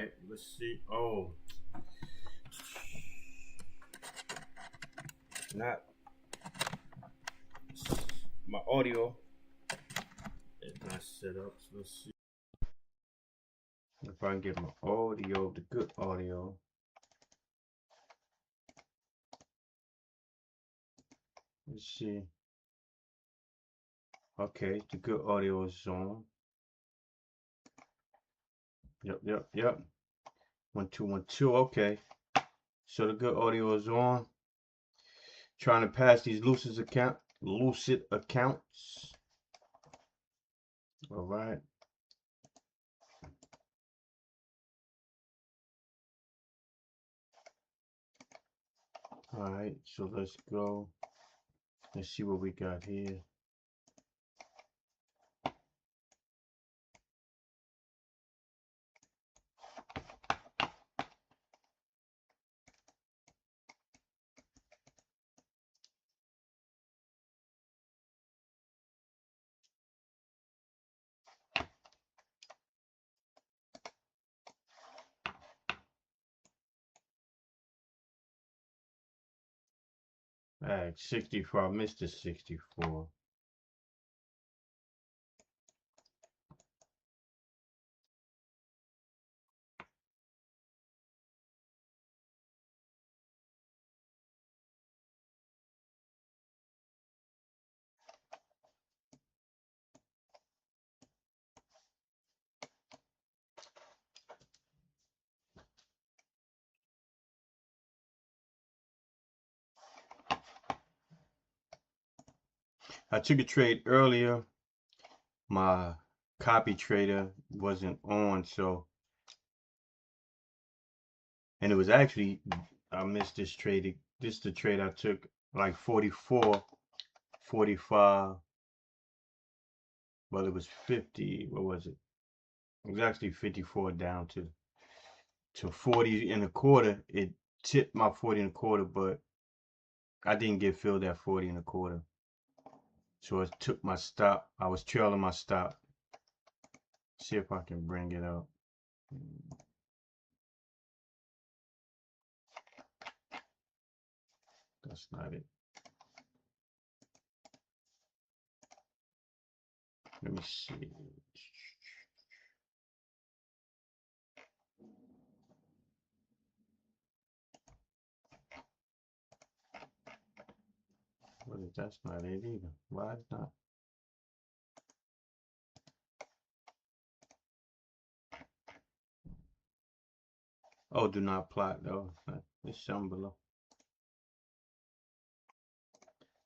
right, let's see. Oh, not my audio is not set up. So let's see if I can get my audio, the good audio. Let's see. Okay, the good audio is on. Yep. 1 2 1 2. Okay, so the good audio is on. Trying to pass these Lucid accounts. All right. All right, so let's go. Let's see what we got here. Alright, 64. I missed the 64. I took a trade earlier. My copy trader wasn't on, so, and it was actually, I missed this trade. This is the trade I took, like 44, 45. Well, it was 50. What was it? It was actually 54 down to 40 and a quarter. It tipped my 40 and a quarter, but I didn't get filled at 40 and a quarter. So it took my stop. I was trailing my stop. See if I can bring it up. That's not it. Let me see. What is, that's not it either. Why is not? Oh, do not plot though. It's shown below.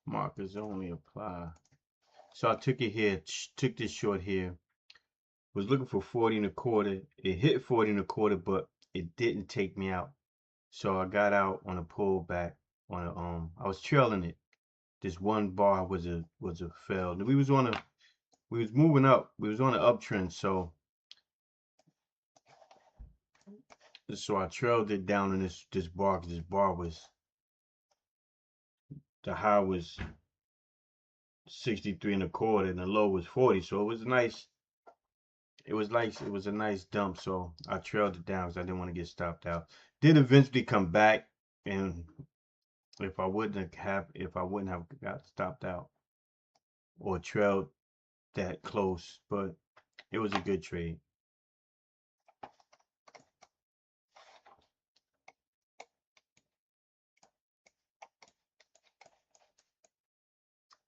Markers only apply. So I took it here, took this short here. Was looking for 40 and a quarter. It hit 40 and a quarter, but it didn't take me out. So I got out on a pullback on a I was trailing it. This one bar was a fail. We was moving up. We was on an uptrend, so I trailed it down in this bar, because this bar was, the high was 63 and a quarter and the low was 40, so it was nice. It was a nice dump, so I trailed it down because I didn't want to get stopped out. Did eventually come back, and if I wouldn't have got stopped out or trailed that close, but it was a good trade.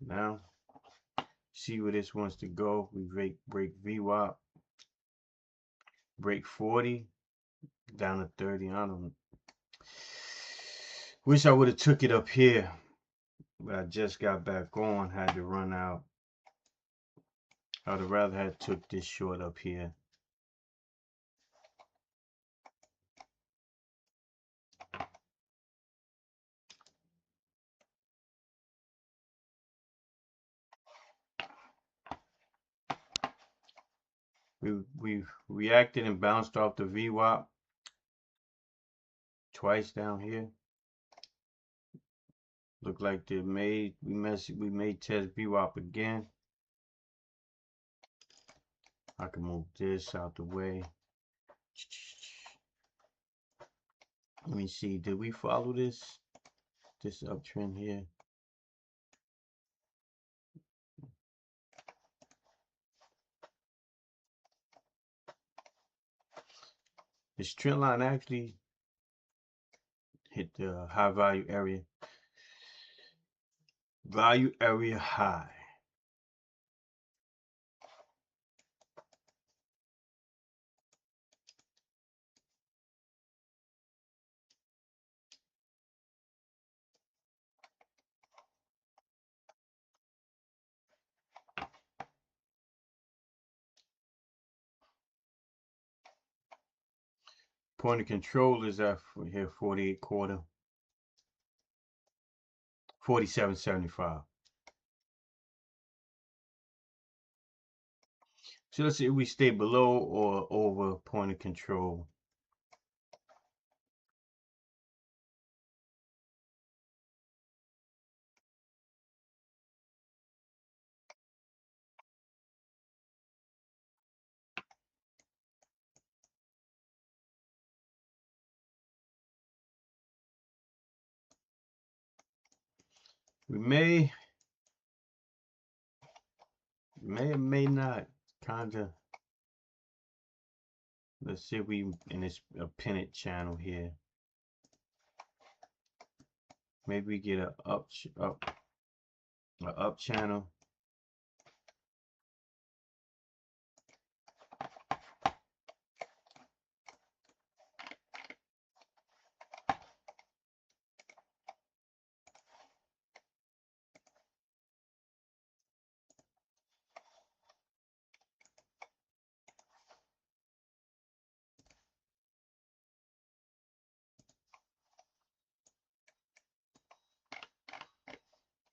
Now, see where this wants to go. We break VWAP, break 40, down to 30. I don't know. Wish I would have took it up here, but I just got back on, had to run out. I would have rather had took this short up here. We reacted and bounced off the VWAP twice down here. Look like we made test VWAP again. I can move this out the way. Let me see, did we follow this uptrend here? This trend line actually hit the high value area. Value area high. Point of control is at here 48.25. 47.75. So let's see if we stay below or over point of control. We may or may not kinda. Let's see if we in this pennant channel here. Maybe we get a up channel.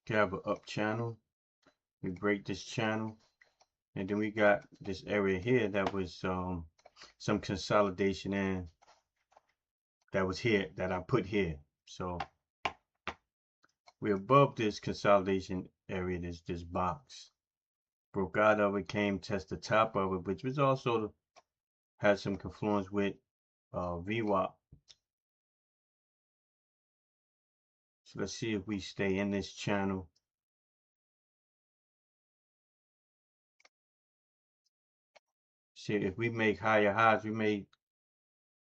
Could have an up channel. We break this channel, and then we got this area here that was some consolidation in that was here that I put here. So we're above this consolidation area, this box. Broke out of it, came test the top of it, which was also had some confluence with VWAP. So let's see if we stay in this channel. See if we make higher highs, we may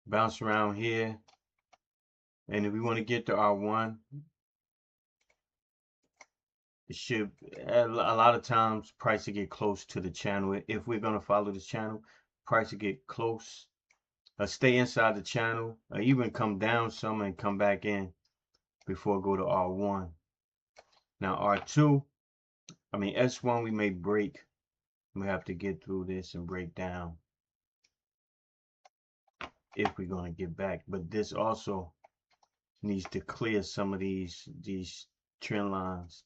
bounce around here. And if we want to get to R1, it should, a lot of times price will get close to the channel. If we're going to follow this channel, price will get close, stay inside the channel, even come down some and come back in before go to R1. Now R2, S1 we may break. We have to get through this and break down if we're going to get back. But this also needs to clear some of these trend lines.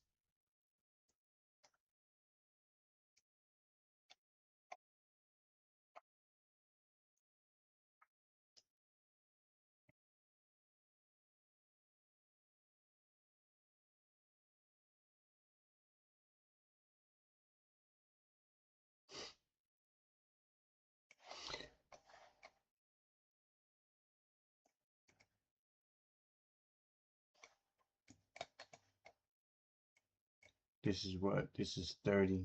This is what? This is 30.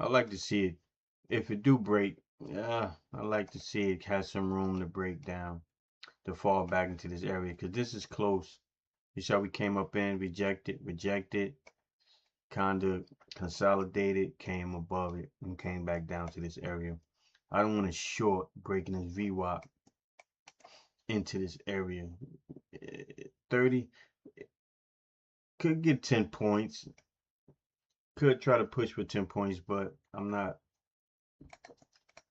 I like to see it. If it do break, yeah, I like to see it has some room to break down, to fall back into this area, because this is close. You saw we came up in, rejected, kind of consolidated, came above it, and came back down to this area. I don't want to short breaking this VWAP into this area. 30 could get 10 points. Could try to push for 10 points, but I'm not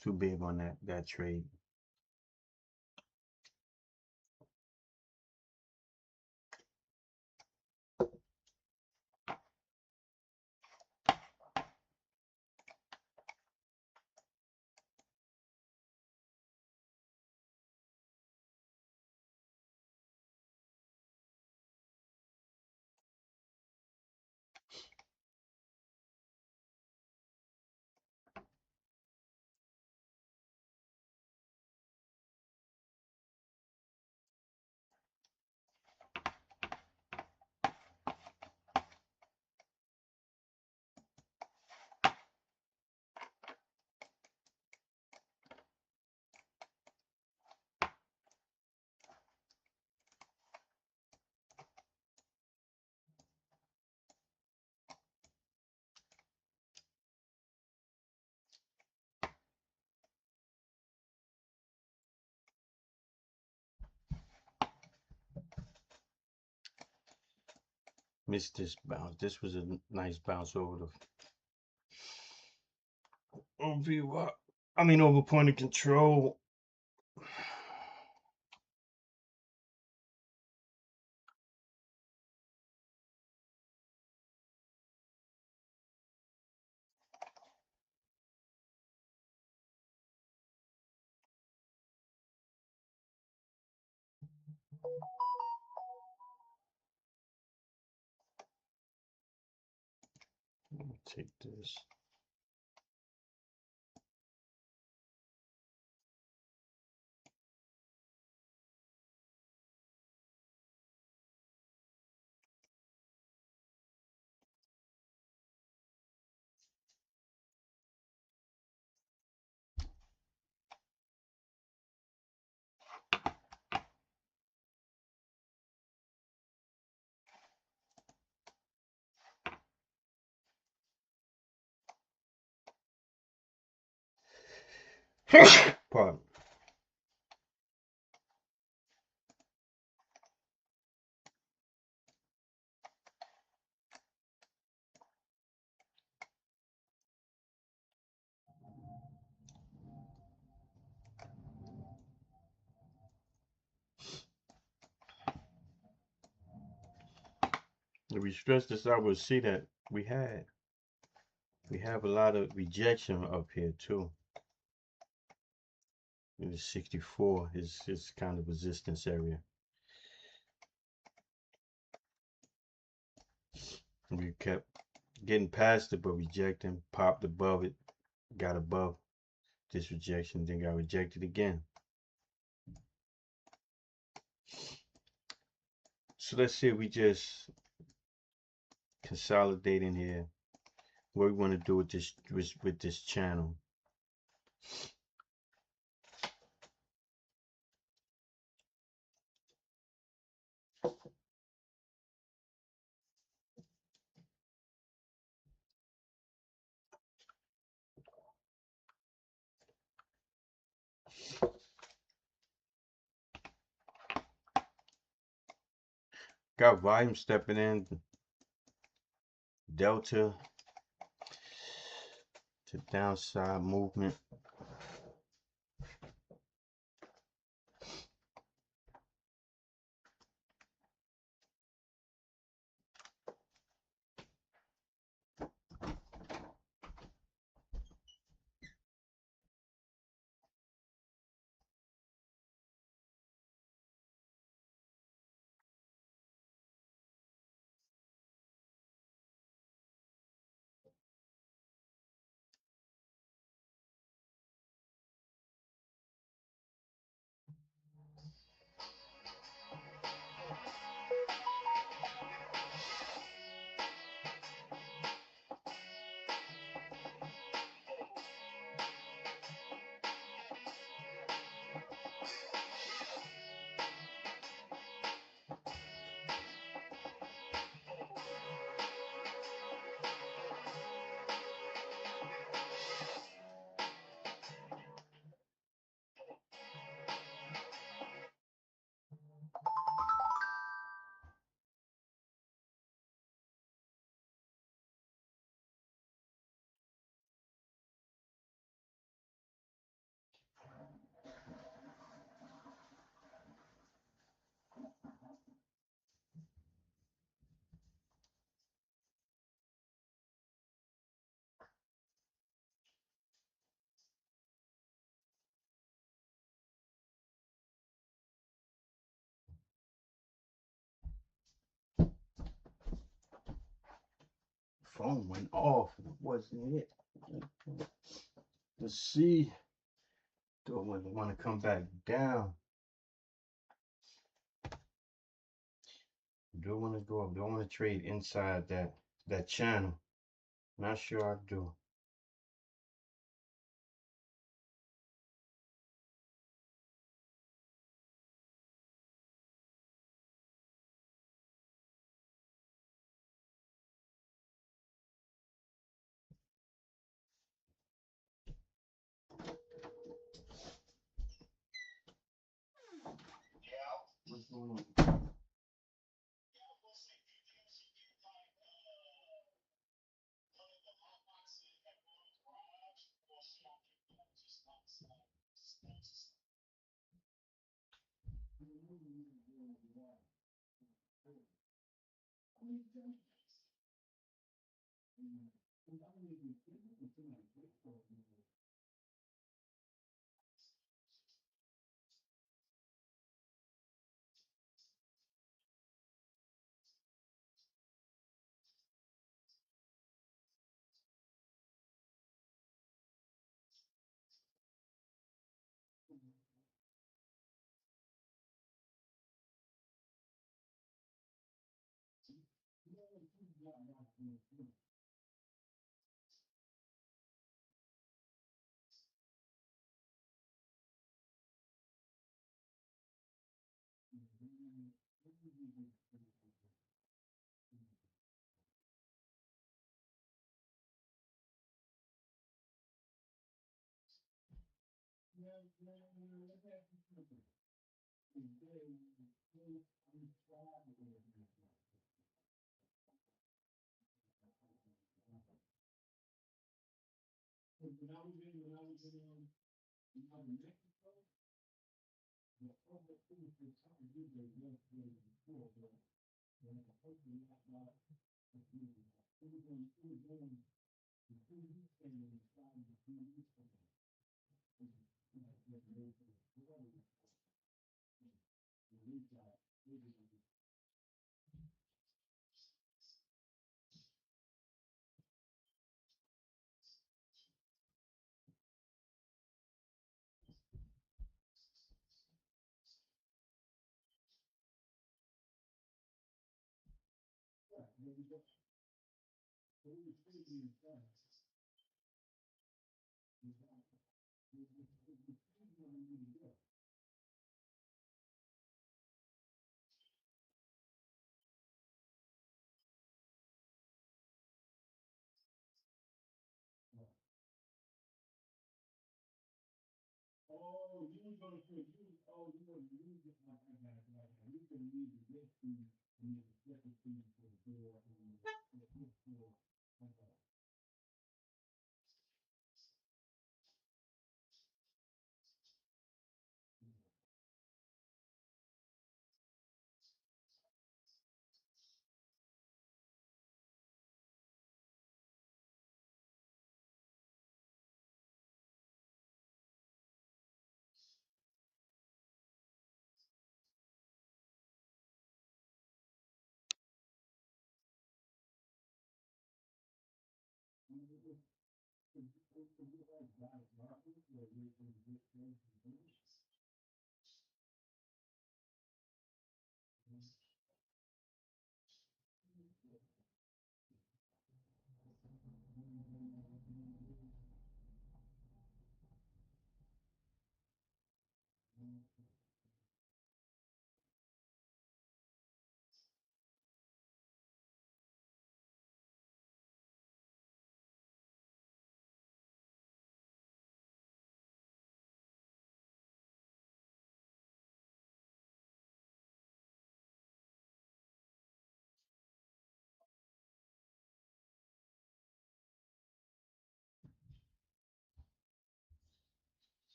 too big on that trade. Missed this bounce. This was a nice bounce over the over point of control. Let me take this. Pardon. If we stretch this out, we'll see that we have a lot of rejection up here too. In 64 is kind of resistance area. We kept getting past it, but rejecting, popped above it, got above this rejection, then got rejected again. So let's see if we just consolidate in here what we want to do with this channel. Got volume stepping in, delta to downside movement. Phone went off. It wasn't it. Let's see. Do I want to come back down? Do I want to go up? Do I want to trade inside that channel? Not sure I do. What's going on?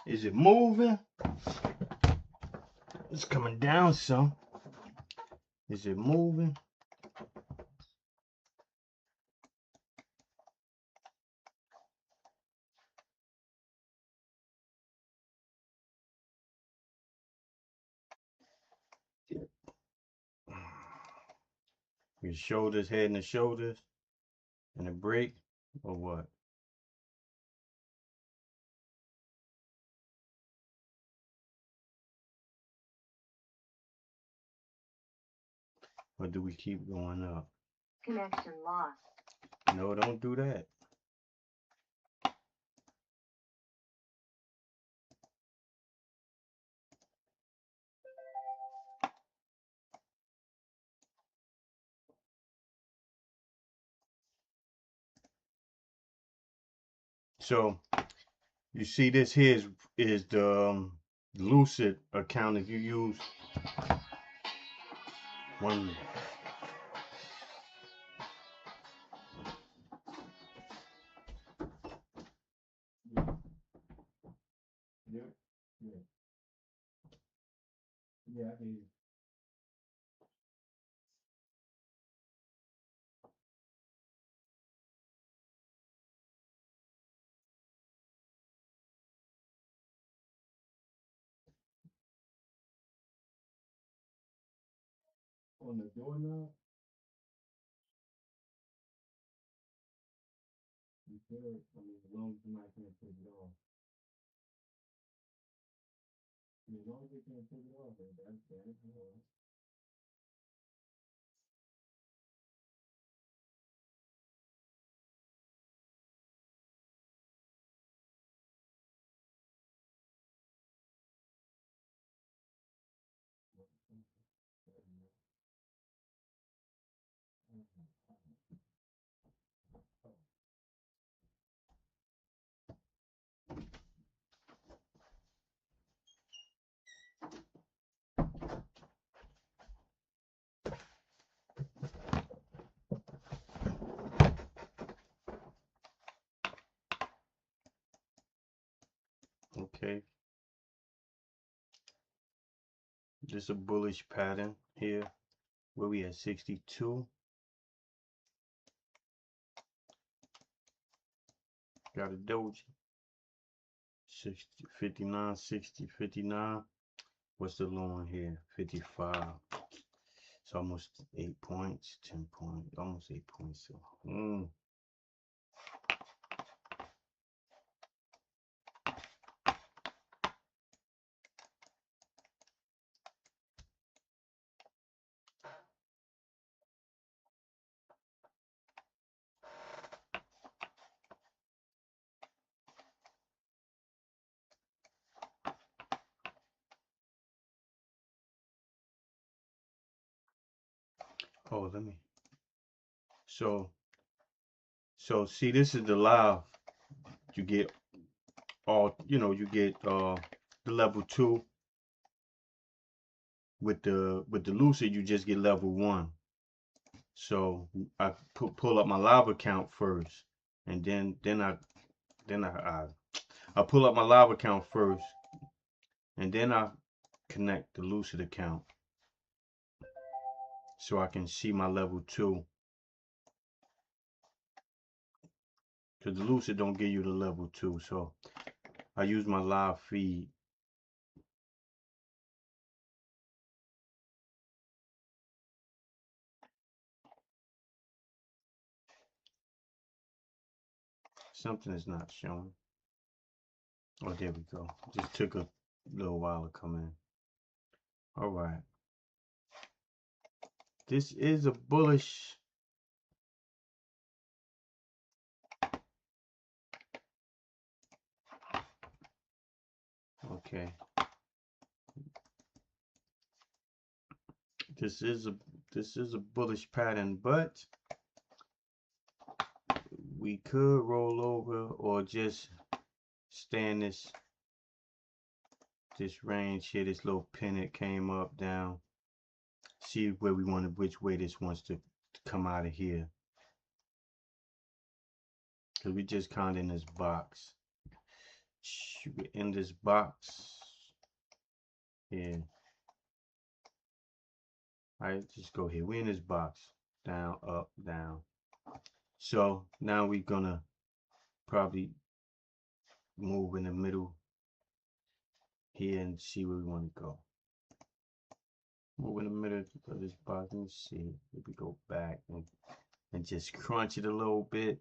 Is it moving? It's coming down some. Is it moving? Your shoulders, head and the shoulders, and a break, or what? Or do we keep going up? Connection lost. No, don't do that. So you see this here is the Lucid account. If you use one, yeah, I mean, on the doorknob, you feel it. I mean, as long as somebody can't take it off. I mean, as long as they can't take it off, that's that. Okay, just a bullish pattern here. Where we at 62. Got a doji. 60, 59, 60, 59. What's the low on here? 55. It's almost 8 points, 10 points, almost 8 points. So, oh, let me. So see, this is the live. You get all, you get the level 2. With the Lucid, you just get level 1. So I pull up my live account first, and then I pull up my live account first, and then I connect the Lucid account so I can see my level 2. Because the Lucid don't give you the level 2, so I use my live feed. Something is not showing. Oh, there we go. Just took a little while to come in. All right. This is a bullish. Okay. This is a bullish pattern, but we could roll over or just stay in this range here. This little pennant came up, down. See where we want to, which way this wants to come out of here. Because we just kind of in this box. We're in this box here. Alright, just go here. We're in this box. Down, up, down. So now we're gonna probably move in the middle here and see where we want to go. Move in the middle of this box. Let me see. If we go back and just crunch it a little bit.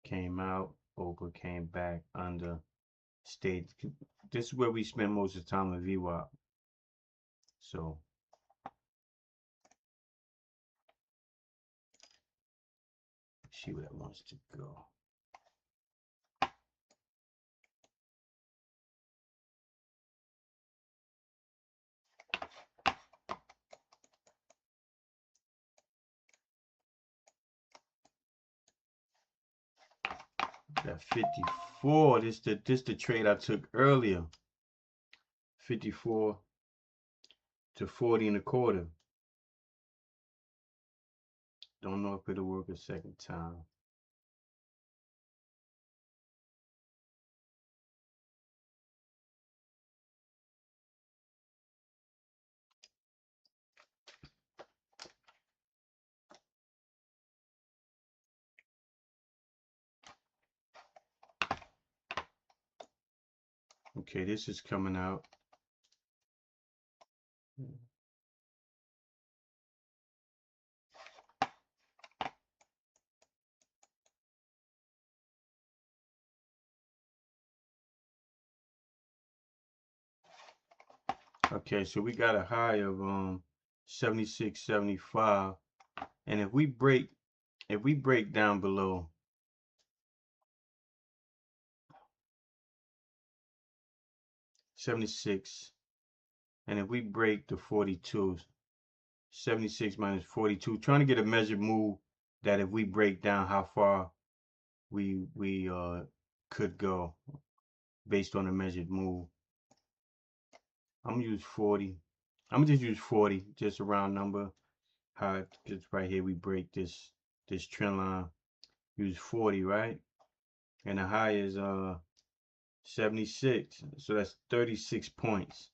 Came out, over, came back, under, stayed. This is where we spend most of the time with VWAP. So see where that wants to go. That 54, this the trade I took earlier. 54 to 40 and a quarter. Don't know if it'll work a second time. Okay, this is coming out. Okay, so we got a high of 76.75, and if we break down below 76, and if we break the 42, 76 minus 42, trying to get a measured move that if we break down how far we could go based on a measured move. I'm gonna use 40. I'm gonna just use 40, just a round number. How just right here we break this trend line. Use 40, right? And the high is 76, so that's 36 points.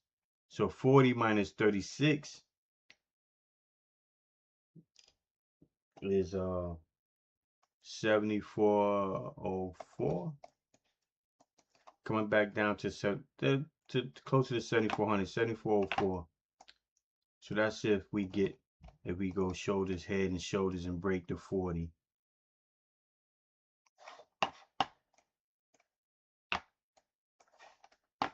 So 40 minus 36 is 7404. Coming back down to closer to 7400, 7404. So that's if we go shoulders, head, and shoulders and break the 40.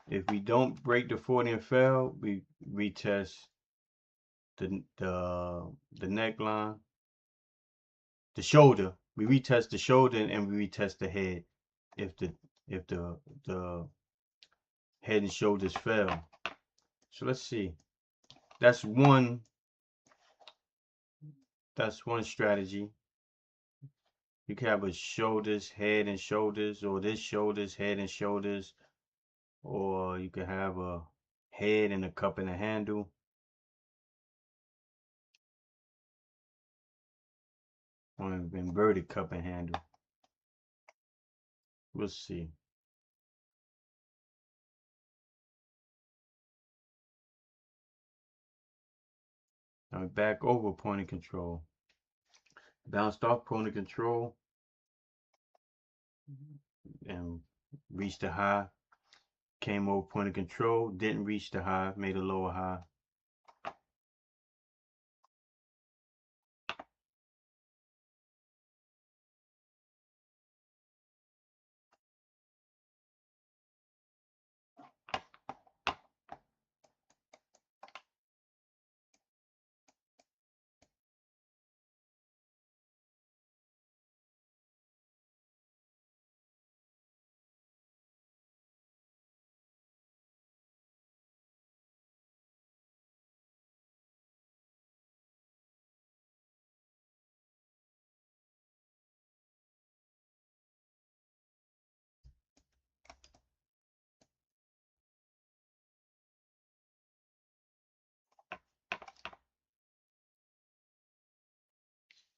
If we don't break the 40 and fail, we retest the neckline, the shoulder. We retest the shoulder and we retest the head. If the head and shoulders fail. So let's see. That's one strategy. You can have a shoulders, head and shoulders, or this shoulders, head and shoulders, or you can have a head and a cup and a handle. Or an inverted cup and handle. We'll see. Now back over point of control. Bounced off point of control and reached the high. Came over point of control, didn't reach the high, made a lower high.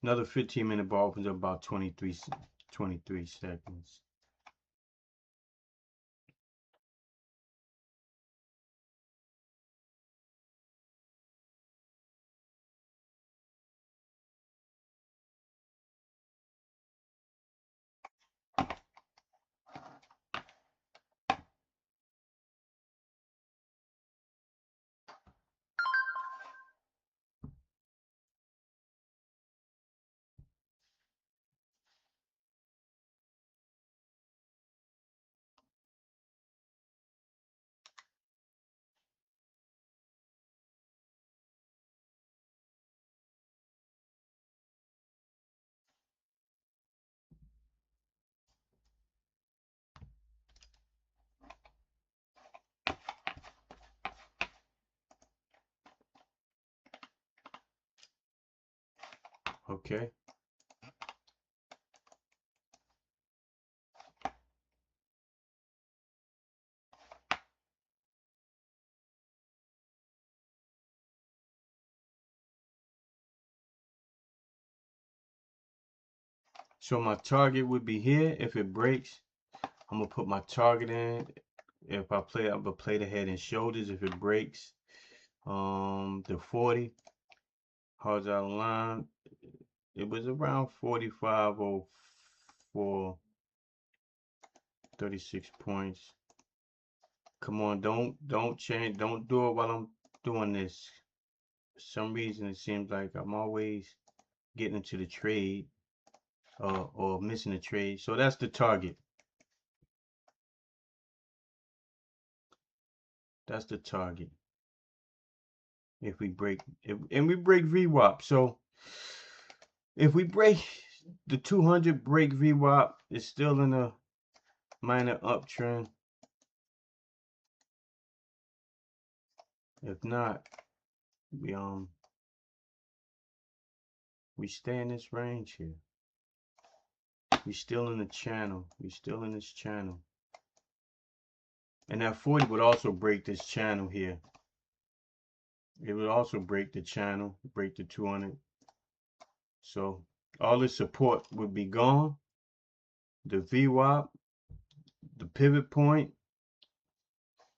Another 15-minute bar opens up about 23 seconds. Okay. So my target would be here. If it breaks, I'm gonna put my target in. If I play, I'm gonna play the head and shoulders. If it breaks, the 40 horizontal line, it was around 45.04, 36 points. Come on, don't change, don't do it while I'm doing this. For some reason, it seems like I'm always getting into the trade or missing the trade. So that's the target. That's the target. If we break, and we break VWAP. So if we break the 200 break VWAP, it's still in a minor uptrend. If not, we stay in this range here. We still in the channel. We still in this channel. And that 40 would also break this channel here. It would also break the channel, break the 200. So all this support would be gone. The VWAP, the pivot point,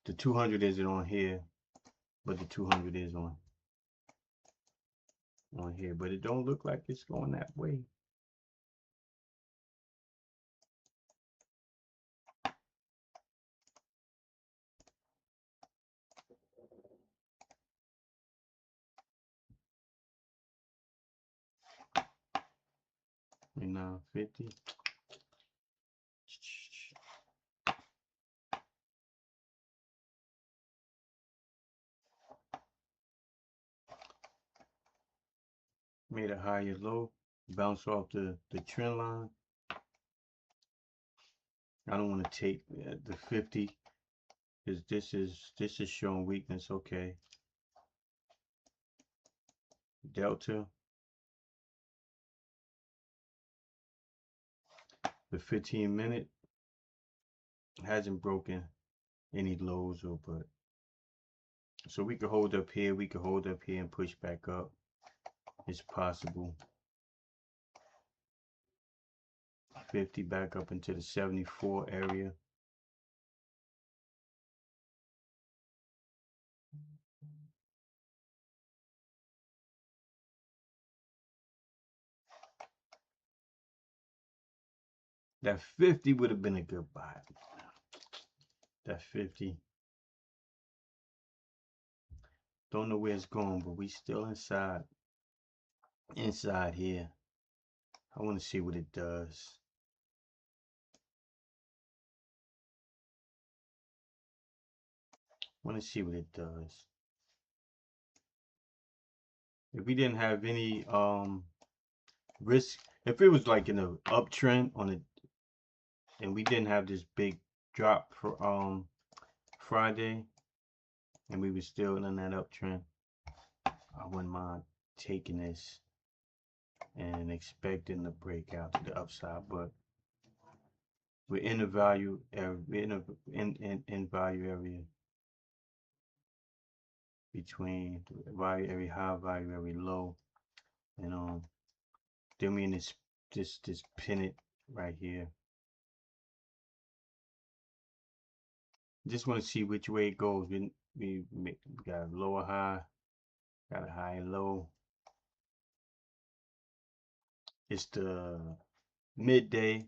the 200 isn't on here, but the 200 is on here. But it don't look like it's going that way. And now 50. Made a higher low, bounce off the trend line. I don't want to take the 50 because this is showing weakness. Okay. Delta. The 15-minute hasn't broken any lows or but. So we could hold up here, we could hold up here and push back up. It's possible. 50 back up into the 74 area. That 50 would have been a good buy. That 50. Don't know where it's going, but we still inside here. I want to see what it does. I want to see what it does. If we didn't have any risk, if it was like in an uptrend on it, and we didn't have this big drop for Friday, and we were still in that uptrend, I wouldn't mind taking this and expecting the breakout to the upside, but we're in the value area, in value area between value area high, value area low, and then we in this pennant right here. Just want to see which way it goes. We got a lower high, got a high and low. It's the midday.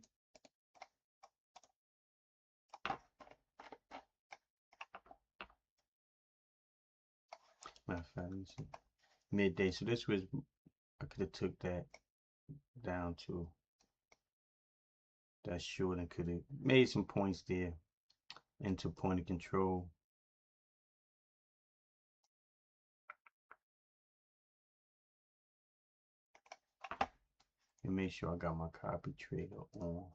Matter of fact, let me see. Midday. So this was, I could have took that down to that short and could have made some points there into point of control. And make sure I got my copy trader on.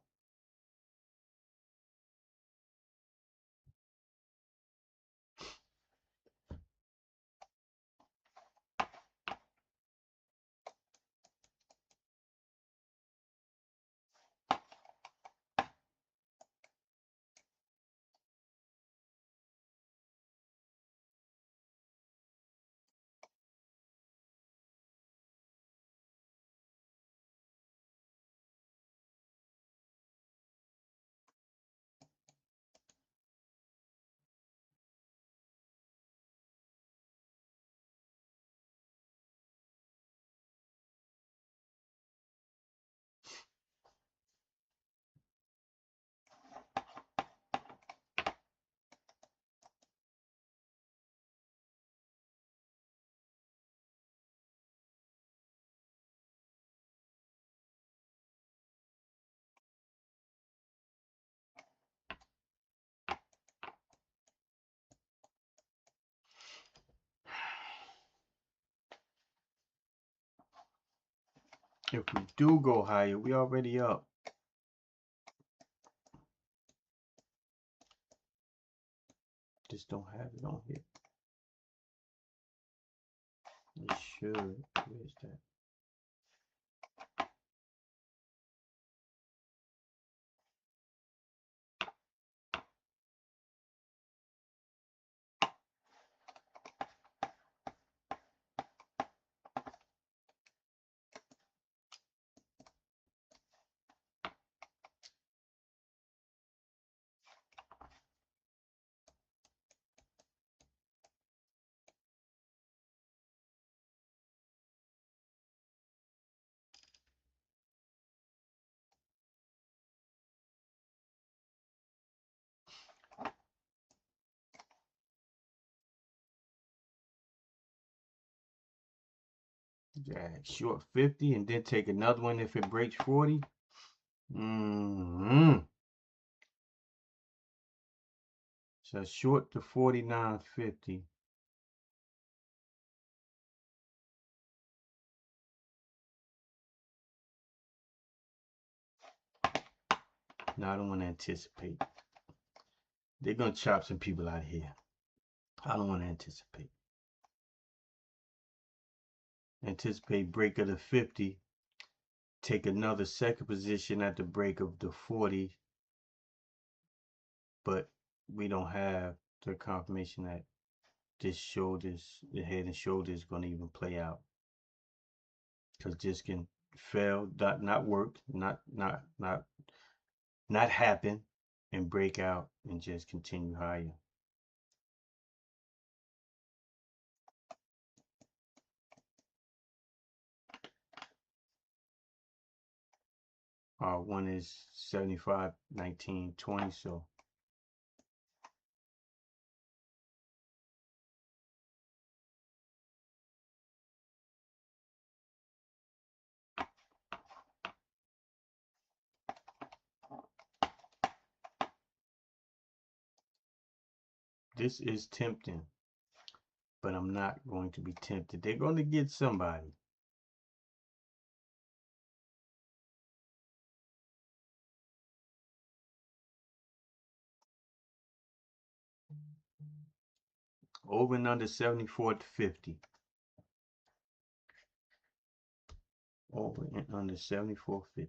If we do go higher, we already up. Just don't have it on here. It should. Where's that? Yeah, short 50 and then take another one if it breaks 40. So short to 49.50. Now I don't want to anticipate. They're gonna chop some people out here. I don't want to anticipate. Anticipate break of the 50. Take another second position at the break of the 40. But we don't have the confirmation that this shoulders, the head and shoulders, is going to even play out. Because this can fail, not work, not happen, and break out and just continue higher. One is 75, 19, 20. So this is tempting, but I'm not going to be tempted. They're going to get somebody. Over and under 74 to 50. Over and under 74.50.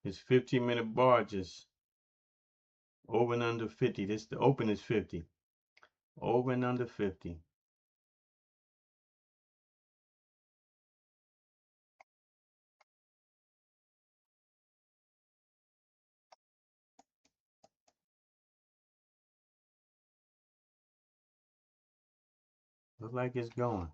It's 15-minute barges. Over and under 50. This the open is 50. Over and under 50. Looks like it's going.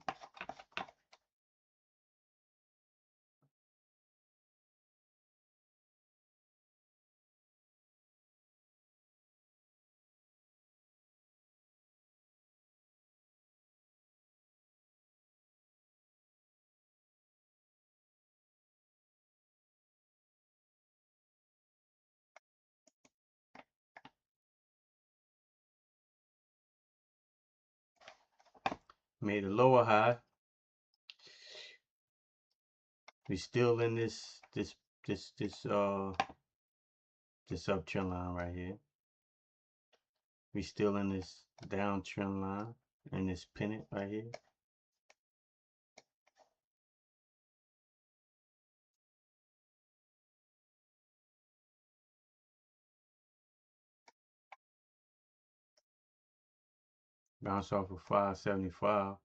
Made a lower high. We still in this uptrend line right here. We still in this downtrend line and this pennant right here. Bounce off of 575.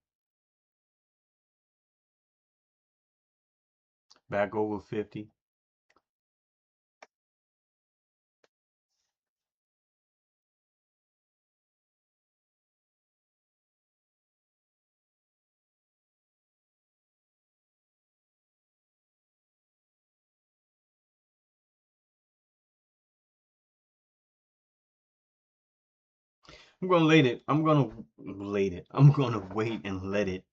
Back over 50. I'm gonna wait it. I'm gonna wait and let it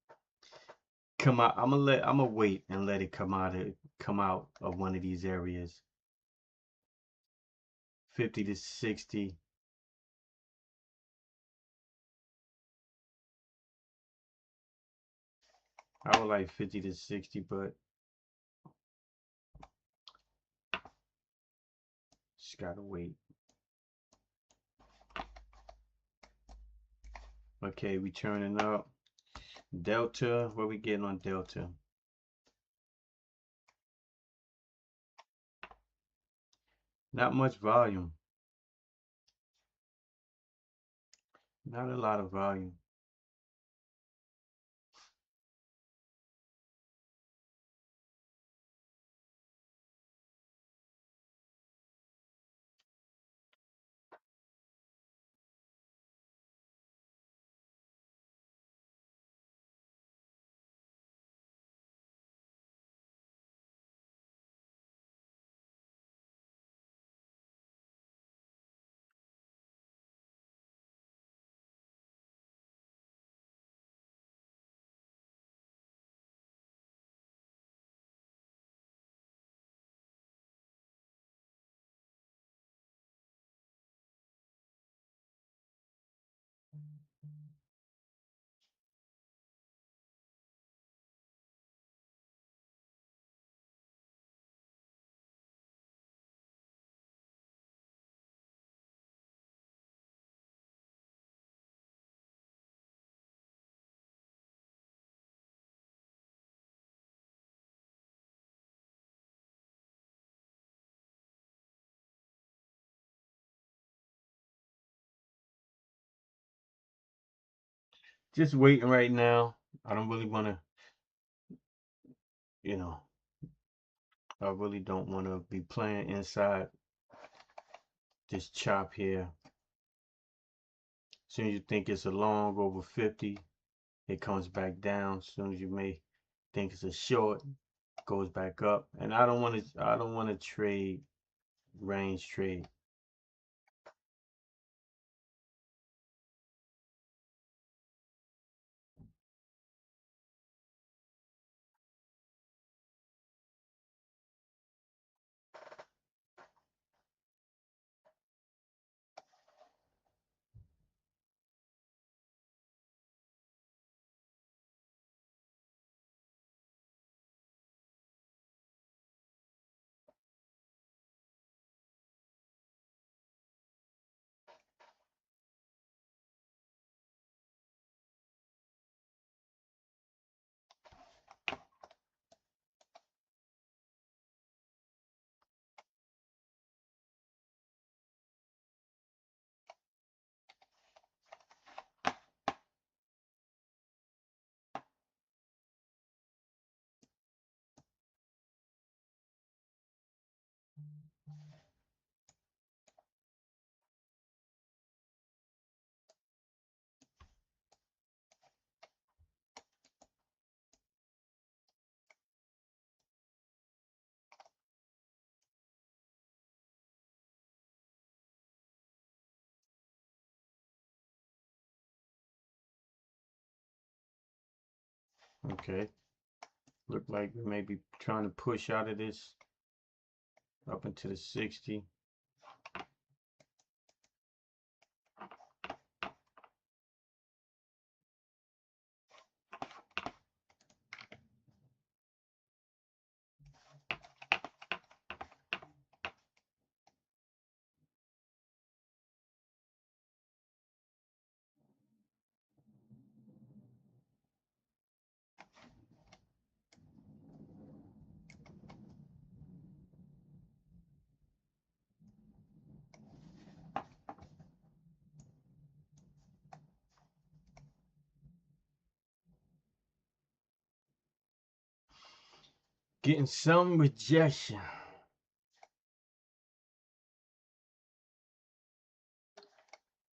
come out. I'm gonna wait and let it come out of one of these areas. 50 to 60. I would like 50 to 60, but just gotta wait. Okay, we turning up. Delta, what we getting on Delta? Not much volume. Not a lot of volume. Just waiting right now. I don't really want to, you know, I really don't want to be playing inside this chop here. As soon as you think it's a long over 50, it comes back down. As soon as you may think it's a short, it goes back up. And I don't want to trade range trade. Okay. Look like we may be trying to push out of this up into the 60. Getting some rejection.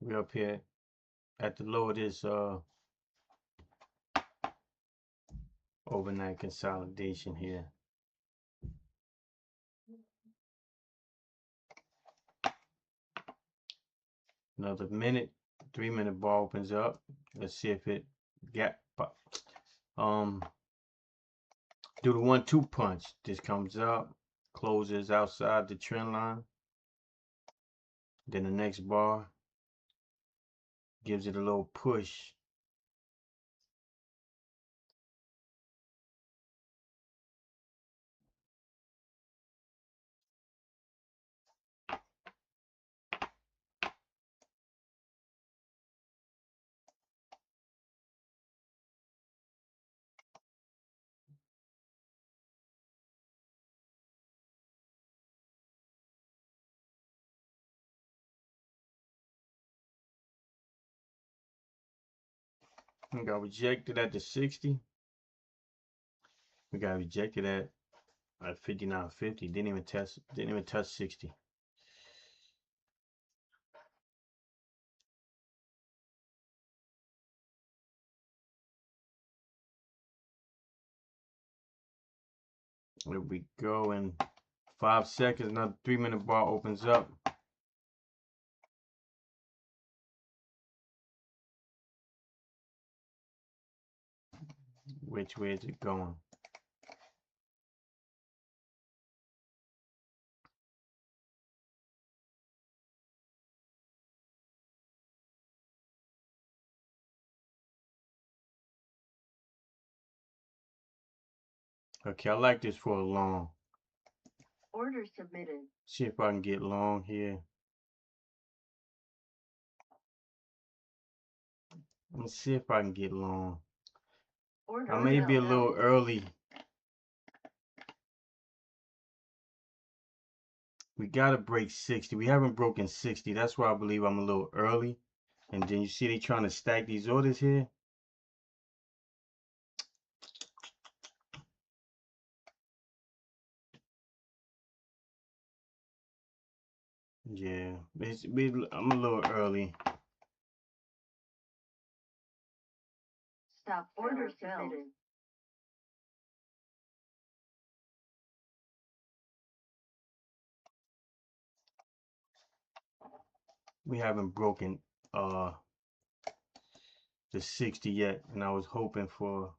We're up here at the low of this overnight consolidation here. Another minute 3-minute bar opens up. Let's see if it do the 1-2 punch. This comes up, closes outside the trend line. Then the next bar gives it a little push. We got rejected at the 60. We got rejected at 59.50. Didn't even touch 60. There we go. In 5 seconds, another 3-minute bar opens up. Which way is it going? Okay, I like this for a long. Order submitted. See if I can get long here. Let's see if I can get long. Order I may be a little early. We gotta break 60. We haven't broken 60. That's why I believe I'm a little early. And then you see they trying to stack these orders here. Yeah, I'm a little early. Stop order submitted. We haven't broken the 60 yet, and I was hoping for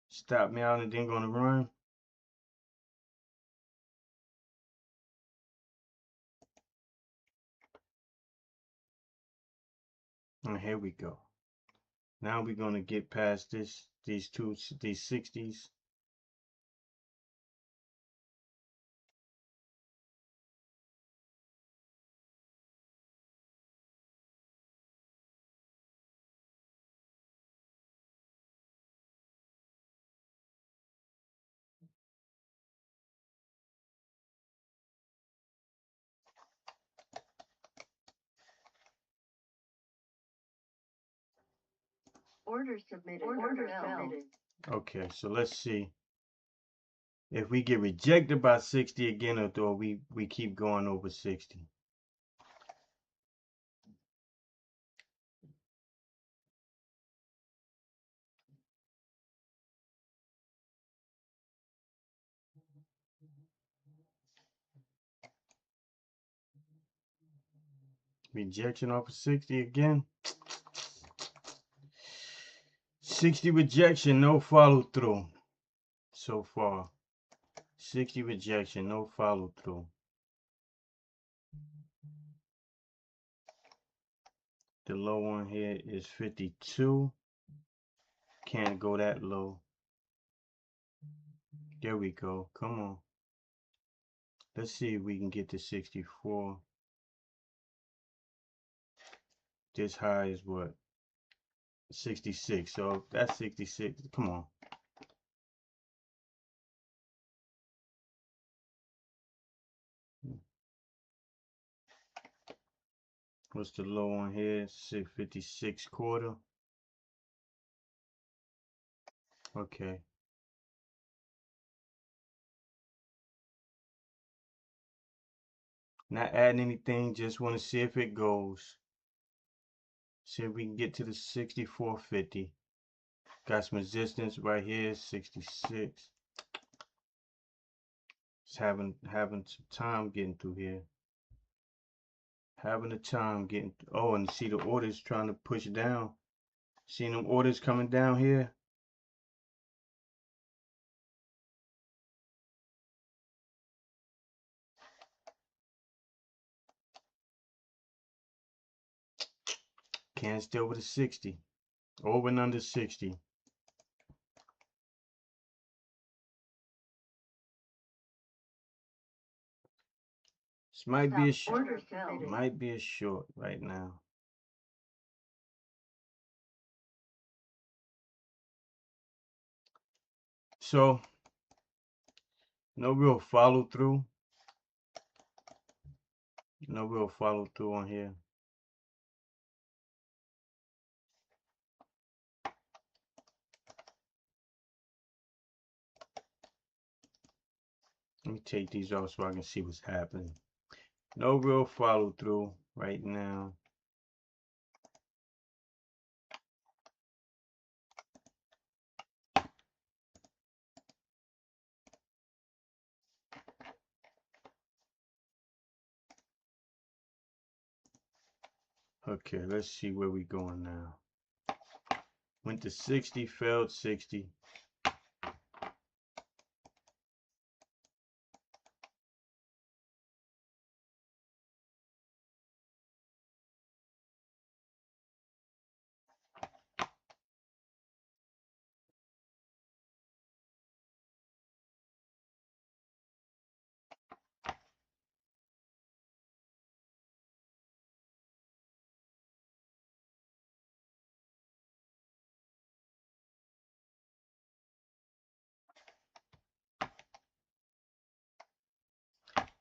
stop me out and then gonna run. And here we go. Now we're gonna get past these 60s. Order submitted. Order submitted. Okay, so let's see if we get rejected by 60 again, or we keep going over 60. Rejection off of 60 again. 60 rejection, no follow through so far. 60 rejection, no follow through. The low one here is 52. Can't go that low. There we go. Come on. Let's see if we can get to 64. This high is what? 66. So that's 66. Come on. What's the low on here? 56.25. Okay. Not adding anything, just want to see if it goes. See if we can get to the 64.50. Got some resistance right here, 66. Just having some time getting through here. Having a time getting. Oh, and see the orders trying to push down. Seeing them orders coming down here. Can't stay over the 60. Over and under 60. This might be a short. Might be a short right now. So no real follow through. No real follow through on here. Let me take these off so I can see what's happening. No real follow through right now. Okay, let's see where we going now. Went to 60, failed 60.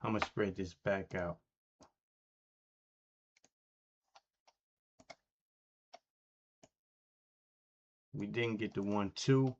I'm gonna spread this back out. We didn't get the 1-2.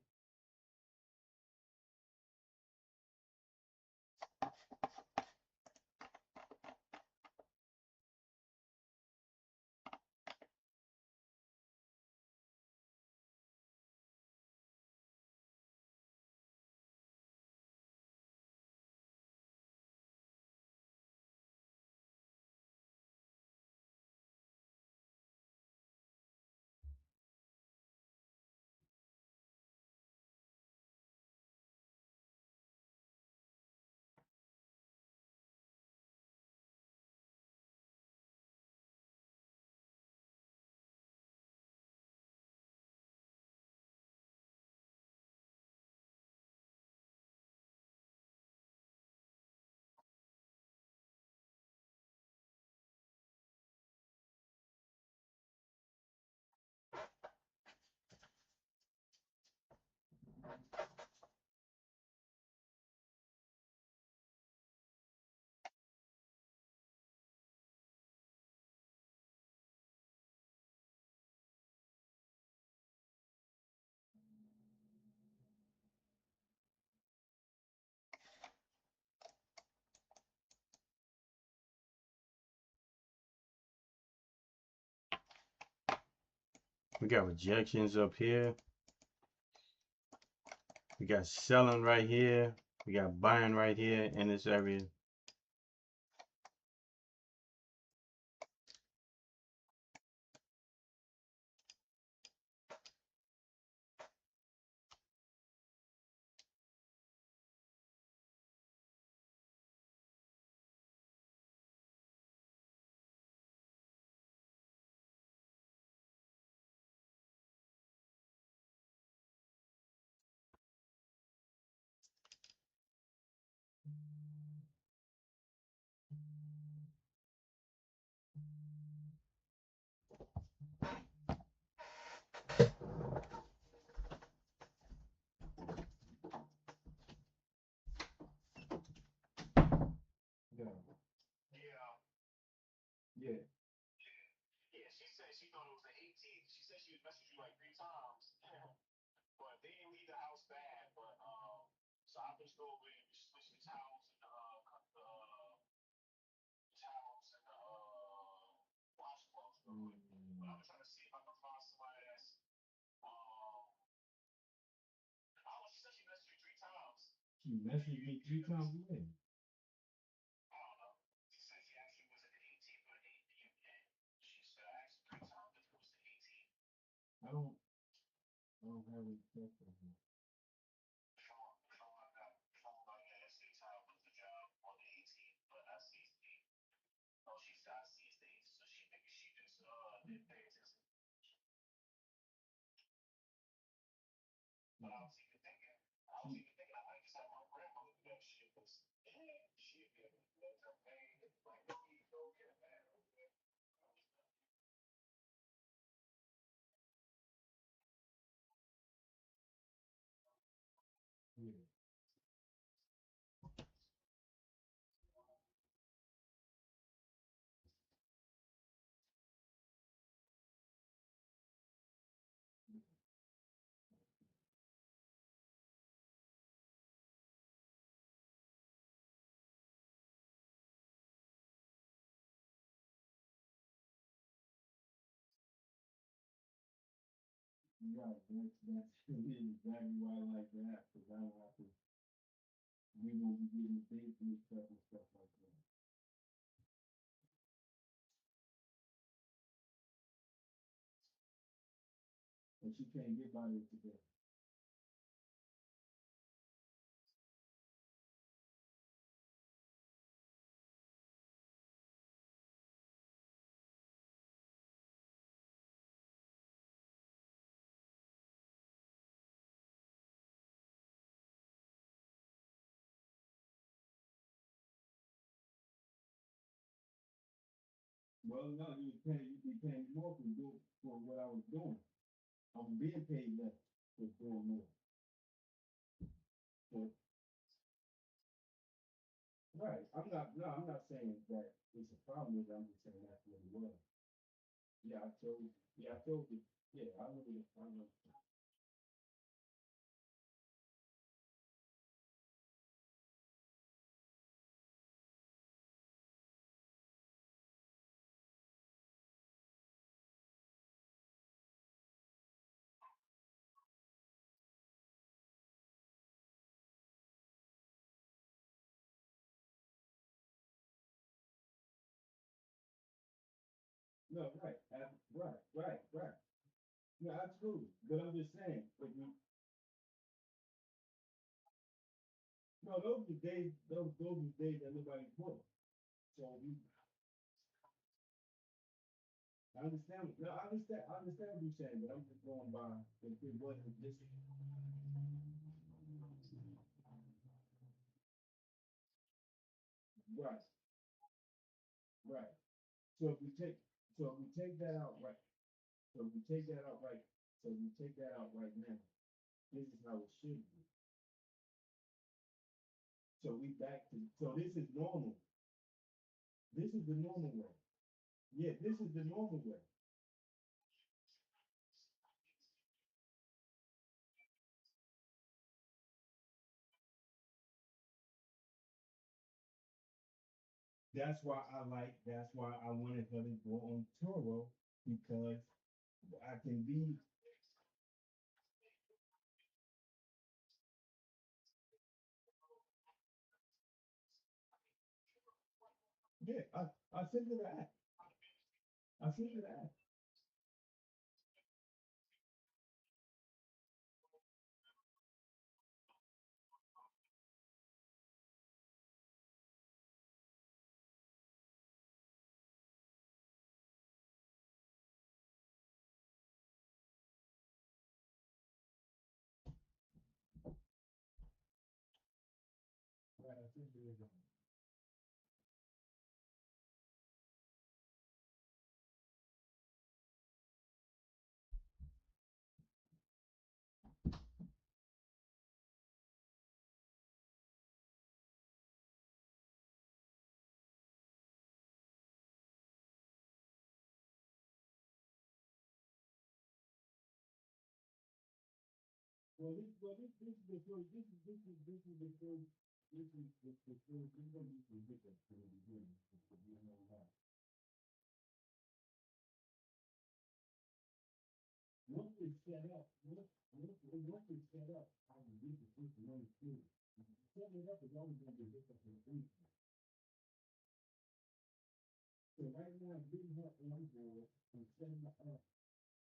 We got rejections up here. We got selling right here. We got buying right here in this area. Yeah. Yeah, she said she thought it was the 18th. She said she was messaged you like 3 times. But they didn't leave the house bad. But so I just go over and switch the towels and washcloths real quick. But I'm trying to see if I can find somebody that's oh, she said she messaged you 3 times. She messaged me 3 times when? I don't know. She said she actually was at the 18th or the 18th.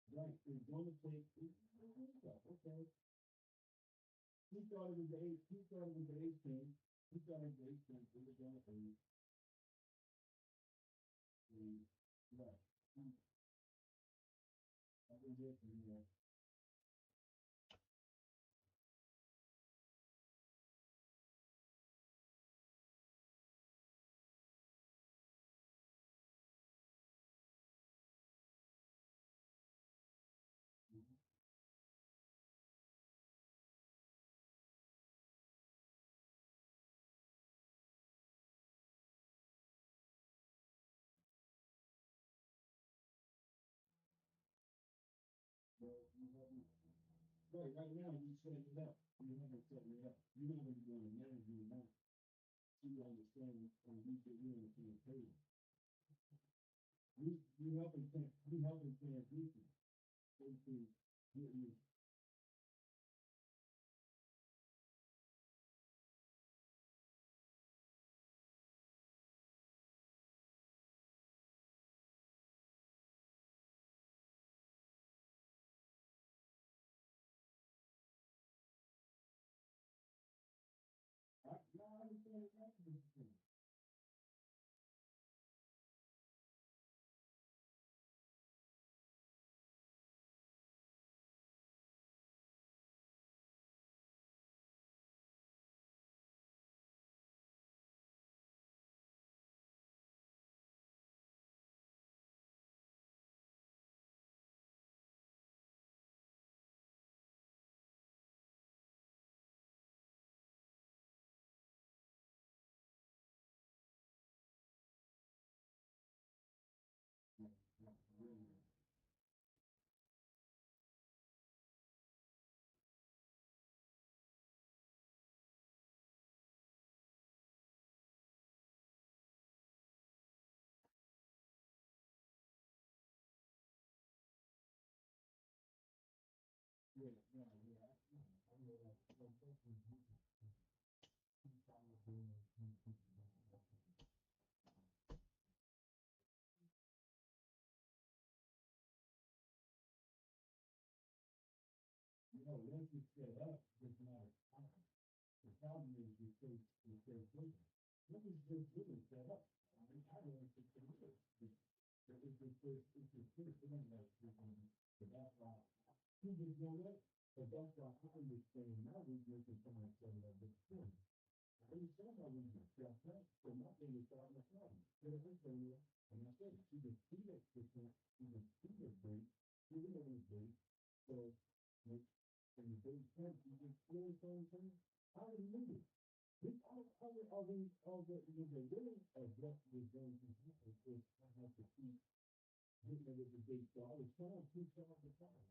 Right, it's gonna take, okay. He started with the eight, he started with the 18, he started with the 18, it was gonna be, right. I think that's, yeah. Right, right now, you setting it up, you haven't set it up, you're not gonna be doing the managing amount, so you understand, and you get in the same page. You helping transition, into getting this. I understand exactly what you're saying. Yeah, yeah, yeah. I know that. You know, once you set up, it's not a time. The problem is you stay thinking. What is this really set up? I mean, I don't know if it's a it's the thing that so that's why he just know that, but that's why I understand my weakness is trying to set it up this point. I understand my weakness, that's right. So my thing is starting to problem. So the first thing is, and I said, she can see that different, she can see the break, she can know the break. So, like, in the base point, you just feel the same thing. I already knew it. This, all the really of what was going to happen is I have to keep getting it with the big, so I was trying to keep some of the time.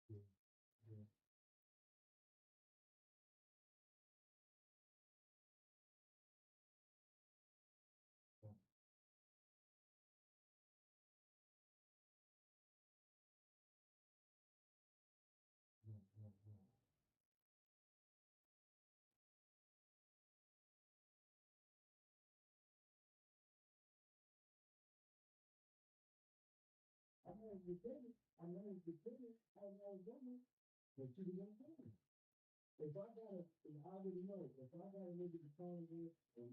Yeah, yeah, yeah, yeah, yeah, yeah. I know you did it, I know you did it, I know you did it, but you didn't tell me. If I gotta, if I already know, if I gotta look at the phone here and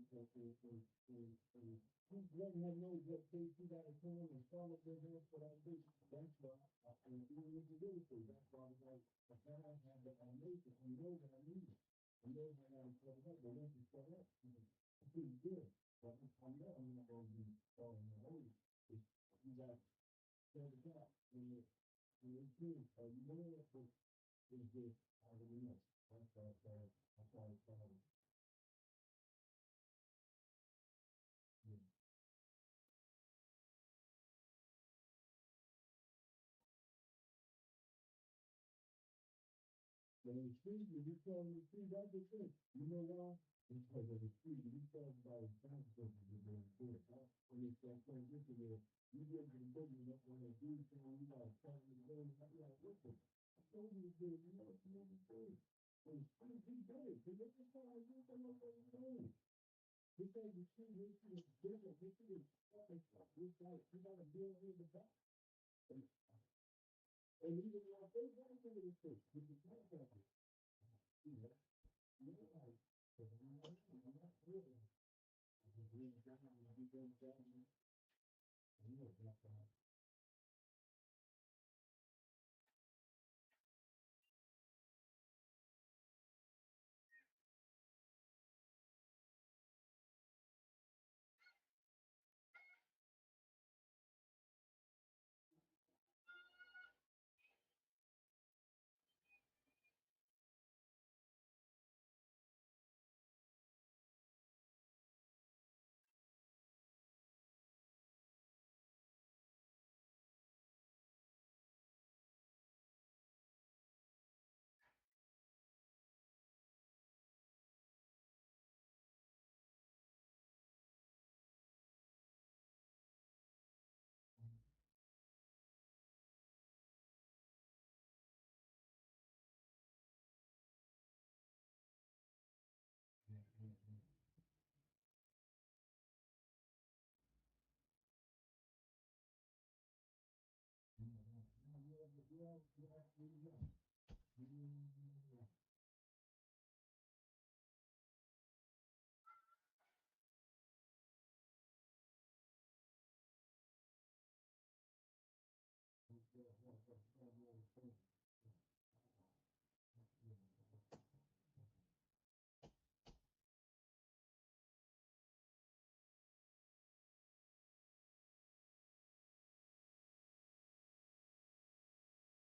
keep letting her know what date you gotta come and follow their hands for that date, that's why I do what you do for you. That's why I was like, if I have that I make it, I know that I need it. I know that I gotta set it up, but once you set it up, it's pretty good. But I know I'm not gonna be following the way. You gotta set it up when it's good, or you know what, it's good, I already know. That's why I started. Yeah. But in the street, when you tell them the street, that's the thing. You know why? Because of the street, when you tell them about his consequences, you're going to do it. Right? When it's that transition there, You get the boogie up when they do saying you gotta start the game. I'm like, listen, I told you to do it, you know what you need to do. And he did it. So this is how I do the what they do. Because you see, this is different. This is fucking stuff. This guy, you gotta deal with the back. And even like they want to do this thing, with the contractor. You know, you're like, I'm not really. You bring it down, you bring it down, and you know, drop down.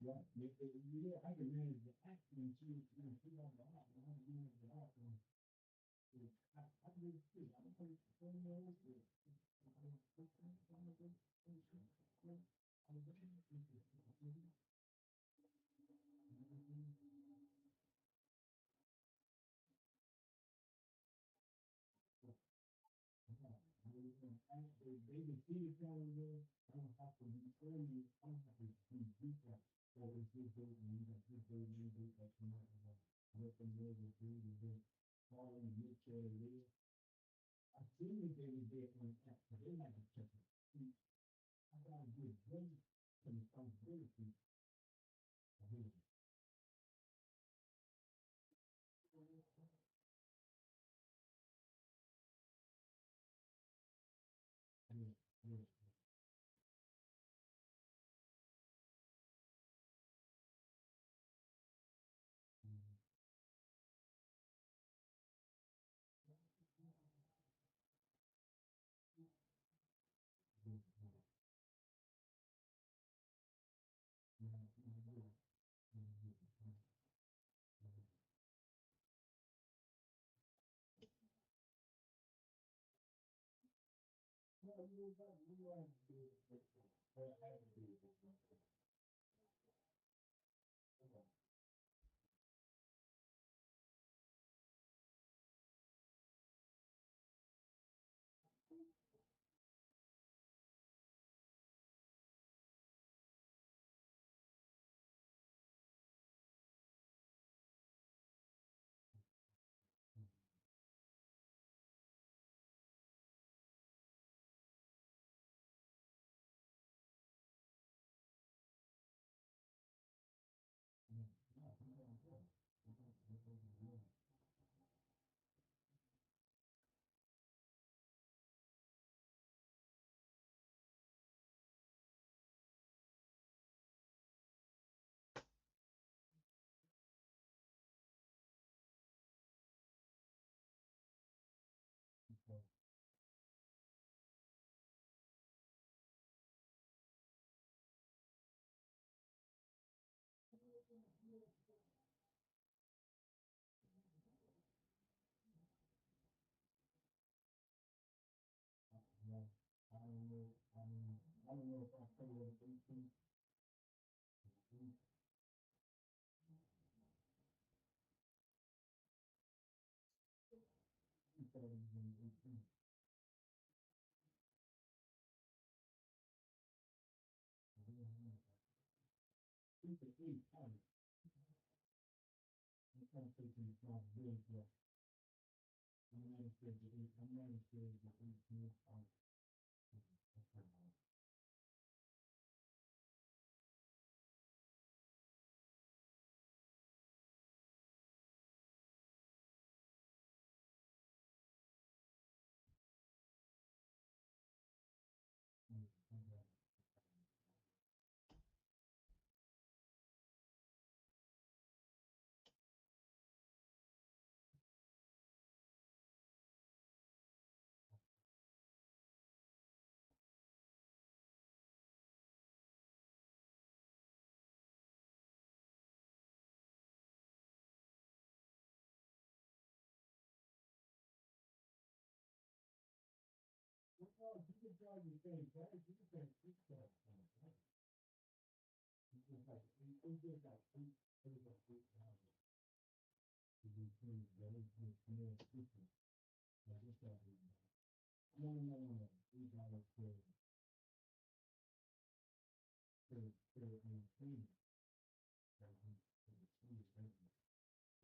Yeah, I can manage the action. She on the app, and I can manage the action. I really see. I don't think it's so much. They can see the calendar. I don't have to be early. I don't have to be deeper. So it's this day, and you got this day, new day, that's not let them know the day, the day. Following the share the day. I seen the day, the day on the app, but they like to check it. See, I gotta give them some responsibility. Yeah, yeah, yeah. I don't know if I say what it is. it's an 8 out. I'm trying to take some responsibility for it. I'm not afraid of it. I'm not afraid of the 18 out. Well, you can try the same price. You can try 6 dollars. It's just like 8. It's just like 8. It's like 8 dollars. You can change that. It's just more different. Like this guy. No. $8 per 18.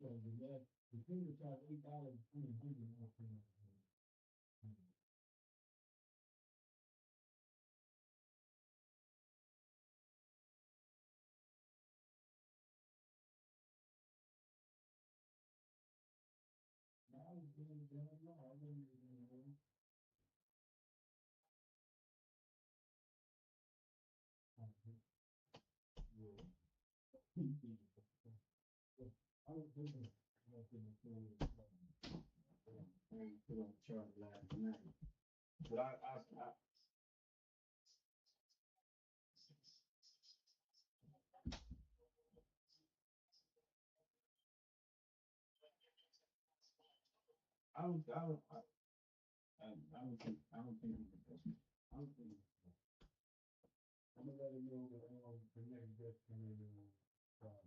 So the last, the trader charged $8 for the hundred. Now it's going down. No, I wouldn't even know. Yeah. I was thinking about the material. I ain't put on the chart last night. But I don't think I'm gonna let him know that the next best coming in. That.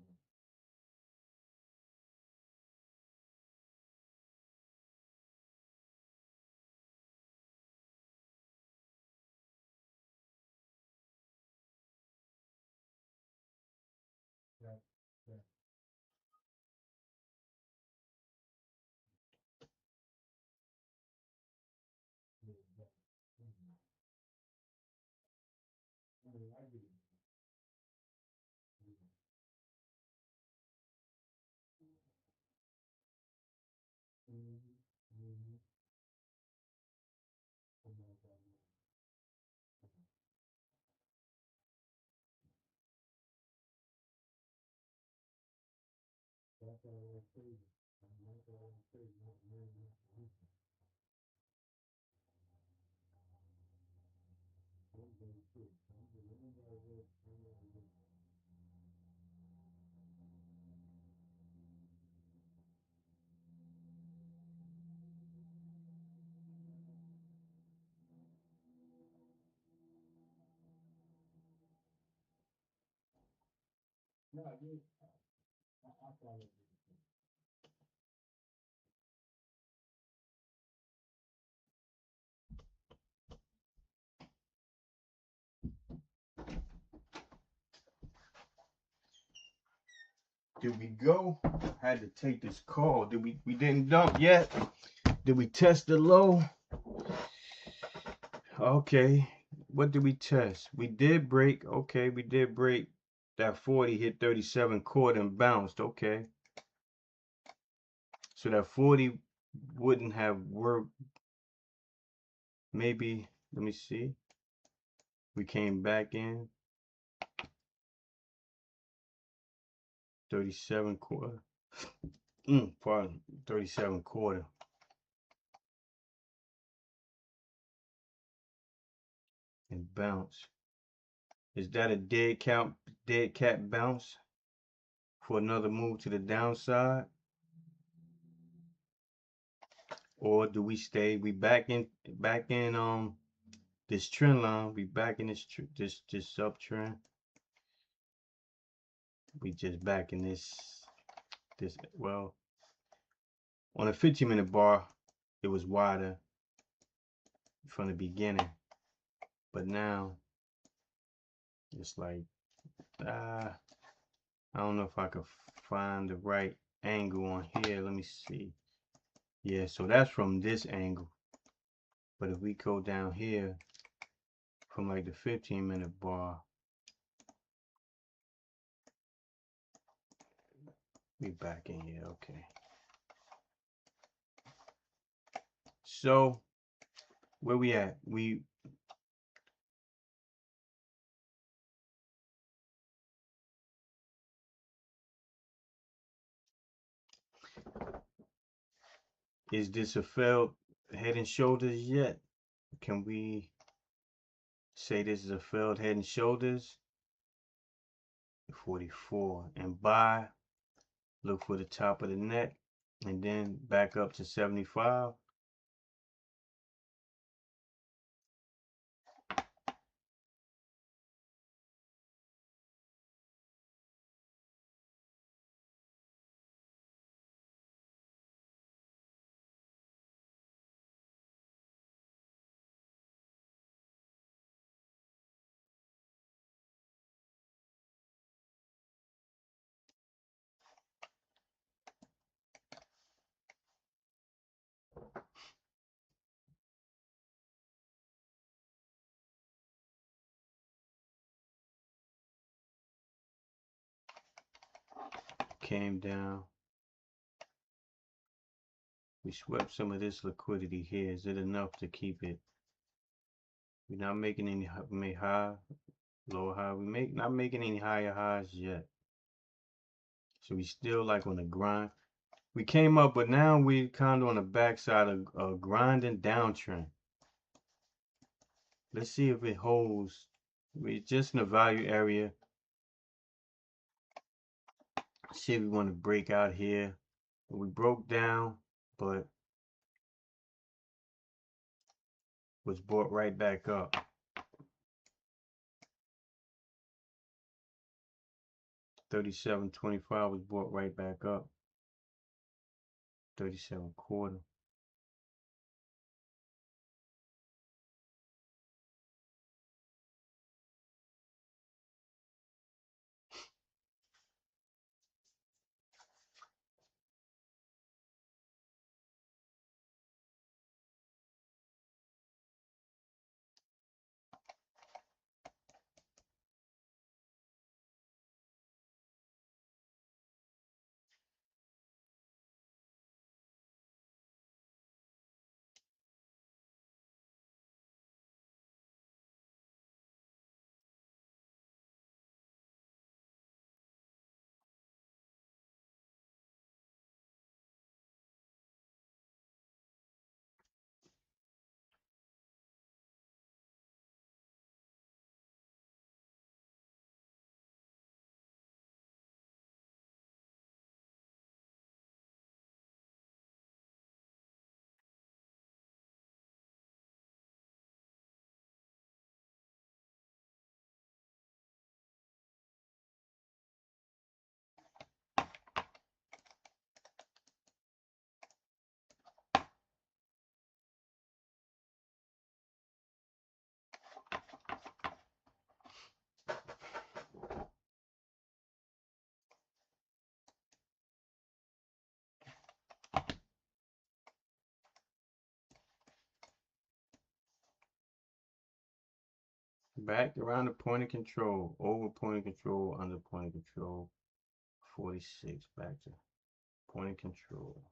I get it. That's all I say. That's all I say. No, I did. I follow it. Did we go? Had to take this call. We didn't dump yet? Did we test the low? Okay. What did we test? We did break. Okay, we did break that 40, hit 37 quarter and bounced. Okay. So that 40 wouldn't have worked. Maybe, let me see. We came back in. 37 quarter. Pardon. 37 quarter. And bounce. Is that a dead cat bounce for another move to the downside? Or do we stay? We back in this trend line. We back in this uptrend. We just back in this well, on a 15-minute bar, it was wider from the beginning, but now it's like I don't know if I could find the right angle on here. Let me see. Yeah, so that's from this angle. But if we go down here from like the 15-minute bar, we back in here. Okay. So where we at? Is this a failed head and shoulders yet? Can we say this is a failed head and shoulders? 44 and buy. Look for the top of the neck and then back up to 75. Came down. We swept some of this liquidity here. Is it enough to keep it? We're not making any high, lower high. Not making any higher highs yet. So we still like on the grind. We came up, but now we kind of on the backside of a grinding downtrend. Let's see if it holds. We're just in the value area. See if we want to break out here. We broke down, but was brought right back up. $37.25 was brought right back up. 37.25. Back around the point of control, over point of control, under point of control. 46 back to point of control.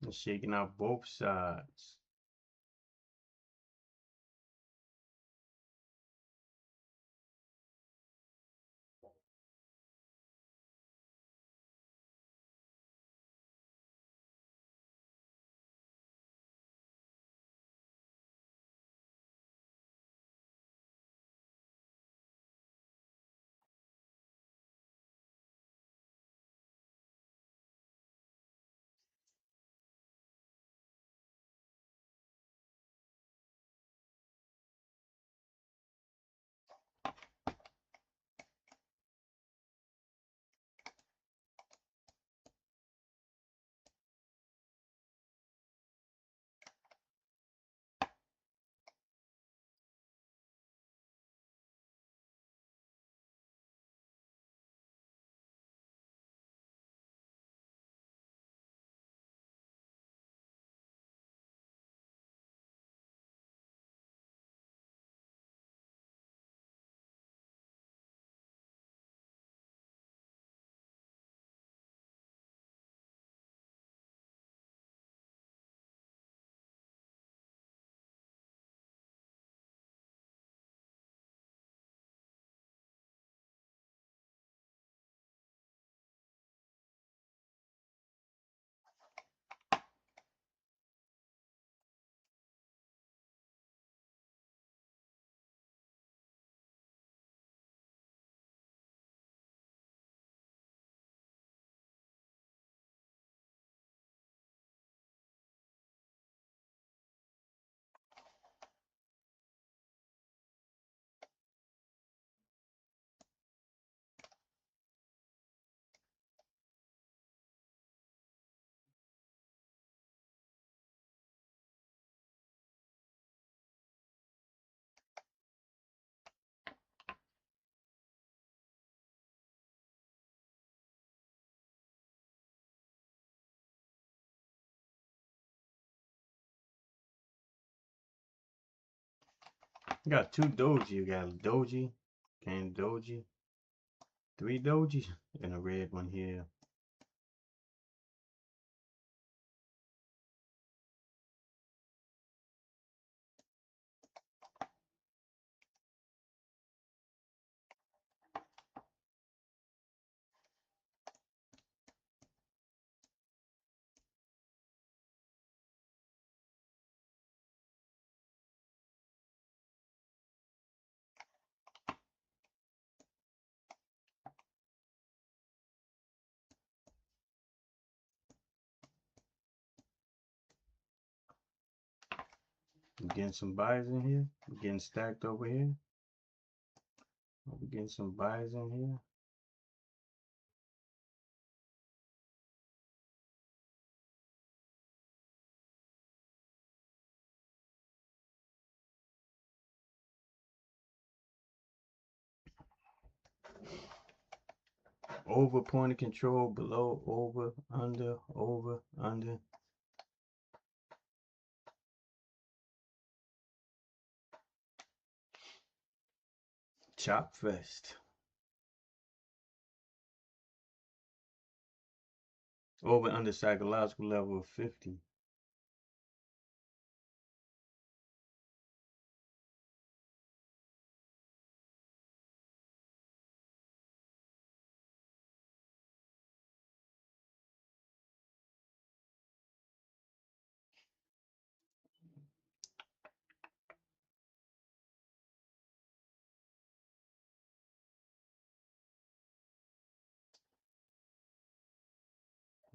And shaking out both sides. You got 2 doji. You got a doji, came doji, 3 doji, and a red one here. We're getting some buys in here. We're getting stacked over here. We're getting some buys in here. Over point of control, below, over, under, over, under. Chop fest. Over under psychological level of 50.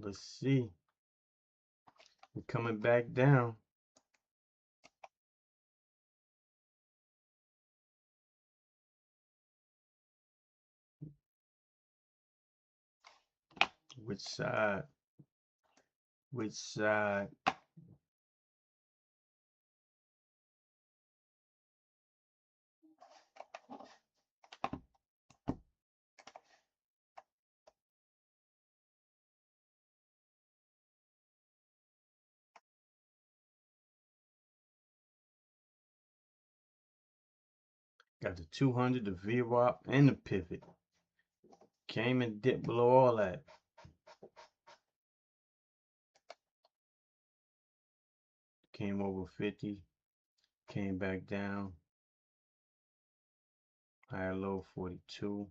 Let's see. We're coming back down. Which side? Which side? Got the 200, the VWAP, and the pivot. Came and dipped below all that. Came over 50. Came back down. Higher low 42.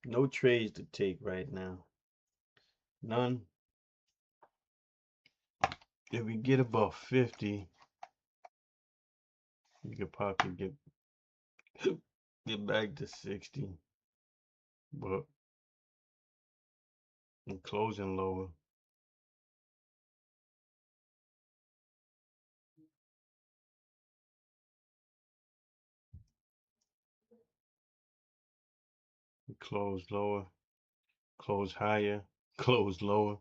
No trades to take right now. None. If we get above 50, we could probably get back to 60. But I'm closing lower. We close lower. Close higher. Close lower.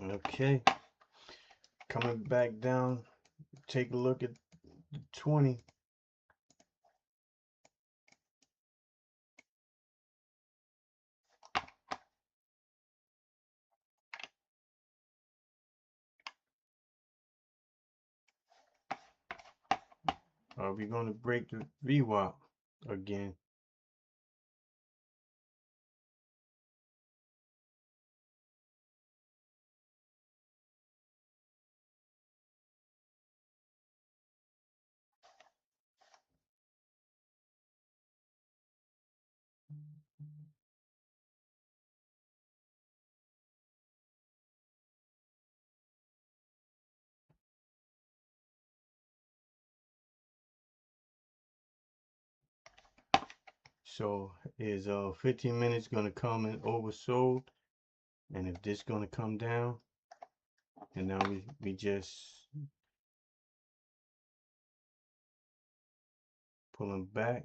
Okay. Coming back down. Take a look at the 20. Are we going to break the VWAP again? So is 15 minutes going to come in oversold? And if this going to come down, and now we just pulling back.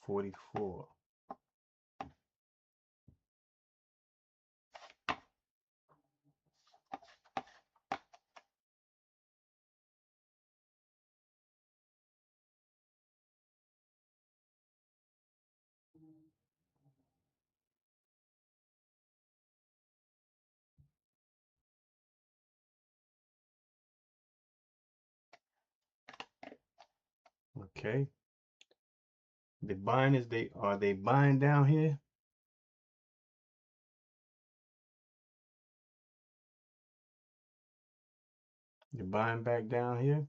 $44. Okay. The buying are they buying down here? They're buying back down here.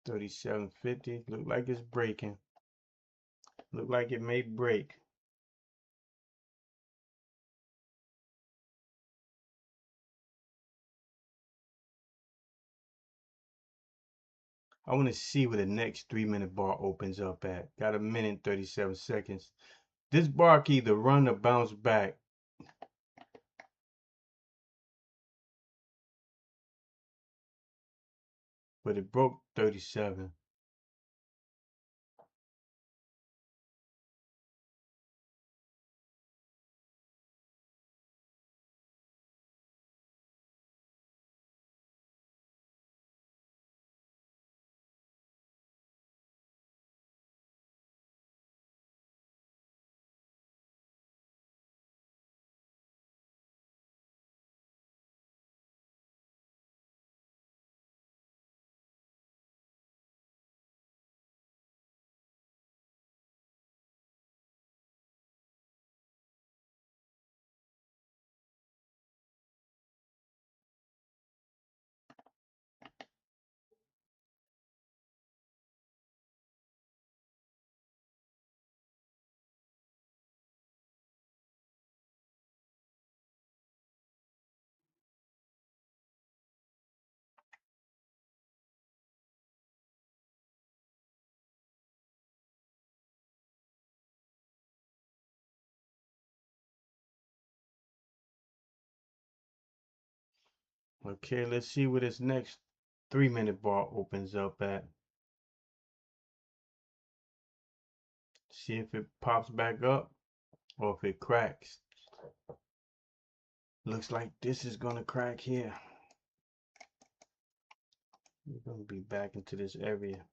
$37.50. Look like it's breaking. Look like it may break. I want to see where the next 3-minute bar opens up at. Got a minute and 37 seconds. This bar can either run or bounce back. But it broke 37. Okay, let's see where this next 3-minute bar opens up at. See if it pops back up or if it cracks. Looks like this is gonna crack here. We're gonna be back into this area.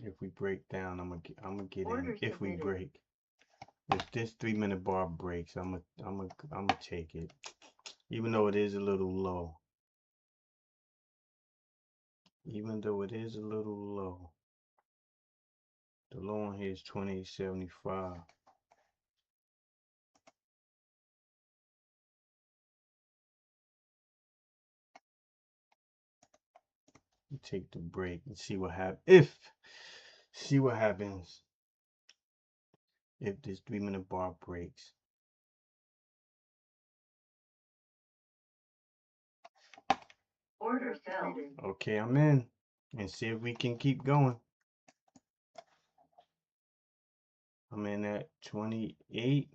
If we break down, I'm gonna get in. If we break, if this 3-minute bar breaks, I'm gonna take it, even though it is a little low. Even though it is a little low, the low on here is 28.75. Take the break and see what happens. See what happens if this 3-minute bar breaks. Order filled. Okay, I'm in, and see if we can keep going. I'm in at 28.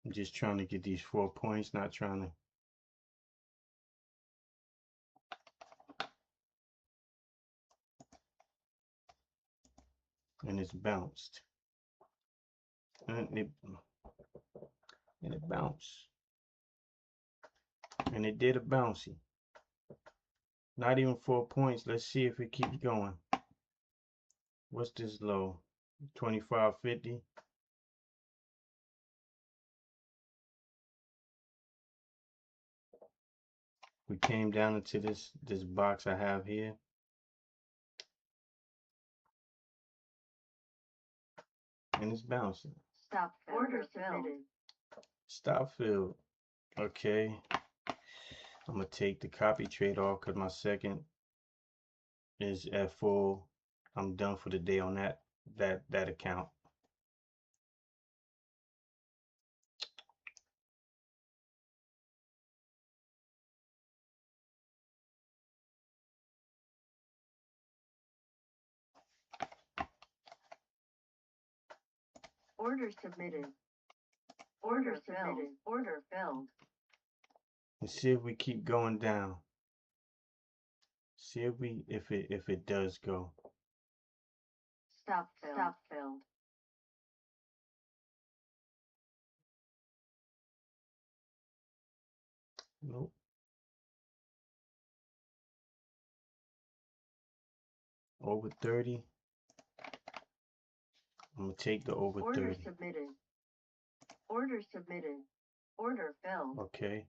I'm just trying to get these 4 points, not trying to. And it's bounced. And it bounced. And it did a bouncy. Not even 4 points. Let's see if it keeps going. What's this low? 25.50. We came down into this box I have here. And it's bouncing. Stop. Order submitted. Stop filled. Okay. I'm gonna take the copy trade off because my second is at full. I'm done for the day on that account. Order submitted. Order submitted. Order filled. Let's see if we keep going down. See if it does go. Stop filled. Stop filled. Nope. Over 30. I'm gonna take the over 30. Order submitted. Order submitted. Order filled. Okay.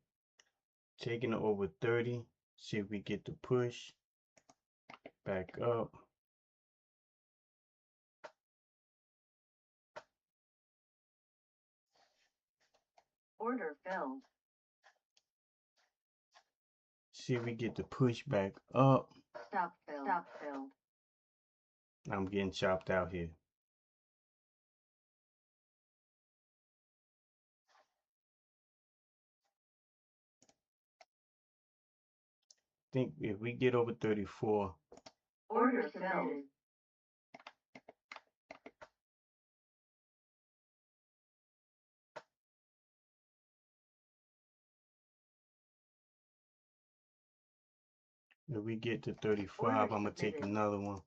Taking the over 30. See if we get the push. Back up. Order filled. See if we get the push back up. Stop filled. Stop filled. I'm getting chopped out here. I think if we get over 34. Order submitted. If we get to 35, Order I'm gonna take submitted. another one.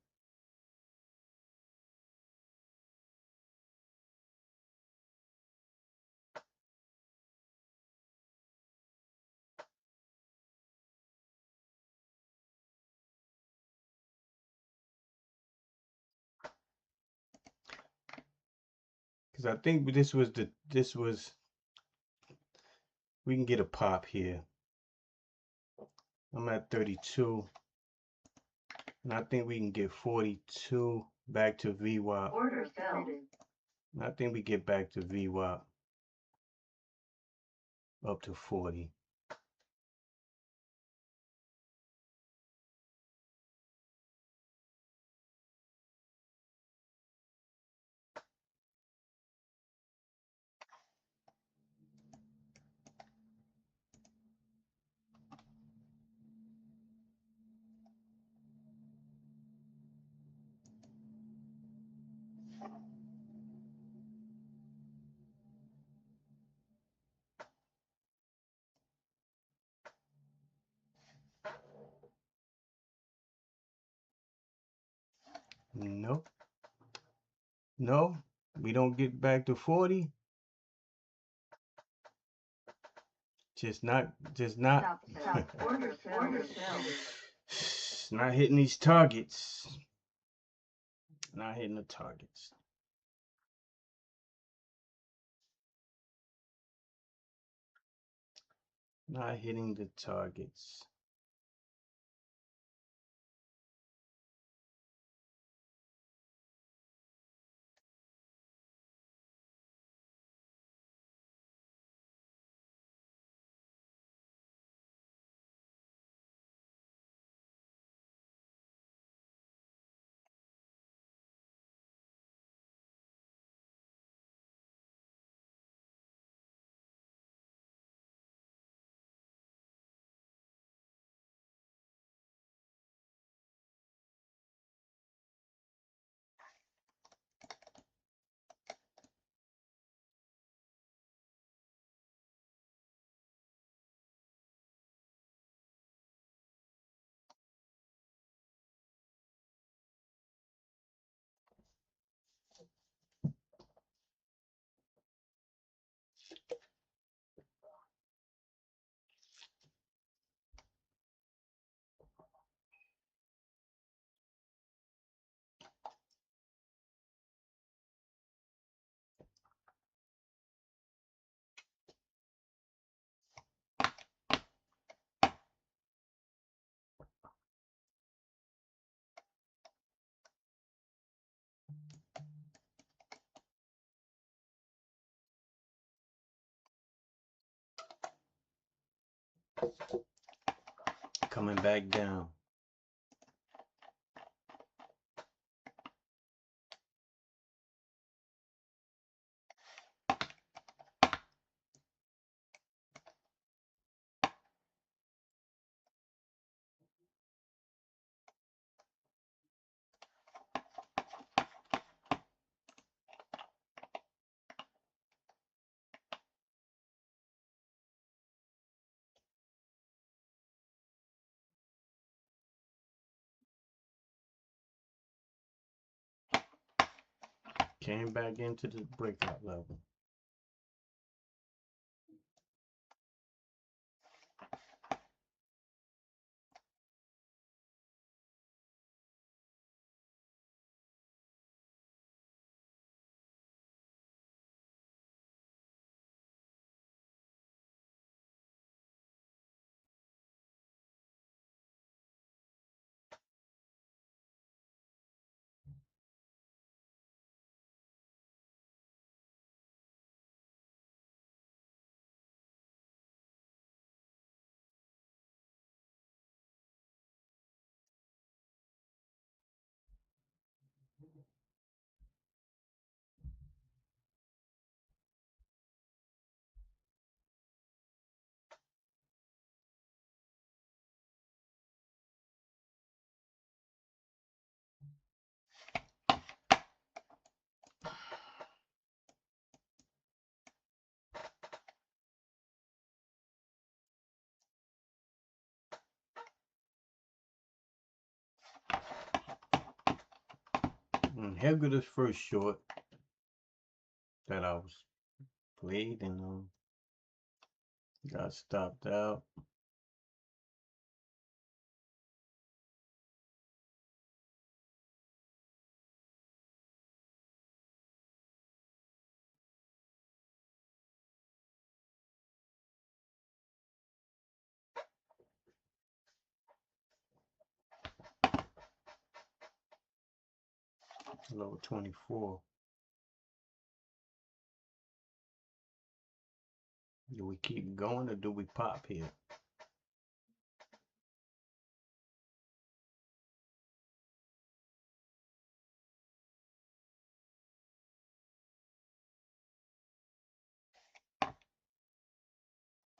Because I think we can get a pop here. I'm at 32. And I think we can get 42 back to VWAP. Order submitted. I think we get back to VWAP up to 40. Nope. No, we don't get back to 40. Just not. Stop. Order filled. Not hitting these targets. Not hitting the targets. Not hitting the targets. Coming back down. Came back into the breakout level. And here go this first short that I was played and got stopped out. Low 24. Do we keep going or do we pop here?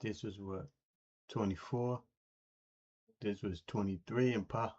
This was what? 24. This was 23 and pop.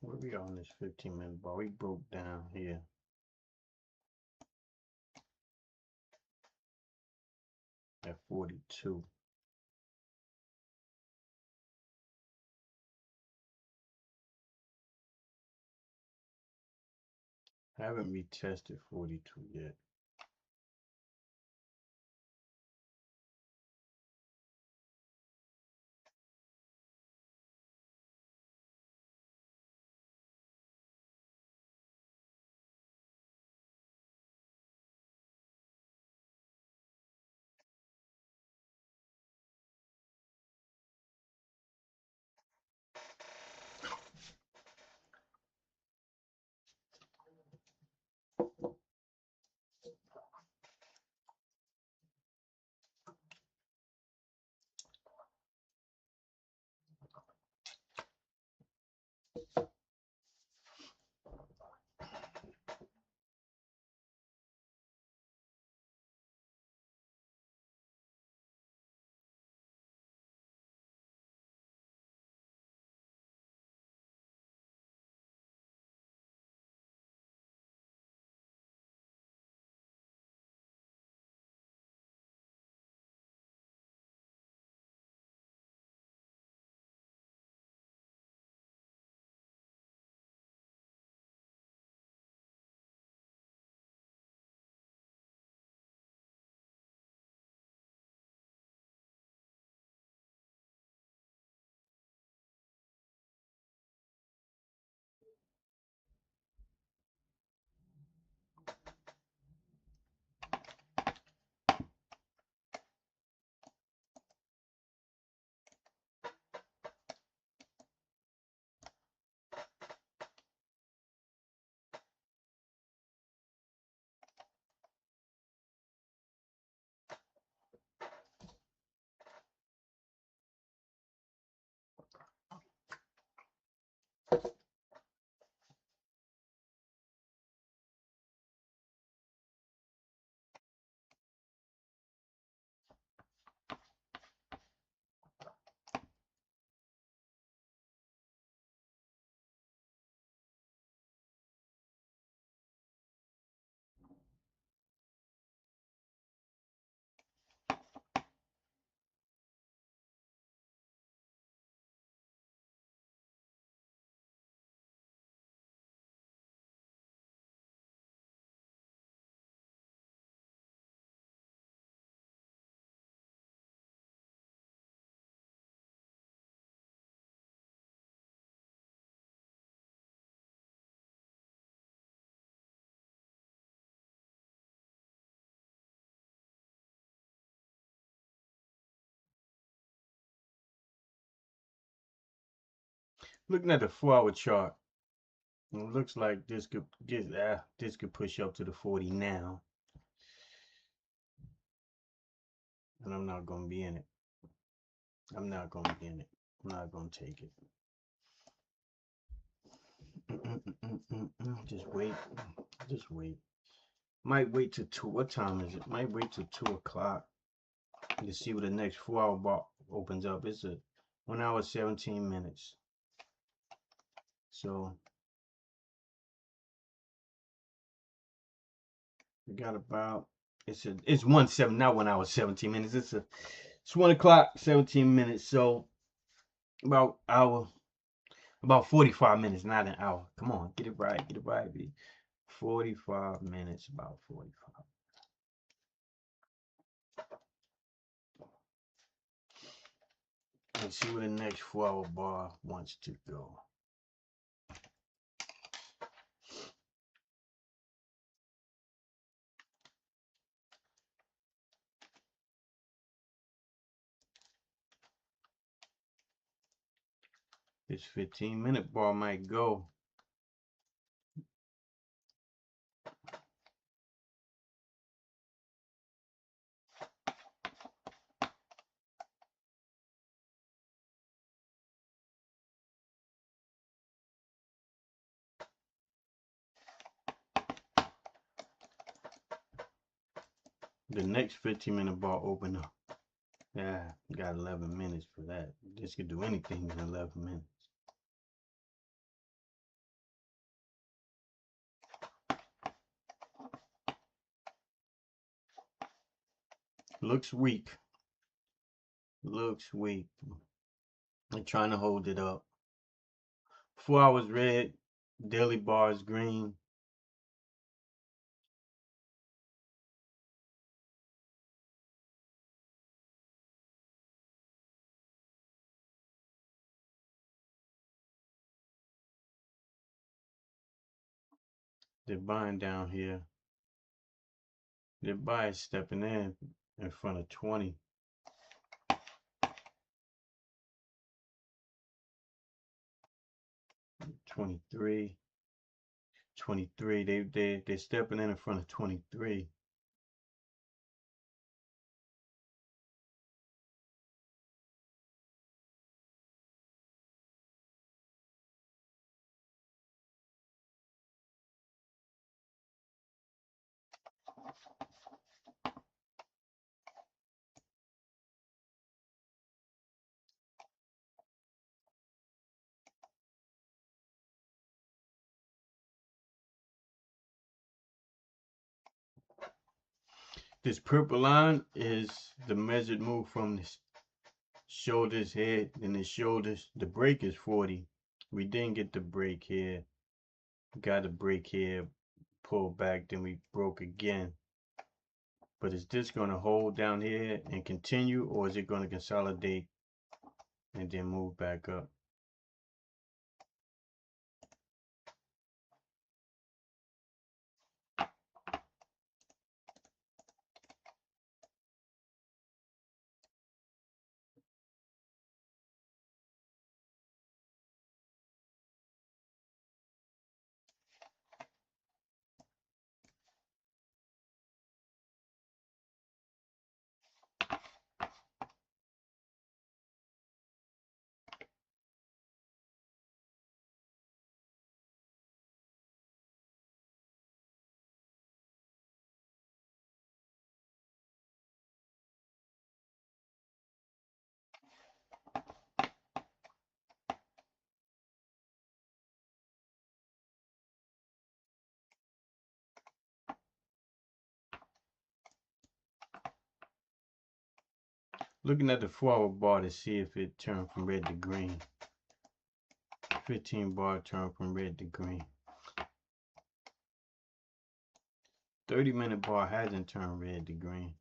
Where we on this 15-minute bar? We broke down here. At 42. Haven't retested 42 yet. Looking at the 4-hour chart, it looks like this could this could push up to the 40 now, and I'm not gonna be in it. I'm not gonna be in it. I'm not gonna take it. Just wait. Just wait. Might wait till 2. What time is it? Might wait till 2 o'clock to see what the next 4-hour bar opens up. It's a 1 hour 17 minutes. So we got about it's 1/7, not 1 hour 17 minutes. It's 1 o'clock 17 minutes. So about 45 minutes, not an hour. Come on, get it right, B. 45 minutes, about 45. Let's see where the next 4-hour bar wants to go. This 15-minute bar might go. The next 15-minute bar open up. Yeah, got 11 minutes for that. This could do anything in 11 minutes. Looks weak. Looks weak. They're trying to hold it up. 4 hours red. Daily bars green. They're buying down here. They're buying stepping in front of 20. 23. 23. They're stepping in front of 23. This purple line is the measured move from this shoulders, head, and the shoulders. The break is 40. We didn't get the break here. Got a break here, pull back, then we broke again. But is this going to hold down here and continue, or is it going to consolidate and then move back up? Looking at the 4-hour bar to see if it turned from red to green. 15 bar turned from red to green. 30-minute bar hasn't turned red to green.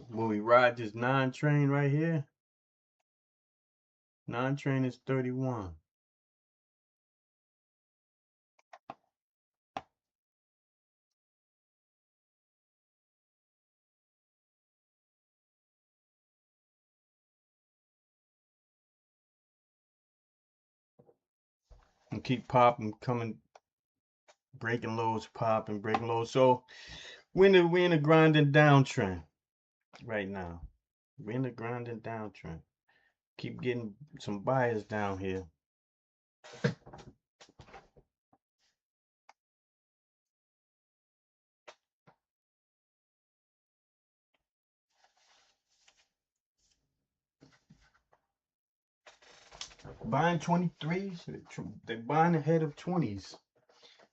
Will we ride this 9 train right here? 9 train is 31. And keep popping, coming, breaking lows, popping, breaking lows. So we're in a grinding downtrend right now. We're in a grinding downtrend. Keep getting some buyers down here. Buying 23s. They're buying ahead of 20s.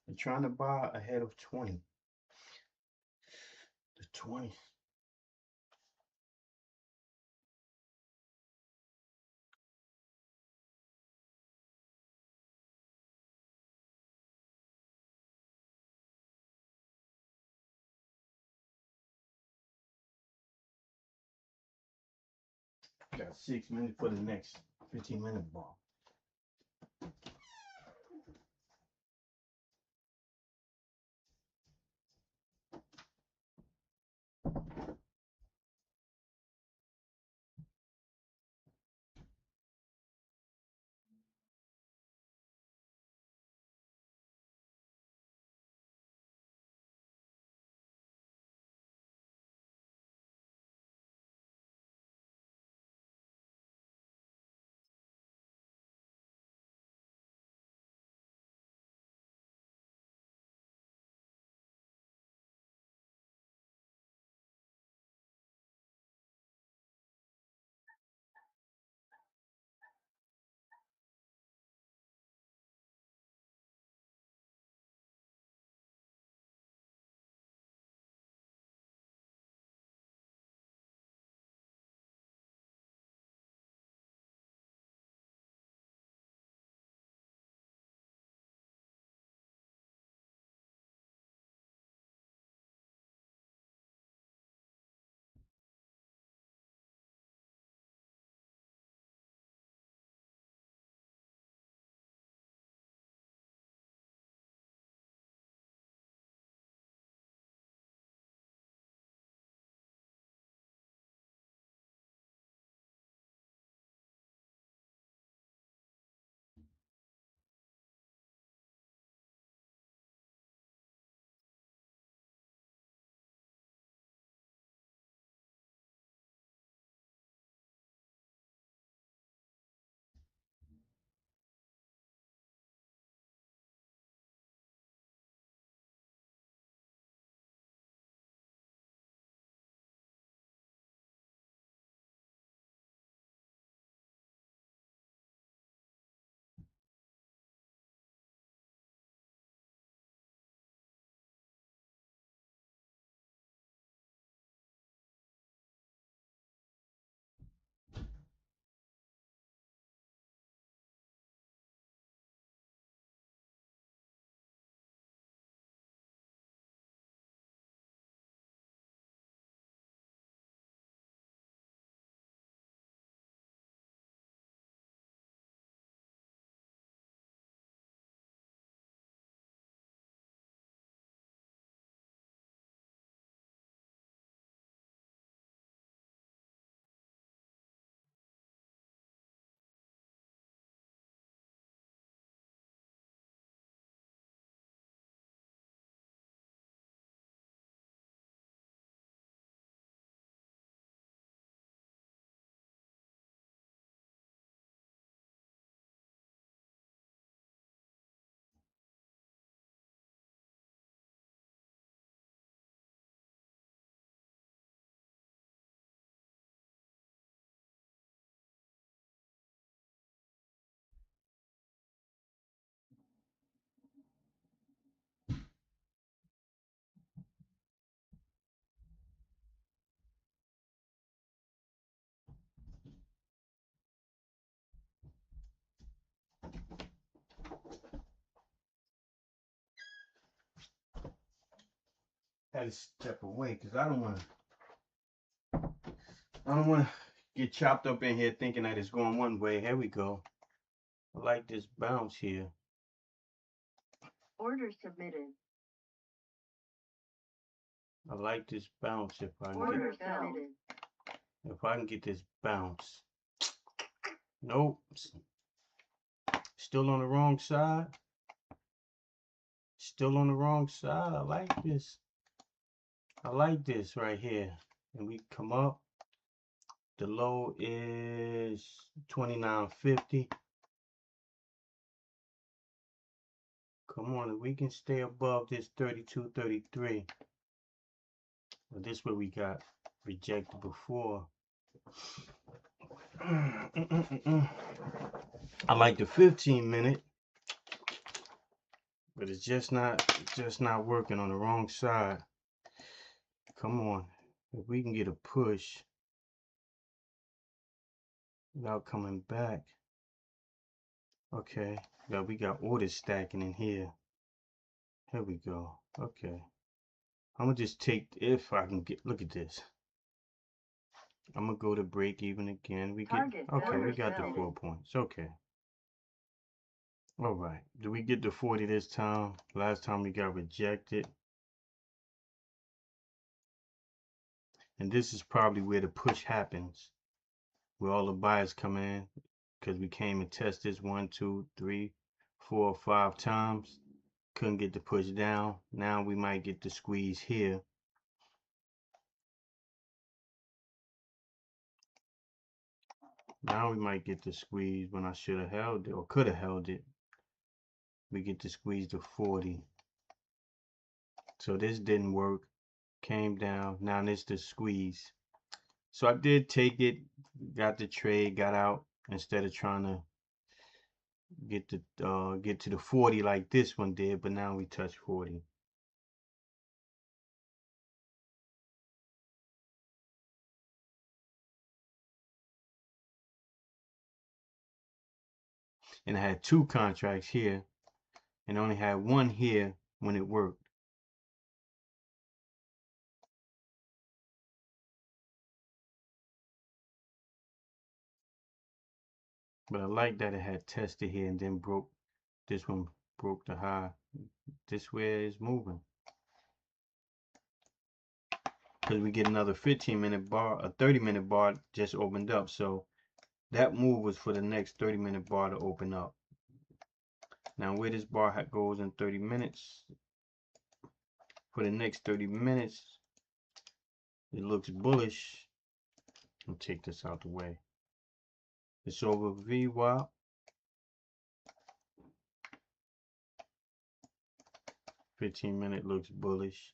They're trying to buy ahead of 20. The 20. Got 6 minutes for the next 15-minute ball. Had to step away because I don't want to I don't want to get chopped up in here thinking that it's going one way. Here we go. I like this bounce here. Order submitted. I like this bounce if I can Order get, submitted. if I can get this bounce. Nope. Still on the wrong side. Still on the wrong side. I like this. I like this right here. And we come up. The low is 29.50. Come on, if we can stay above this 32.33. Well, this is what we got rejected before. I like the 15-minute, but it's just not working on the wrong side. Come on, if we can get a push without coming back. Okay, now we got orders stacking in here. Here we go. Okay, I'm gonna just take, if I can get, look at this. I'm gonna go to break even again. We get, okay, we got the 4 points. Okay. All right. Do we get the 40 this time? Last time we got rejected. And this is probably where the push happens, where all the buyers come in, because we came and tested this 1, 2, 3, 4, 5 times. Couldn't get the push down. Now we might get the squeeze here. Now we might get the squeeze when I should have held it or could have held it. We get the squeeze to 40. So this didn't work. Came down. Now this the squeeze. So I did take it, got the trade, got out instead of trying to get to the 40 like this one did, but now we touch 40. And I had 2 contracts here and only had 1 here when it worked. But I like that it had tested here and then broke. This one broke the high. This way is moving. Because we get another 15-minute bar, a 30-minute bar just opened up. So that move was for the next 30-minute bar to open up. Now where this bar goes in 30 minutes, for the next 30 minutes, it looks bullish. I'll take this out the way. It's over VWAP. $15-minute looks bullish.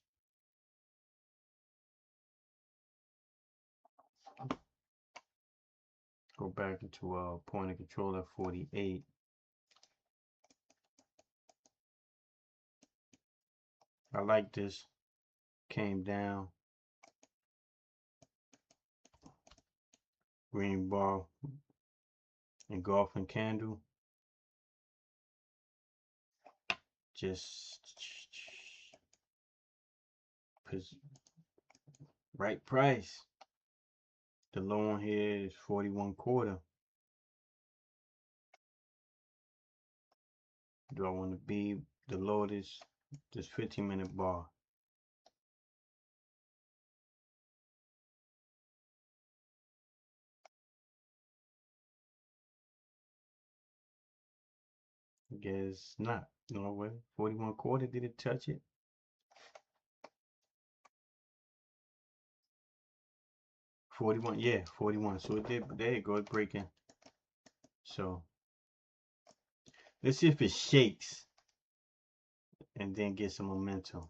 Go back into a point of control at 48. I like this. Came down. Green bar. Engulfing candle. Just right price. The low on here is 41.25. Do I want to be the low of this 15-minute bar? I guess not. No way. 41.25. Did it touch it? 41. Yeah, 41. So it did. There you go. It's breaking. So let's see if it shakes and then get some momentum.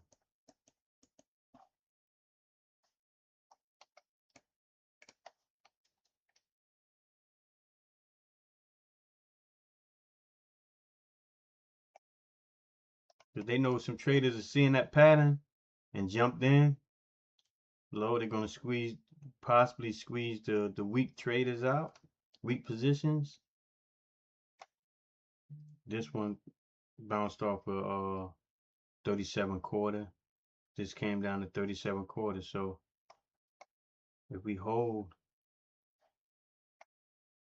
Because they know some traders are seeing that pattern and jumped in. Low, they're going to squeeze, possibly squeeze the weak traders out, weak positions. This one bounced off of 37.25. This came down to 37.25. So if we hold,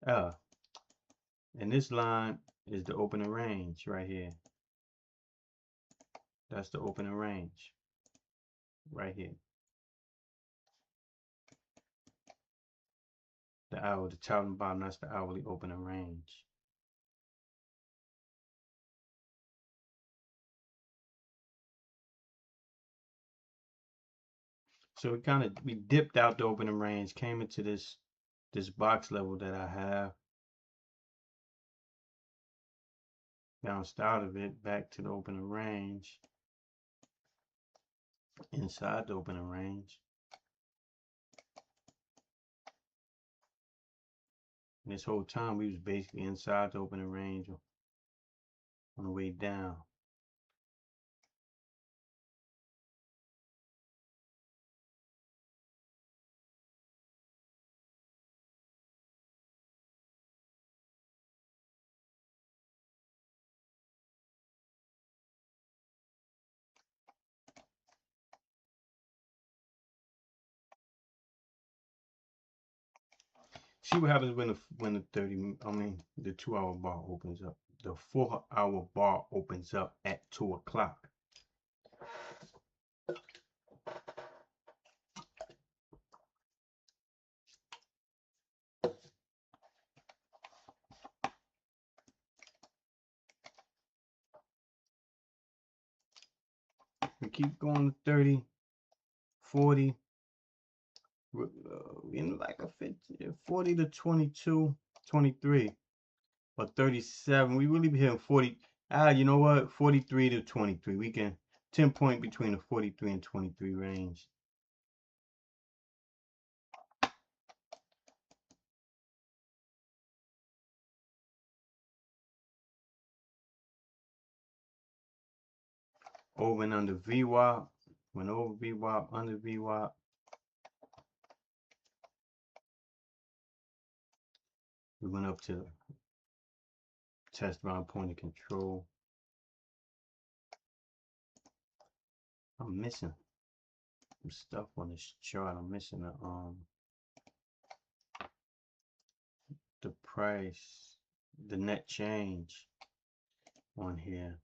And this line is the opening range right here. That's the opening range right here. The hour, the top and bottom, that's the hourly opening range. So we dipped out the opening range, came into this box level that I have, bounced out of it, back to the opening range, inside the opening range. And this whole time we was basically inside the opening range on the way down. See what happens when the 2 hour bar opens up. The 4 hour bar opens up at 2 o'clock. We keep going to 30, 40, in like a 50, 40 to 22, 23, or 37. We really be hitting 40. You know what? 43 to 23. We can 10 point between the 43 and 23 range. Over and under VWAP. Went over VWAP, under VWAP. We went up to test round point of control. I'm missing some stuff on this chart. I'm missing the price, the net change on here.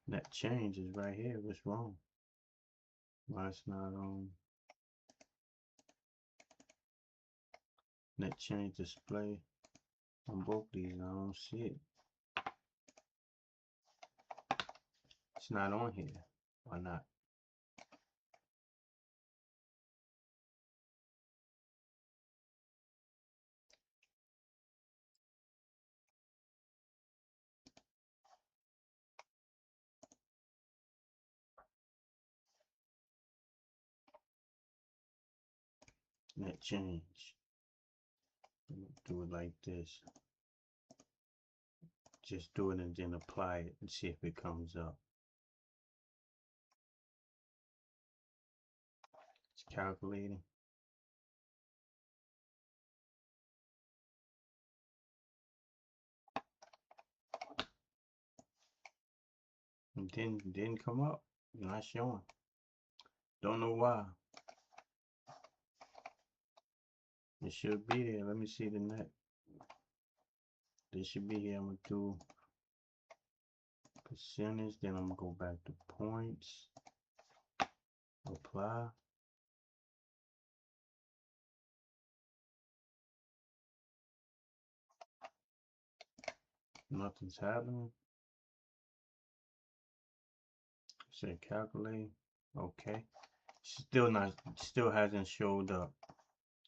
Net change is right here. What's wrong? Why it's not on net change display on both these? I don't see it. It's not on here. Why not? Net change. Do it like this. Just do it and then apply it and see if it comes up. It's calculating. And didn't come up. Not showing. Don't know why. It should be there. Let me see the net. This should be here. I'm gonna do percentage. Then I'm gonna go back to points. Apply. Nothing's happening. Say calculate. Okay. Still hasn't showed up.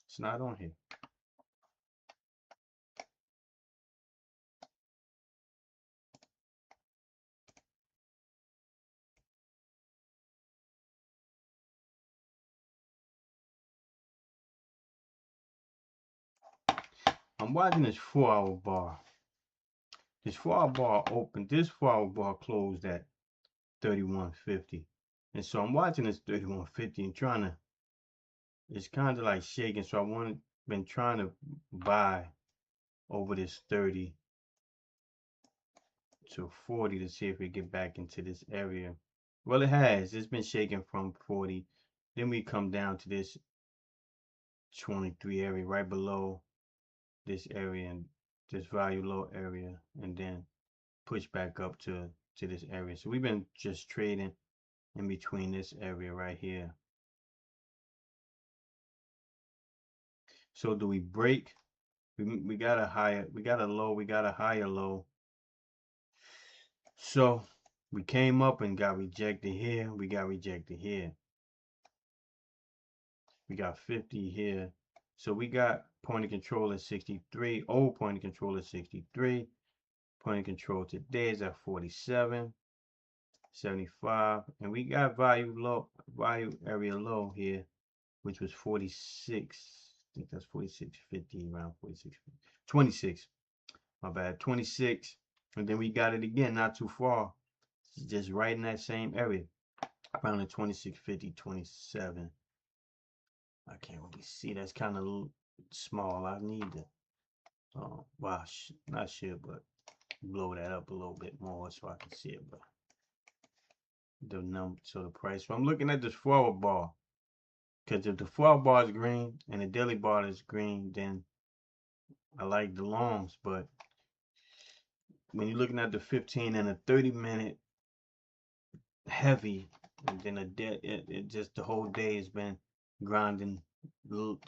It's not on here. I'm watching this 4 hour bar. This 4 hour bar opened. This 4 hour bar closed at 31.50. And so I'm watching this 31.50 and trying to, it's kind of like shaking. So been trying to buy over this 30 to 40 to see if we get back into this area Well, it has. It's been shaking from 40. Then we come down to this 23 area right below this area and this value low area, and then push back up to this area. So we've been just trading in between this area right here. So do we break? We got a higher, we got a low, we got a higher low. So we came up and got rejected here. We got rejected here. We got 50 here. So we got point of control at 63. Old point of control at 63. Point of control today is at 47, 75. And we got value area low here, which was 46. I think that's 46.50, around 46, 26. My bad, 26. And then we got it again, not too far. Just right in that same area. Around the 26.50, 27. I can't really see. That's kind of small. I need to, well, not sure, but blow that up a little bit more so I can see it. But the number, so the price. So I'm looking at this forward bar, because if the forward bar is green and the daily bar is green, then I like the longs. But when you're looking at the 15 and the 30-minute heavy, and then it just the whole day has been grinding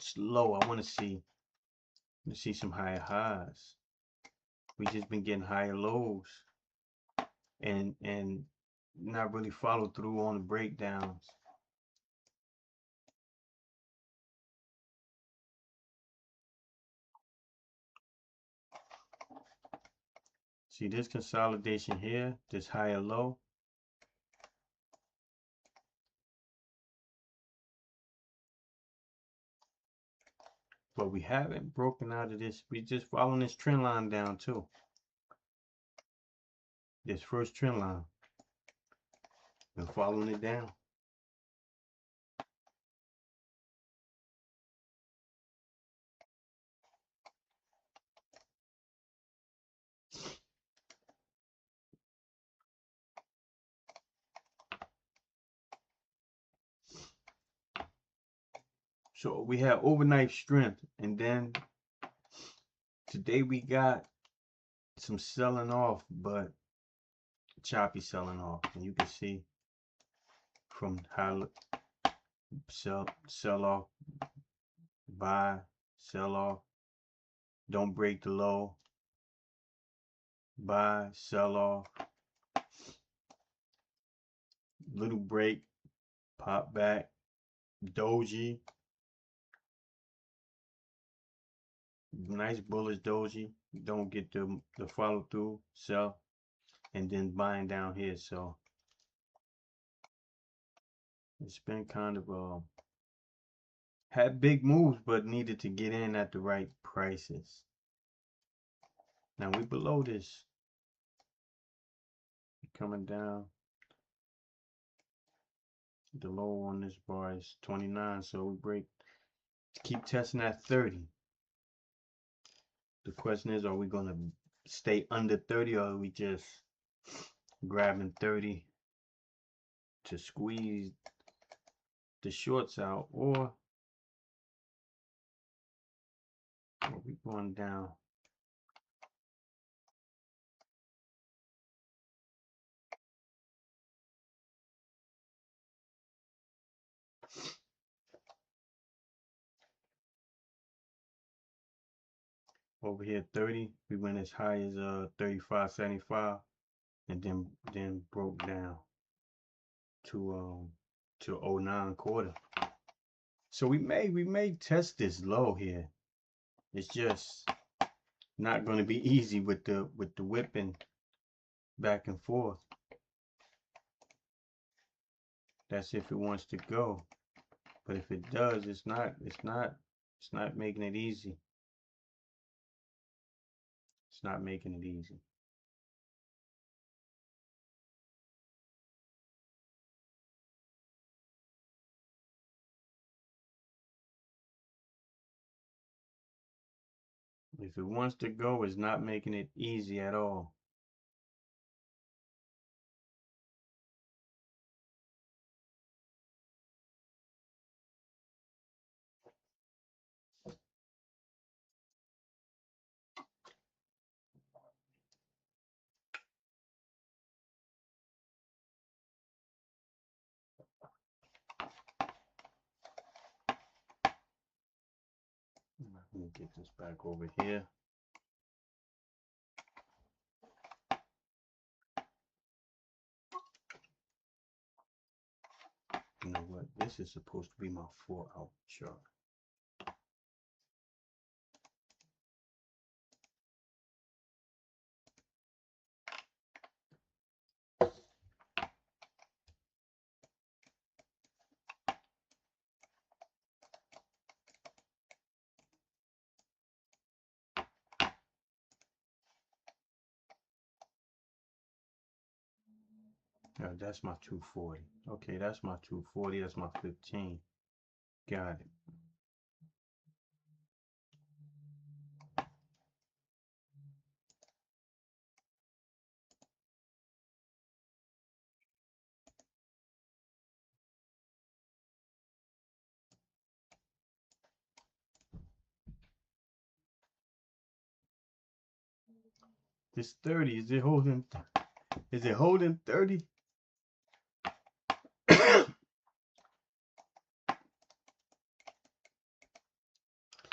slow. I want to see some higher highs. We just been getting higher lows and not really follow through on the breakdowns. See this consolidation here, this higher low. But we haven't broken out of this. We just following this trend line down too. This first trend line. Been following it down. So we had overnight strength, and then today we got some selling off, but choppy selling off. And you can see from how sell off, buy, sell off, don't break the low, buy, sell off, little break, pop back, doji, nice bullish doji, don't get the follow through, sell, and then buying down here. So it's been kind of had big moves, but needed to get in at the right prices. Now we below this, coming down. The low on this bar is 29, so we break, keep testing at 30. The question is, are we going to stay under 30, or are we just grabbing 30 to squeeze the shorts out, or are we going down? Over here 30, we went as high as 35.75, and then broke down to 09 quarter. So we may test this low here. It's just not going to be easy with the whipping back and forth. That's if it wants to go, but if it does, it's not making it easy. It's not making it easy. If it wants to go, it's not making it easy at all. me get this back over here. You know what? This is supposed to be my 4-hour chart. That's my 240. Okay, that's my 240. That's my 15. Got it. This 30, is it holding 30?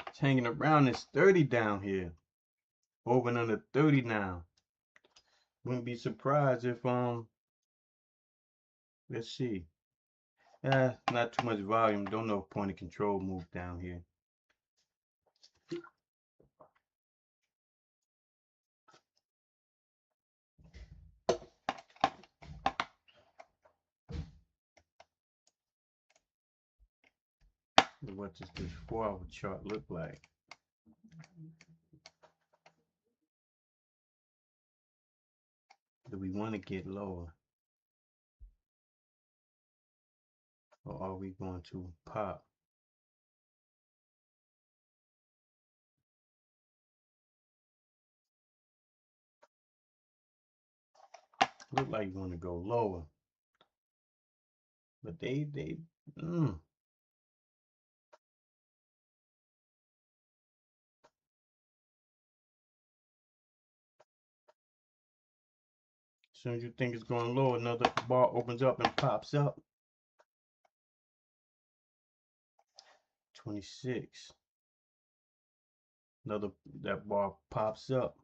It's hanging around this 30 down here. Over and under 30 now. Wouldn't be surprised if let's see. Not too much volume. Don't know if point of control move down here. What does this 4-hour chart look like? Do we want to get lower? Or are we going to pop? Look like you want to go lower. But as soon as you think it's going low, another bar opens up and pops up. 26. That bar pops up.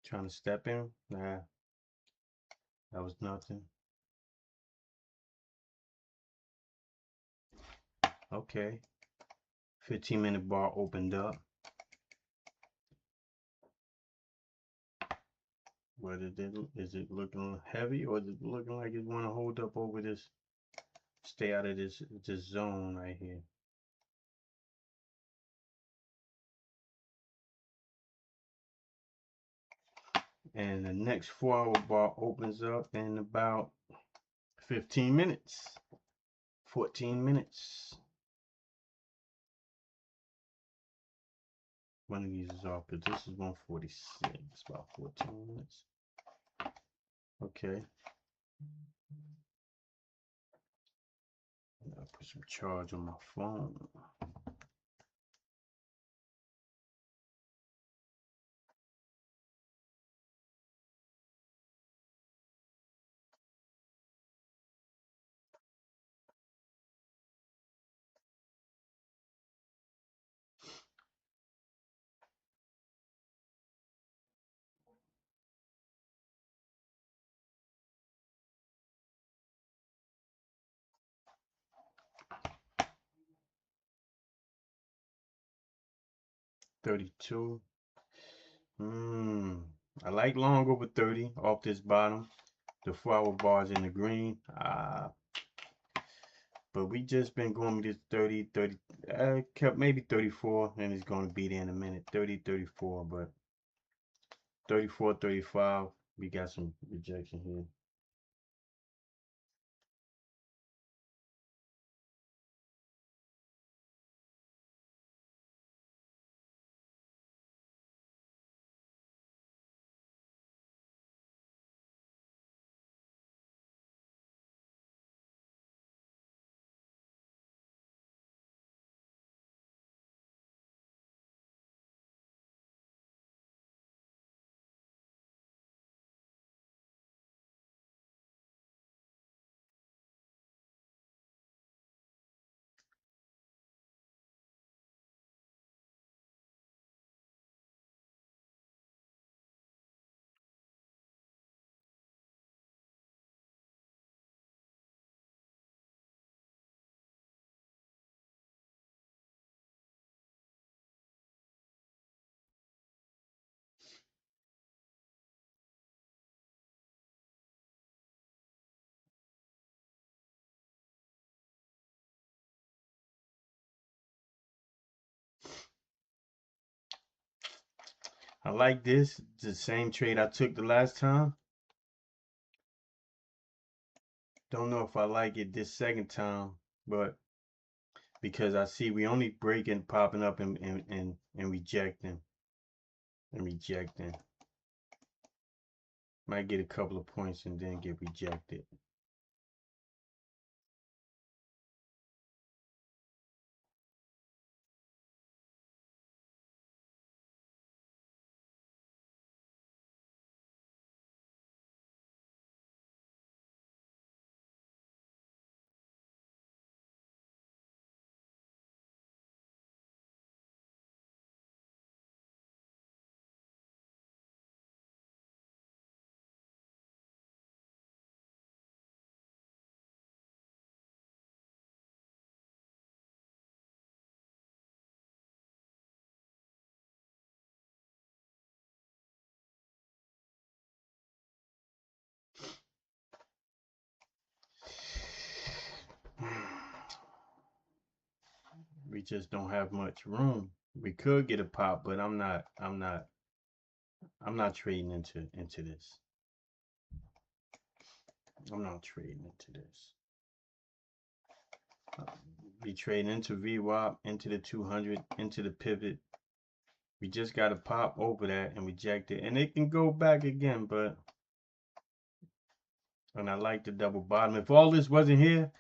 Trying to step in? Nah. That was nothing. Okay. 15-minute bar opened up. What is it looking heavy, or is it looking like it want to hold up over this, stay out of this zone right here? And the next 4-hour bar opens up in about 15 minutes, 14 minutes. One of these is off because this is 146, about 14 minutes. Okay. I'll put some charge on my phone. $32. I like long over 30 off this bottom. The 4-hour bars in the green. But we just been going with this 30, kept maybe 34, and it's going to be there in a minute. 30, 34, but 34, 35, we got some rejection here. I like this. It's the same trade I took the last time. Don't know if I like it this second time, but because I see we only breaking, popping up and rejecting and rejecting. Might get a couple of points and then get rejected. We just don't have much room. We could get a pop, but I'm not trading into this. I'm not trading into this. We trading into VWAP, into the 200, into the pivot. We just got to pop over that and reject it, and it can go back again. But and I like the double bottom. If all this wasn't here,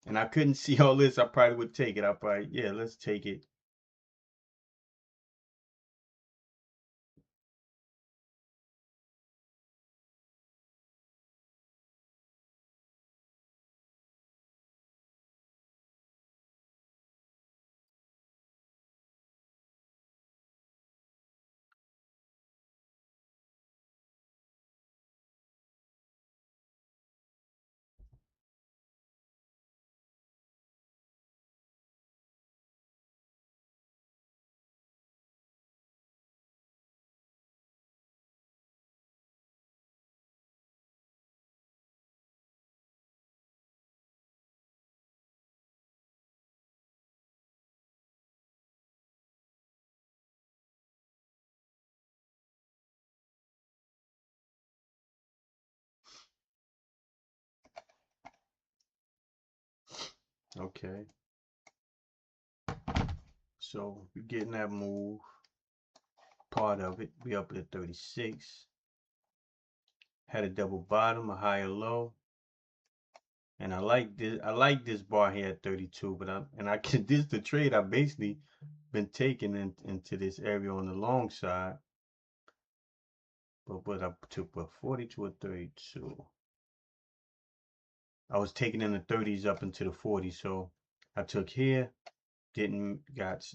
and I couldn't see all this, I probably would take it. I probably, yeah, let's take it. Okay. So we're getting that move. Part of it. We up at 36. Had a double bottom, a higher low. And I like this bar here at 32, but this the trade I basically been taking into this area on the long side. But I took what 42 or 32. I was taking in the 30s up into the 40s, so I took here, got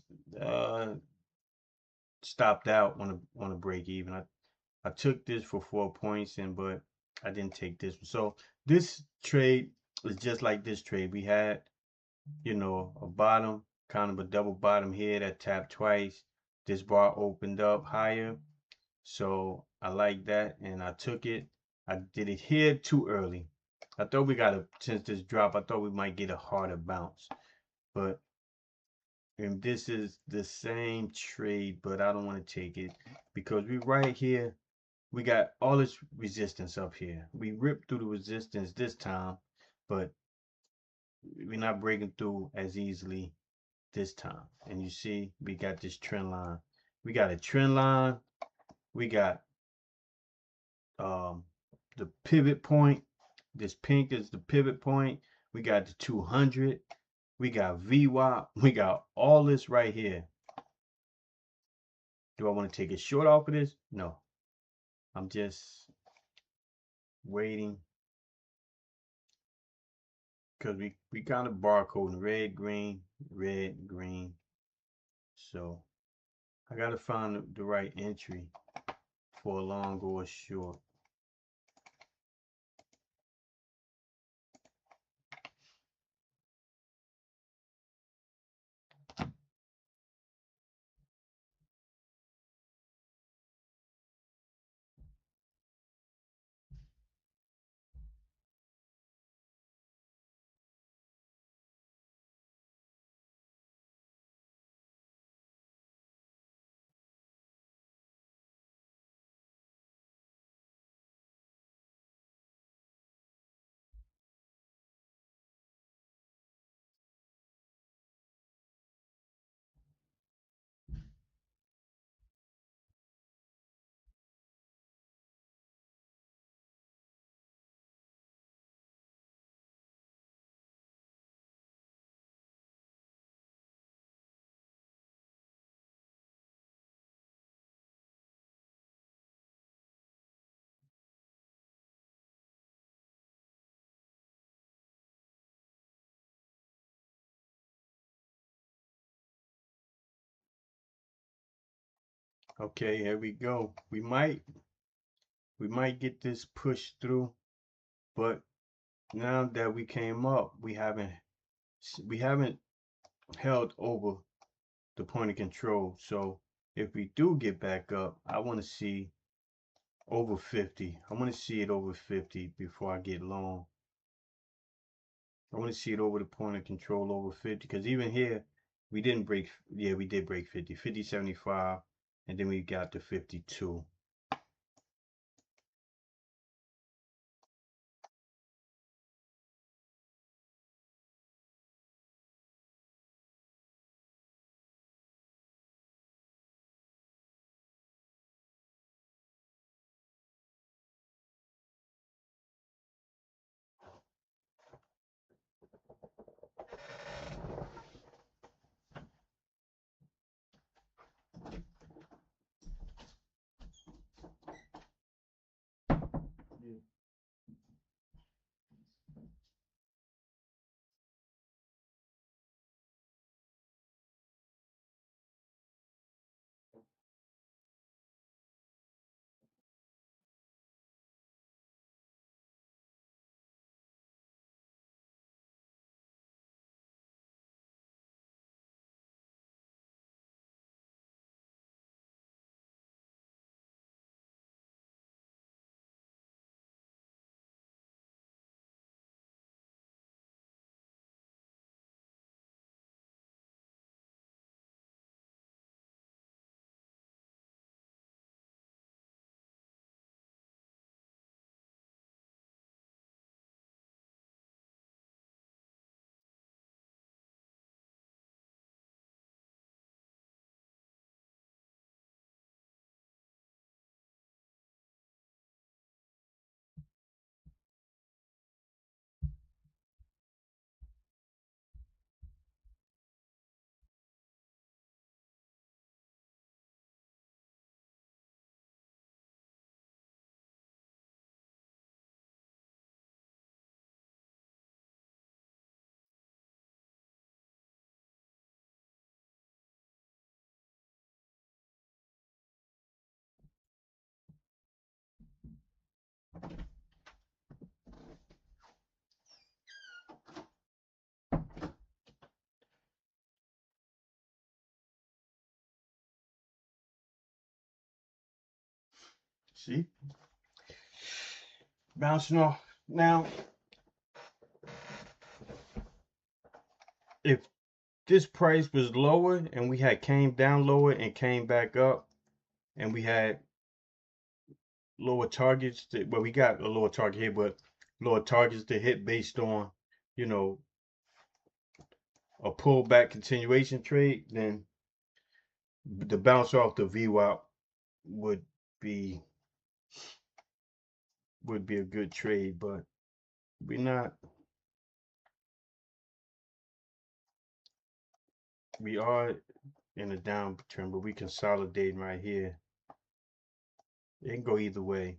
stopped out on a break even. I took this for 4 points but I didn't take this one. So this trade is just like this trade. We had, a bottom, kind of a double bottom here that tapped twice. This bar opened up higher. So I like that and I took it. I did it here too early. I thought since this drop, I thought we might get a harder bounce. But and this is the same trade, but I don't want to take it because we right here, we got all this resistance up here. We ripped through the resistance this time, but we're not breaking through as easily this time. And you see, we got this trend line. We got a trend line. We got the pivot point. This pink is the pivot point. We got the 200. We got VWAP. We got all this right here. Do I want to take a short off of this? No. I'm just waiting because we kind of barcoding red, green. So I got to find the right entry for a long or a short. Okay, here we go. We might get this pushed through, but now that we came up, we haven't held over the point of control. So if we do get back up, I want to see over 50. I want to see it over 50 before I get long. I want to see it over the point of control over 50, because even here we didn't break. Yeah, we did break 50, 75, and then we got to 52. See? Bouncing off. Now, if this price was lower and we had came down lower and came back up, and we had lower targets well, we got a lower target here, but lower targets to hit based on, you know, a pullback continuation trade, then the bounce off the VWAP would be a good trade, but we're not. We are in a downturn, but we consolidating right here. It can go either way.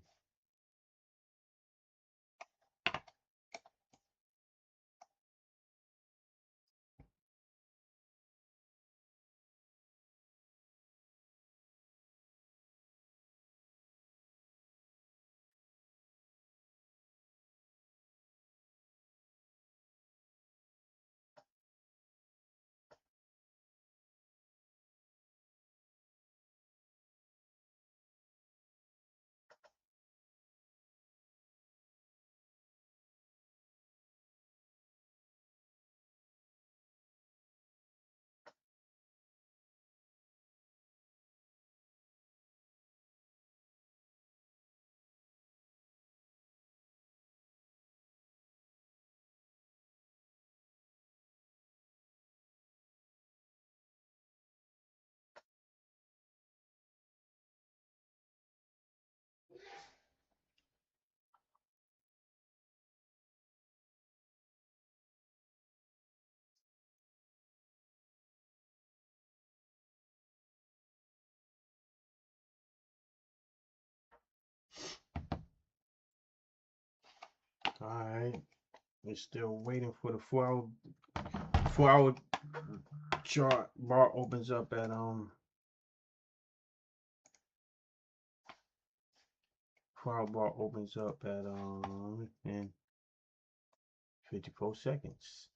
All right, we're still waiting for the 4-hour chart bar opens up at 4-hour bar opens up at in 54 seconds.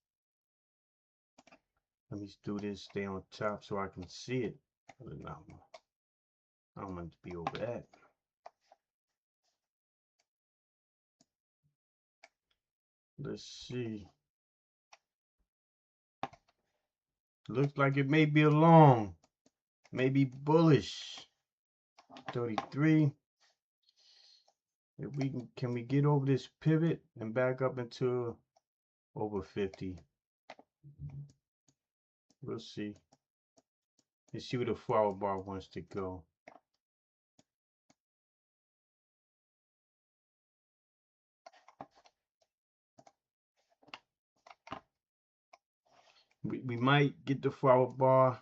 Let me do this, stay on top so I can see it. No, I don't want it to be over that. Let's see. Looks like it may be a long, maybe bullish. 33. If we can we get over this pivot and back up into over 50? We'll see. Let's see where the 4-hour bar wants to go. We might get the 4-hour bar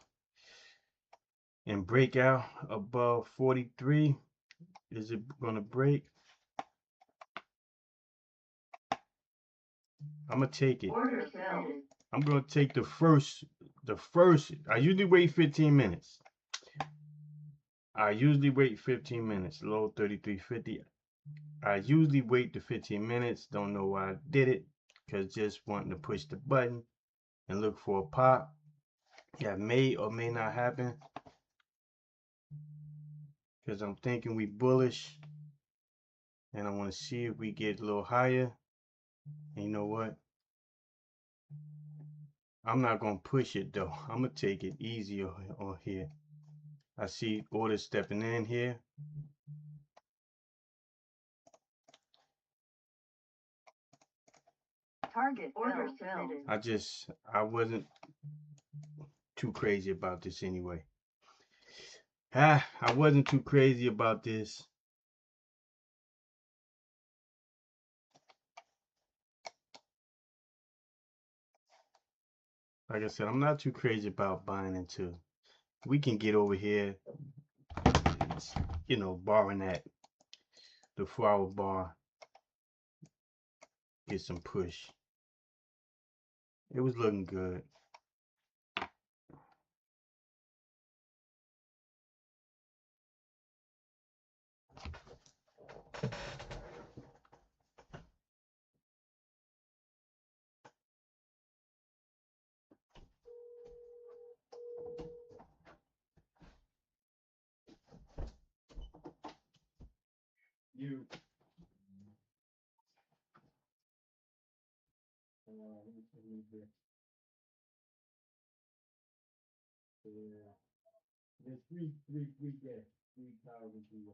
and break out above 43. Is it gonna break? I'm gonna take it. Order filled. I'm gonna take the first. I usually wait 15 minutes. Low 33.50. I usually wait the 15 minutes. Don't know why I did it. Cause just wanting to push the button and look for a pop. That may or may not happen. Cause I'm thinking we bullish. And I want to see if we get a little higher. And you know what? I'm not going to push it though. I'm going to take it easy on here. I see orders stepping in here. Target order filled. I wasn't too crazy about this anyway. I wasn't too crazy about this. Like I said, I'm not too crazy about buying into. We can get over here, you know, barring that the 4-hour bar get some push. It was looking good. There's three guests, 3,000 people.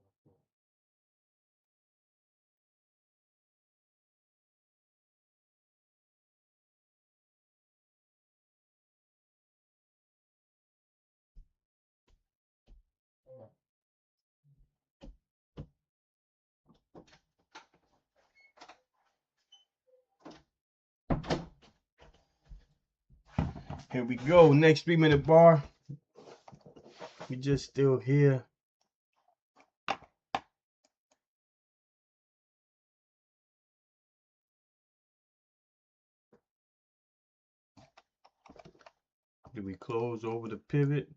Here we go, next 3-minute bar. We just still here. Did we close over the pivot?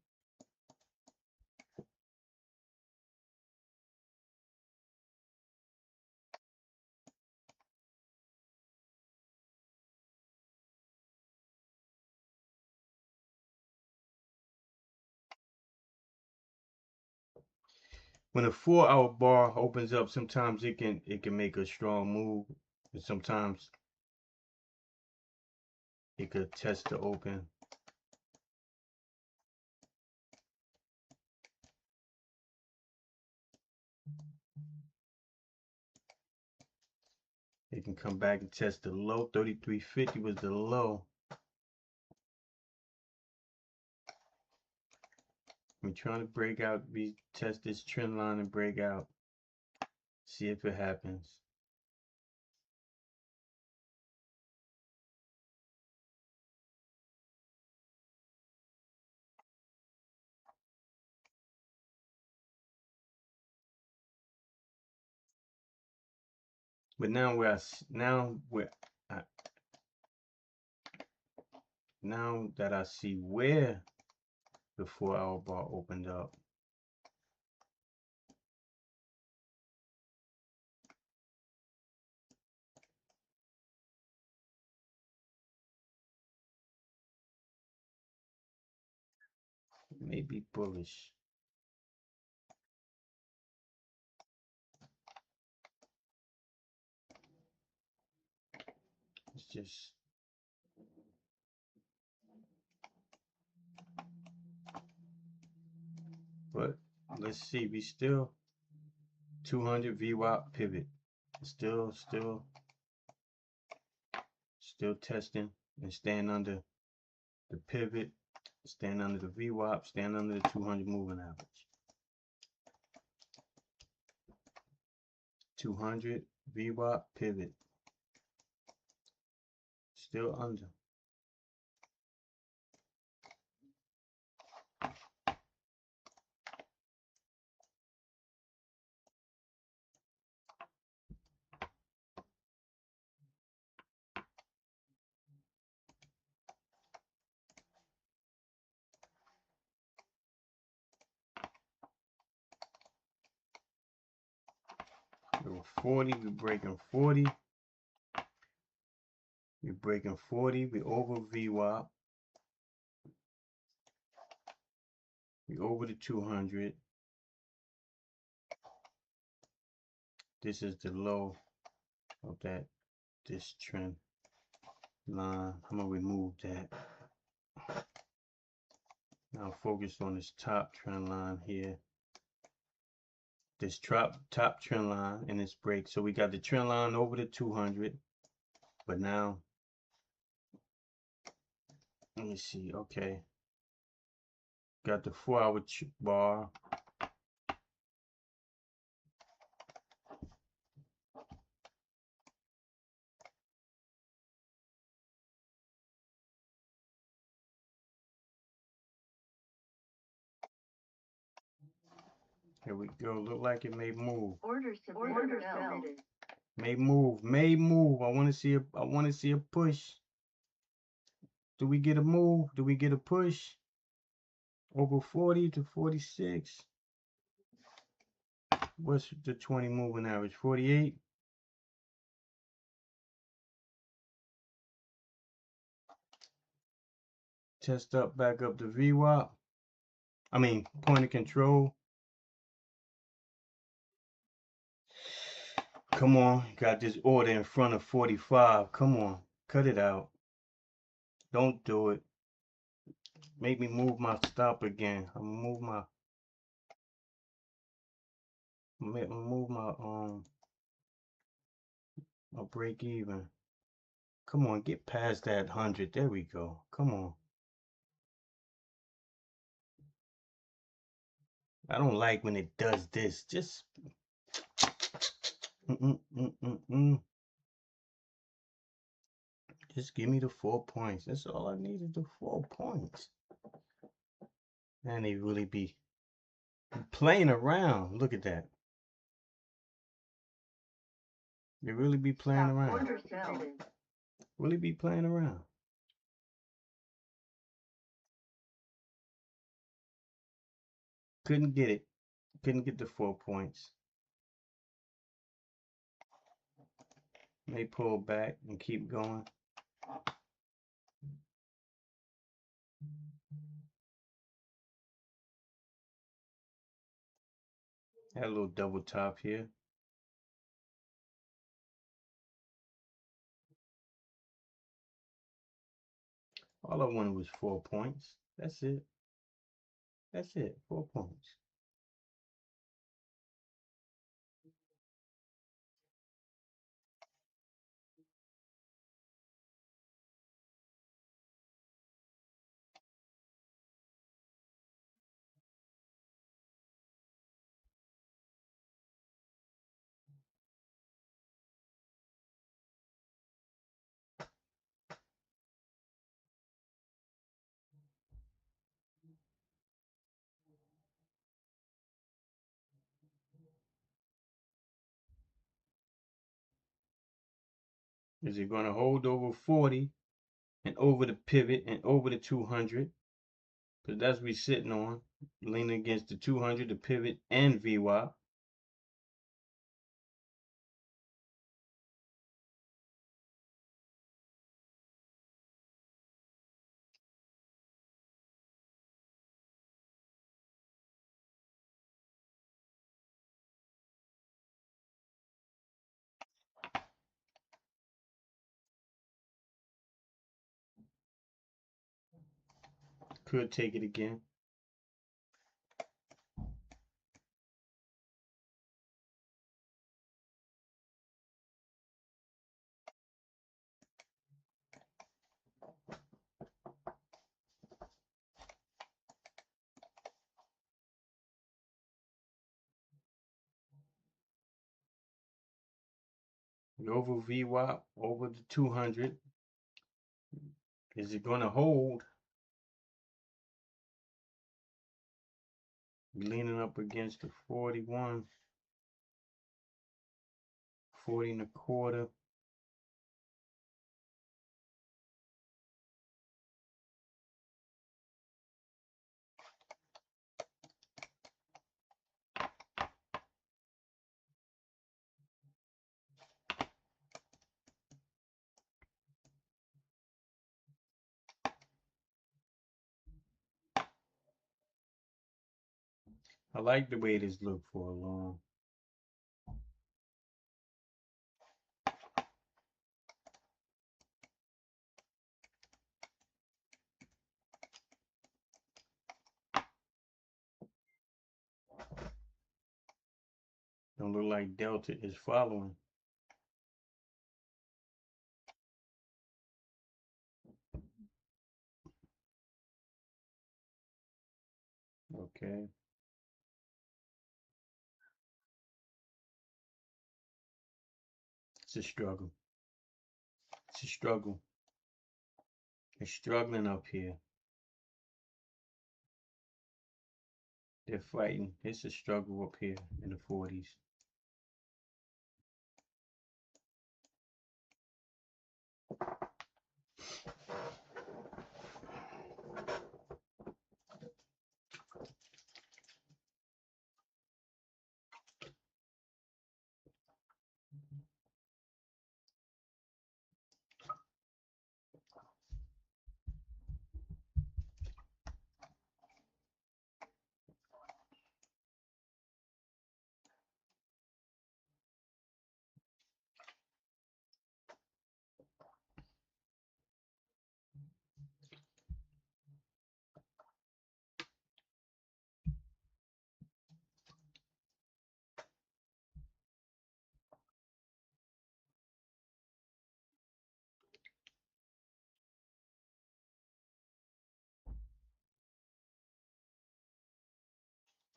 When a 4-hour bar opens up, sometimes it can make a strong move, and sometimes it could test the open. It can come back and test the low. 33.50 was the low. We're trying to break out, we test this trend line and break out. See if it happens. But now now that I see where the 4-hour bar opened up, may be bullish. It's just but let's see, we still 200 VWAP pivot. Still testing and staying under the pivot, stand under the VWAP, stand under the 200 moving average. 200 VWAP pivot. Still under. We're 40, we're breaking 40. We're breaking 40, we over VWAP. We over the 200. This is the low of this trend line. I'm gonna remove that. Now focus on this top trend line here. This top trend line and this break. So we got the trend line over the 200, but now let me see. Okay, got the 4-hour bar. Here we go. Look like it may move. Order submitted. May move. May move. I want to see a push. Do we get a move? Do we get a push? Over 40 to 46. What's the 20 moving average? 48. Test up, back up to VWAP. I mean, point of control. Come on, got this order in front of 45. Come on, cut it out. Don't do it. Make me move my stop again. I'm gonna move my break even. Come on, get past that 100. There we go. Come on. I don't like when it does this. Just Just give me the 4 points. That's all I need is the 4 points. And they really be playing around. Look at that. They really be playing around. Really be playing around. Couldn't get it. Couldn't get the 4 points. May pull back and keep going. Had a little double top here. All I wanted was 4 points. That's it. That's it. 4 points. Is it going to hold over 40 and over the pivot and over the 200? Because that's what we're sitting on, leaning against the 200, the pivot, and VWAP. Could take it again. Over VWAP, over the 200. Is it going to hold? Leaning up against the 41, 40 and a quarter. I like the way this looked for a long. Don't look like Delta is following. Okay. It's a struggle. It's a struggle. It's struggling up here. They're fighting. It's a struggle up here in the 40s.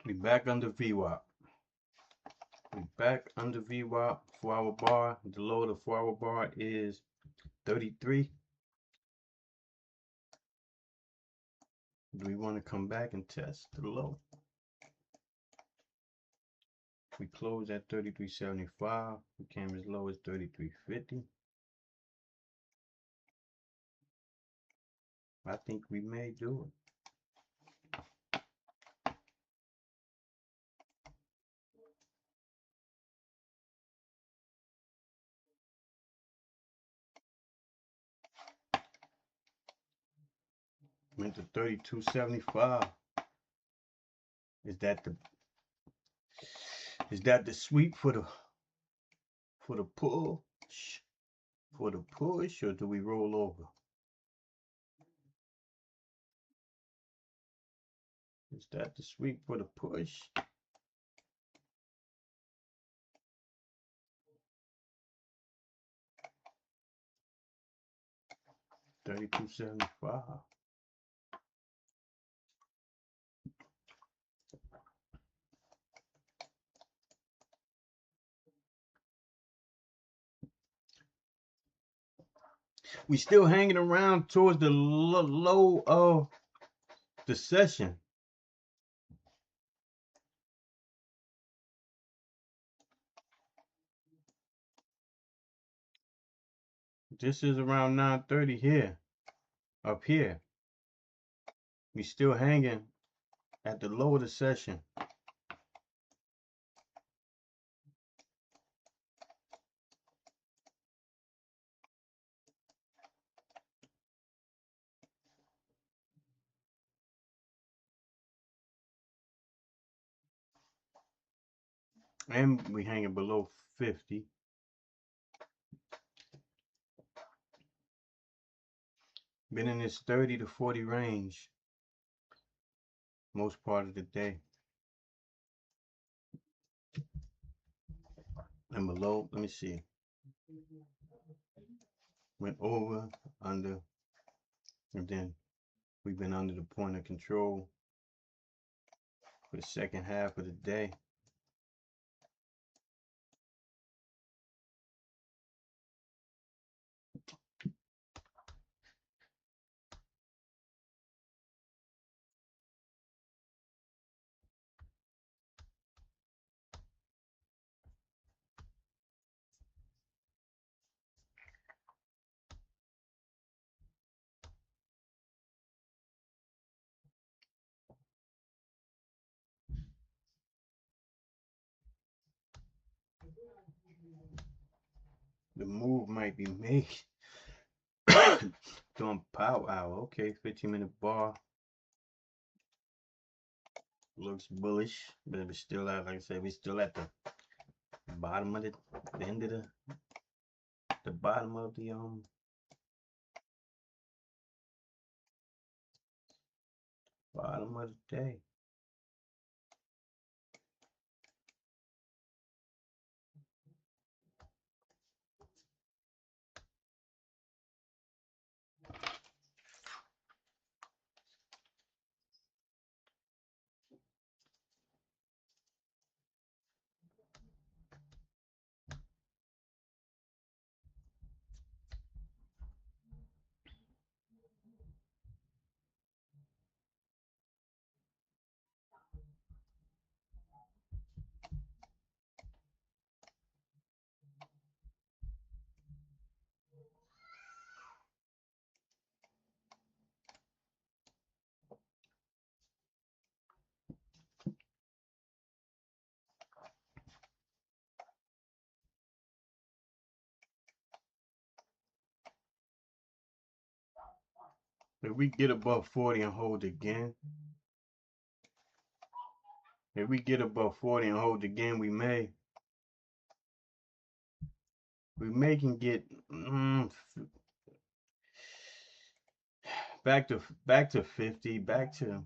We back under VWAP. We back under VWAP. 4-hour bar. The low of the 4-hour bar is 33. Do we want to come back and test the low? We closed at 33.75. We came as low as 33.50. I think we may do it. Went to 32.75. Is that the sweep for the push? For the push, or do we roll over? Is that the sweep for the push? $32.75. We still hanging around towards the low of the session. This is around 9:30 here, up here. We still hanging at the low of the session. And we hanging below 50. Been in this 30 to 40 range most part of the day. And below, let me see. Went over, under, and then we've been under the point of control for the second half of the day. The move might be made during power hour. Okay, 15-minute bar. Looks bullish, but we're still at, like I said, we're still at the bottom of the end of the bottom of the bottom of the day. If we get above 40 and hold again, if we get above 40 and hold again, we may can get back to 50, back to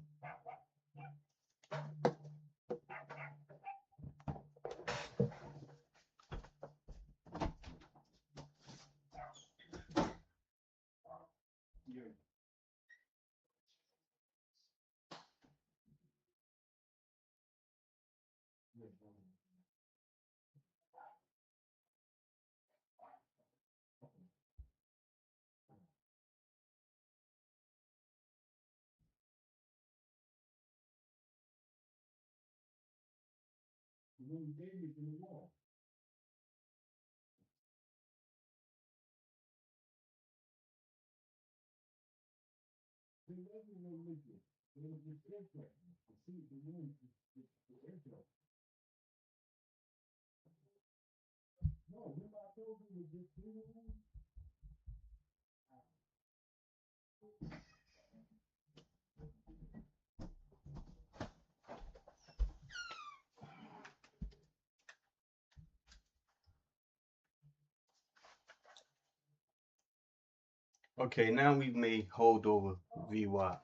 okay, now we may hold over VWAP.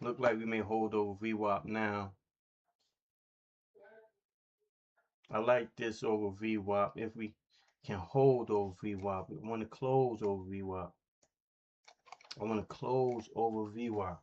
Look like we may hold over VWAP now. I like this over VWAP. If we can hold over VWAP, we want to close over VWAP. I want to close over VWAP.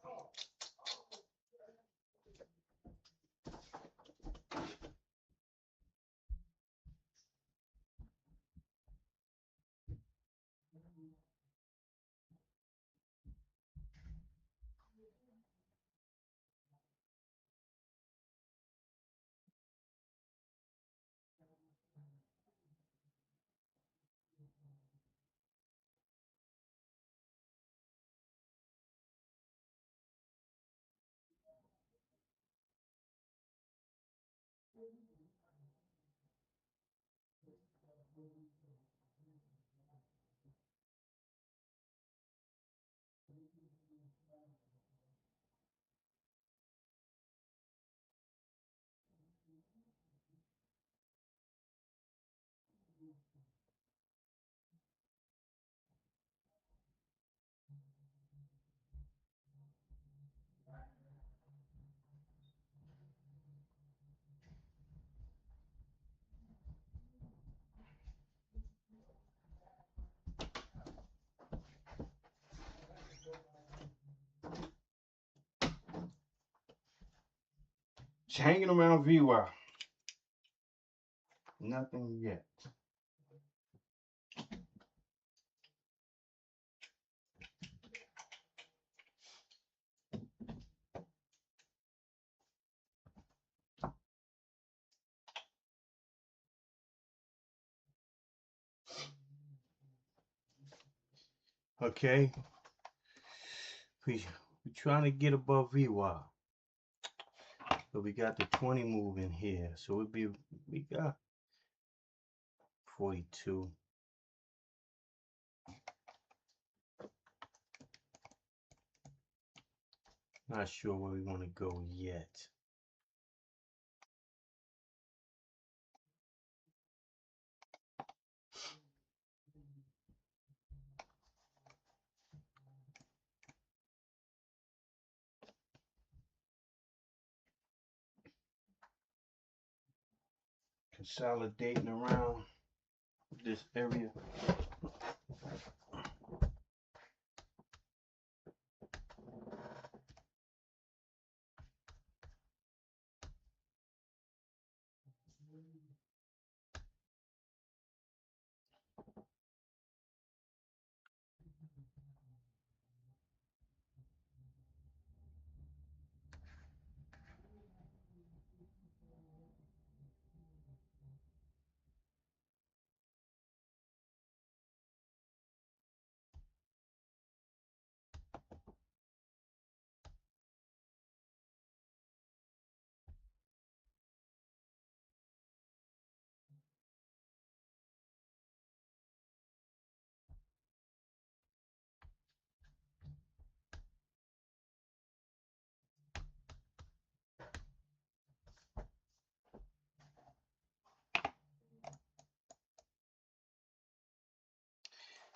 It's hanging around VWAP. Nothing yet. Okay. We're trying to get above VWAP. But we got the 20 moving here. So we got 42. Not sure where we want to go yet. Consolidating around this area.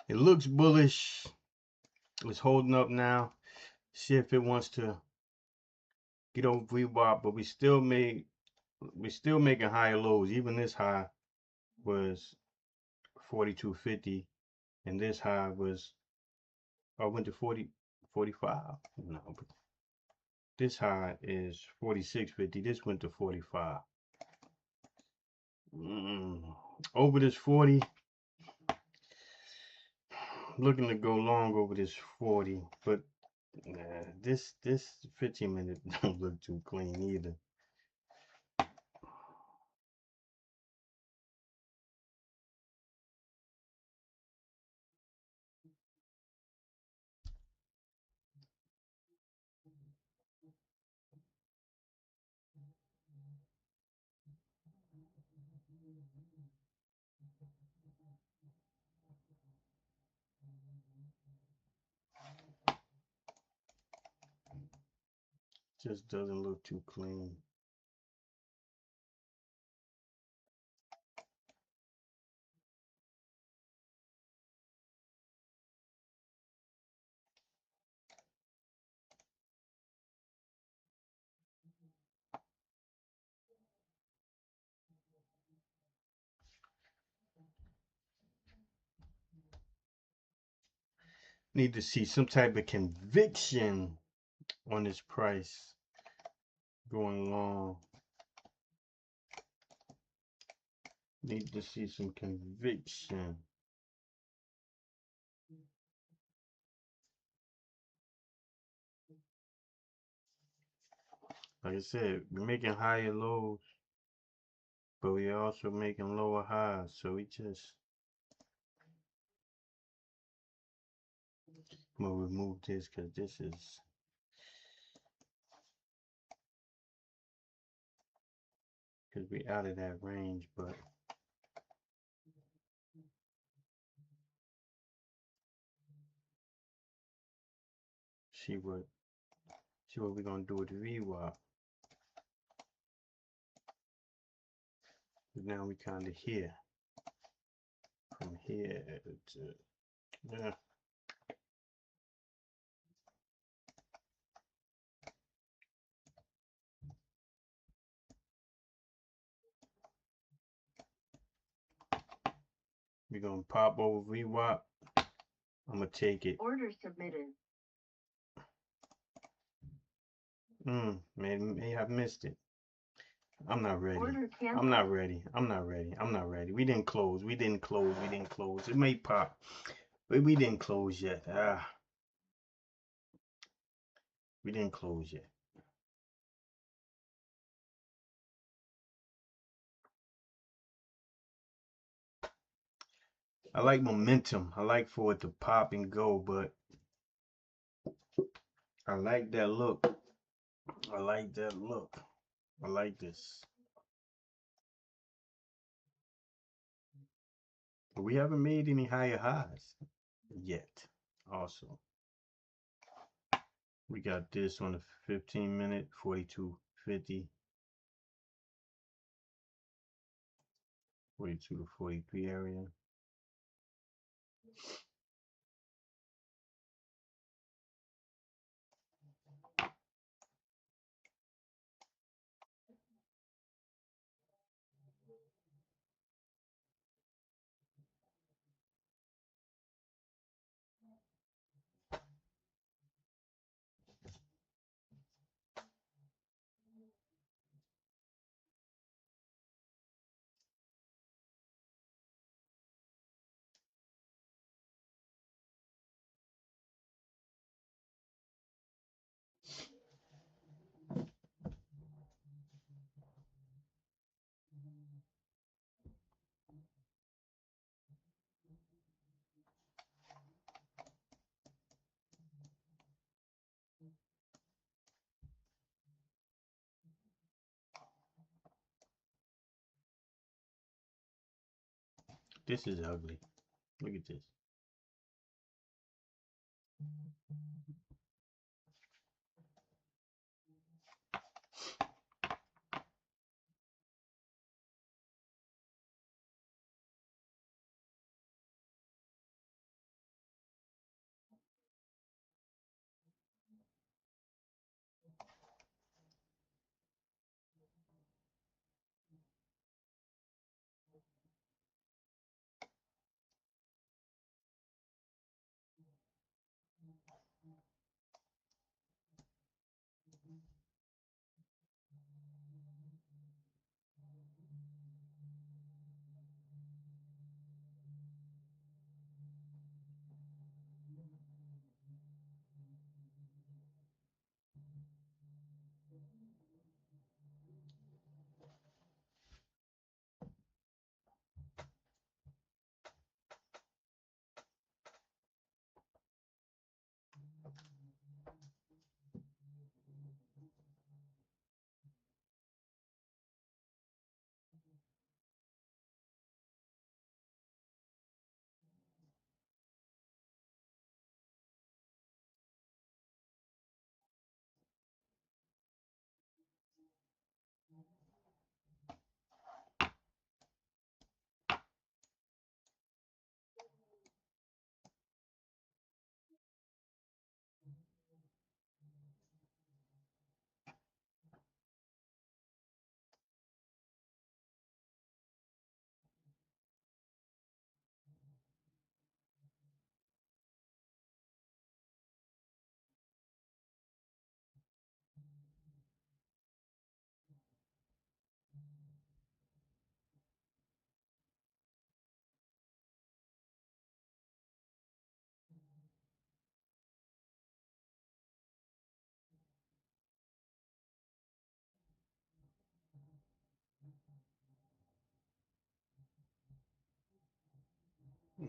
It looks bullish. It's holding up now. See if it wants to get over VWAP, but we're still making higher lows. Even this high was 42.50, and this high was went to 45. No, but this high is 46.50. This went to 45. Over this 40. Looking to go long over this 40, but this 15 minute don't look too clean either. Just doesn't look too clean. Need to see some type of conviction on this price going long. Need to see some conviction. Like I said, we're making higher lows, but we're also making lower highs. So we just I'm gonna remove this because this is we're out of that range, but see what we're gonna do with the VWAP. Now we kind of here, from here to yeah. We're gonna pop over VWAP. I'm gonna take it. Order submitted. May have missed it. I'm not ready. Order canceled. I'm not ready. I'm not ready. I'm not ready. We didn't close. We didn't close. We didn't close. It may pop, but we didn't close yet. We didn't close yet. I like momentum. I like for it to pop and go, but I like that look. I like that look. I like this. But we haven't made any higher highs yet. Also, we got this on the 15-minute, 42.50, 42 to 43 area. This is ugly. Look at this.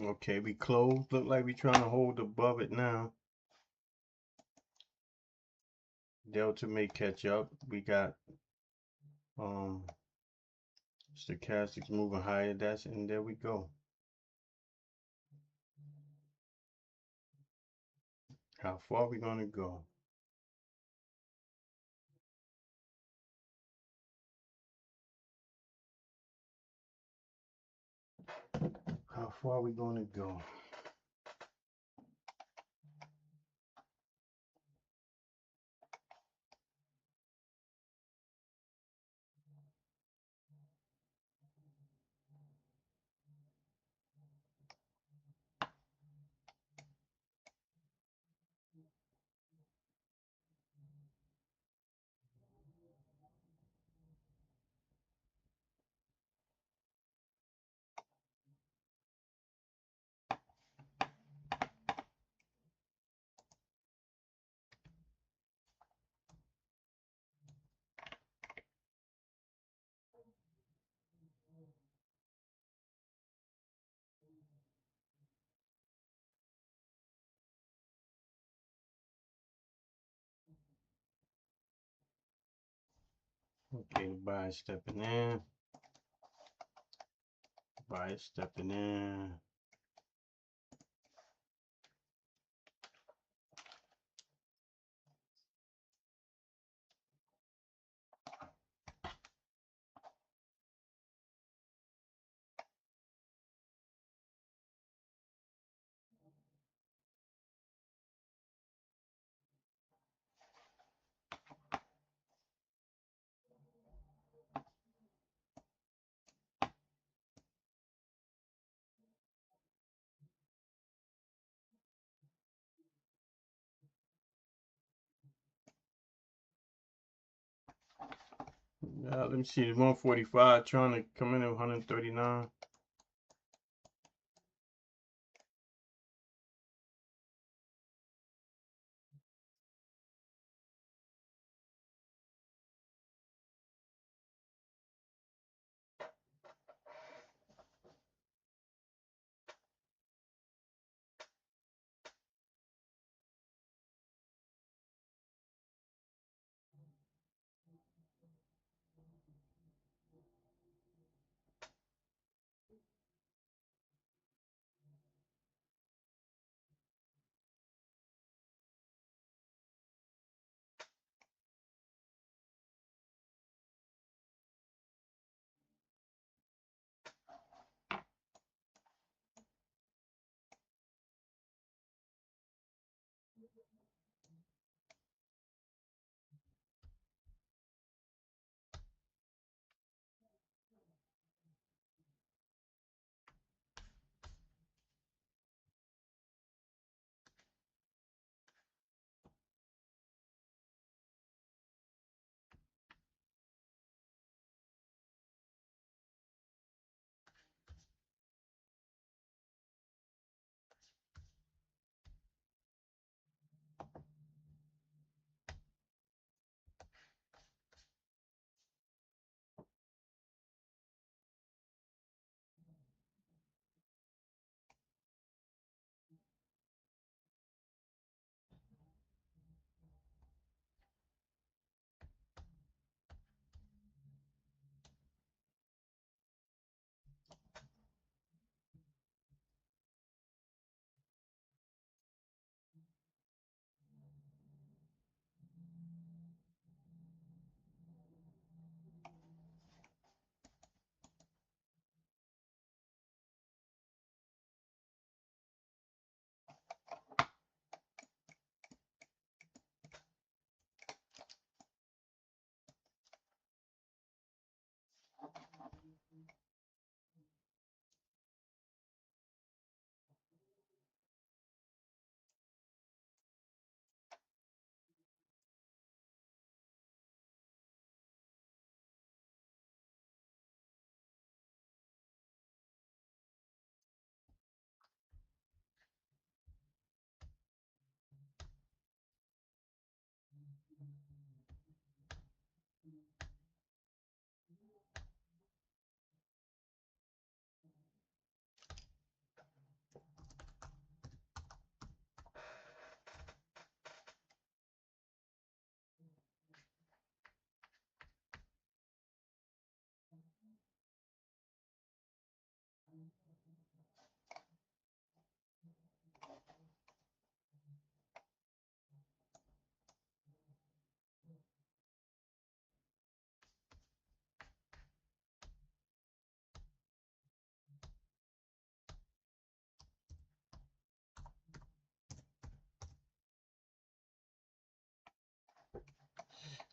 Okay, we closed. Look like we trying to hold above it now. Delta may catch up. We got stochastics moving higher. That's, and there we go. How far are we gonna go? How far are we gonna go? Okay, buyer stepping in. Buyer stepping in. Let me see. 145 trying to come in at 139.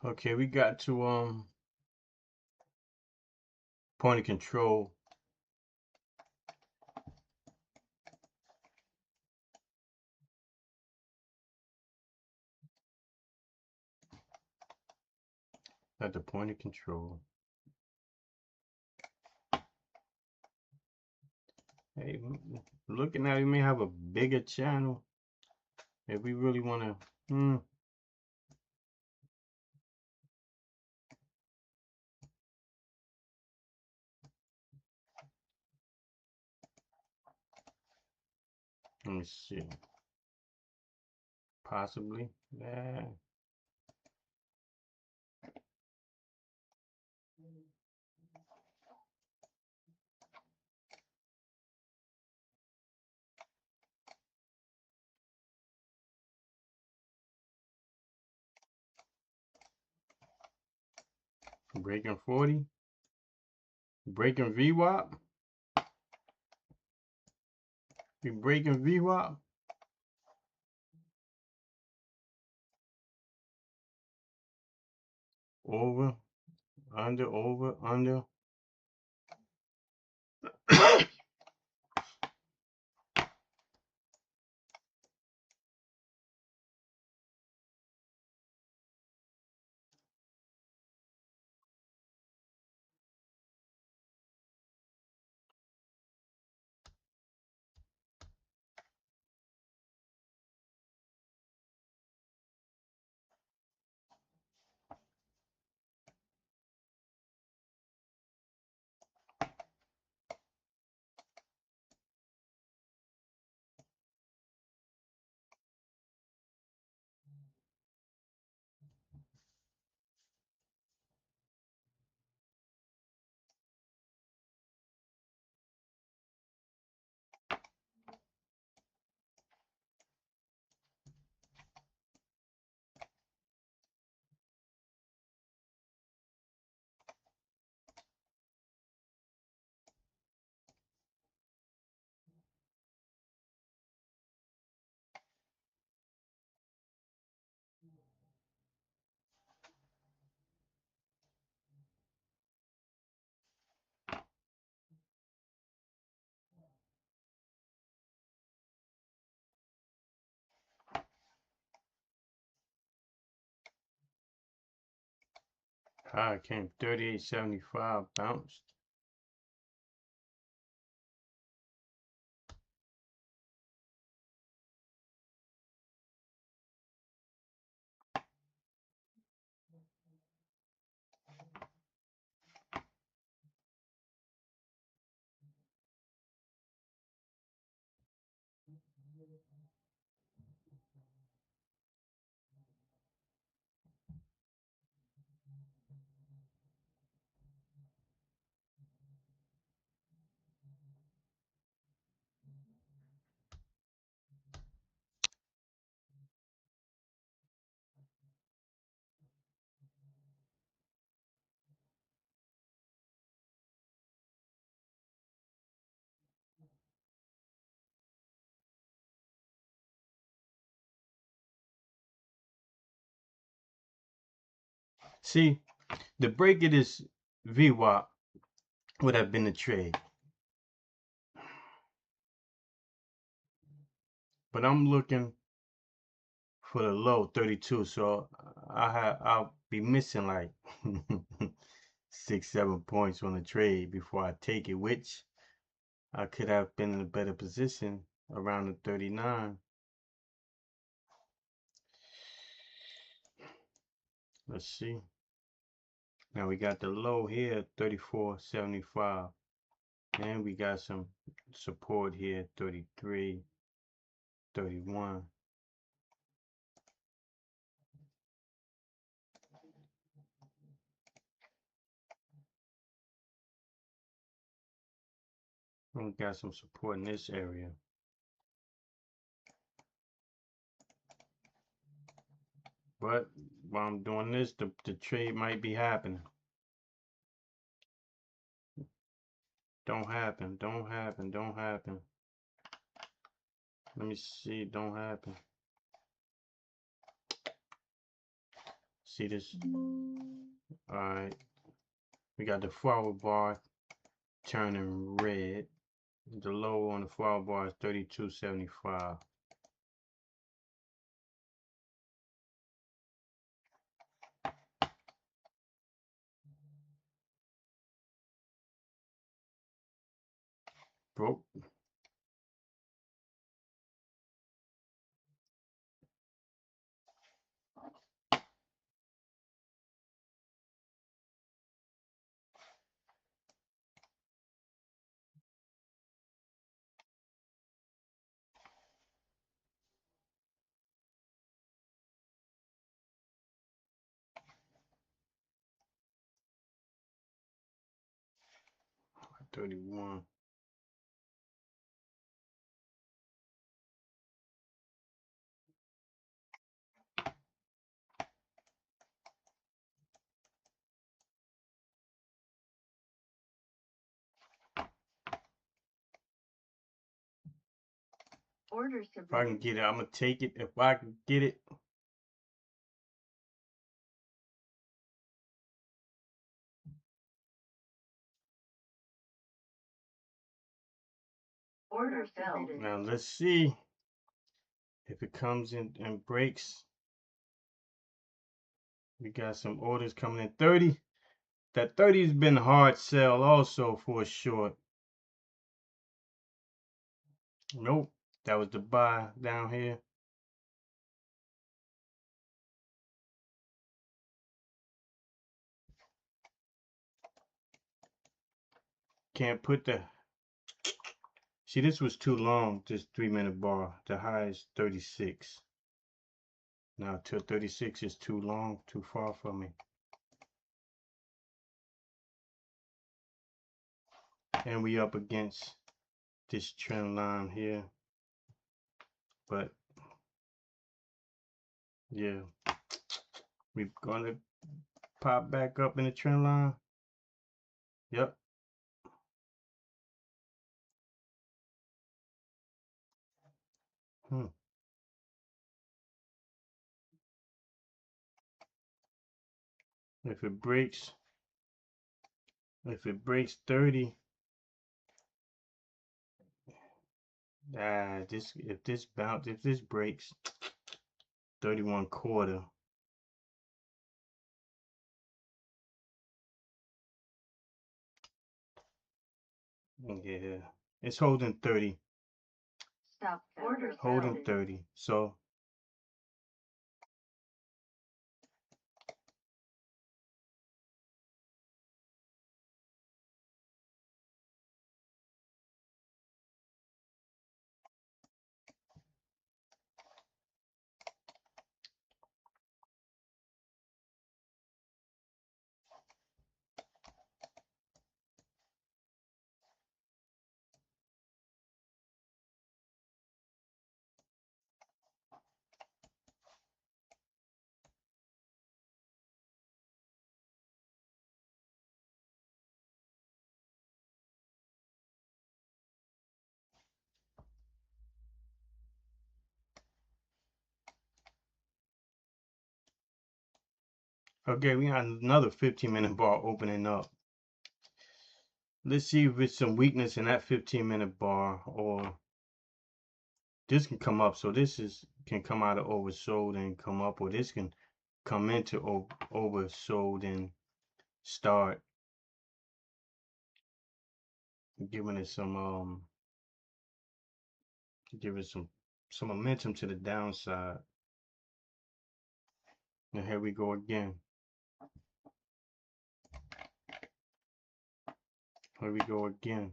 Okay, we got to point of control. At the point of control. Hey, looking at it, we may have a bigger channel if we really want to. Let me see. Possibly. Yeah. Breaking 40. Breaking VWAP. We breaking VWAP. Over, under. High came 38.75, bounced. See, the break of this VWAP would have been a trade. But I'm looking for the low 32, so I'll be missing like 6-7 points on the trade before I take it, which I could have been in a better position around the 39. Let's see. Now we got the low here, 34.75. And we got some support here, 33, 31. We got some support in this area. But while I'm doing this, the trade might be happening. Don't happen. Let me see, don't happen. See this? Alright. We got the forward bar turning red. The low on the forward bar is 32.75. Broke. $31. Order If I can submitted. get it, I'm gonna take it. If I can get it. Order submitted. Now let's see if it comes in and breaks. We got some orders coming in 30. That 30 has been a hard sell also for a short. Nope, that was the buy down here. Can't put the. See, this was too long, this 3-minute bar. The high is 36. Now, till 36 is too long, too far from me. And we up against this trend line here. But, yeah. We're gonna pop back up in the trend line. Yep. If it breaks 30, if this breaks 31/4, yeah, it's holding 30. Stop. Order Holding 30. So okay, we got another 15-minute bar opening up. Let's see if it's some weakness in that 15-minute bar, or this can come up. So this can come out of oversold and come up, or this can come into oversold and start giving it some some momentum to the downside. And here we go again. Here we go again.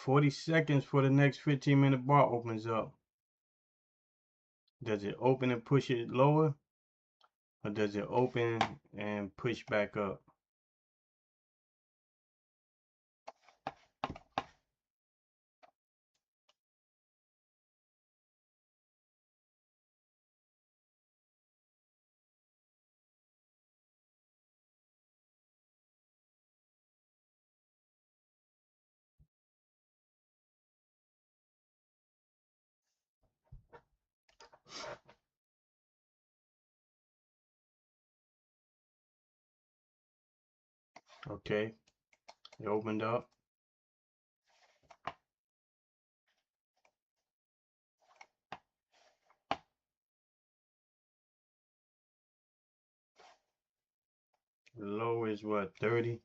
$40 seconds for the next 15-minute bar opens up. Does it open and push it lower? Or does it open and push back up? Okay, it opened up. The low is what, 30?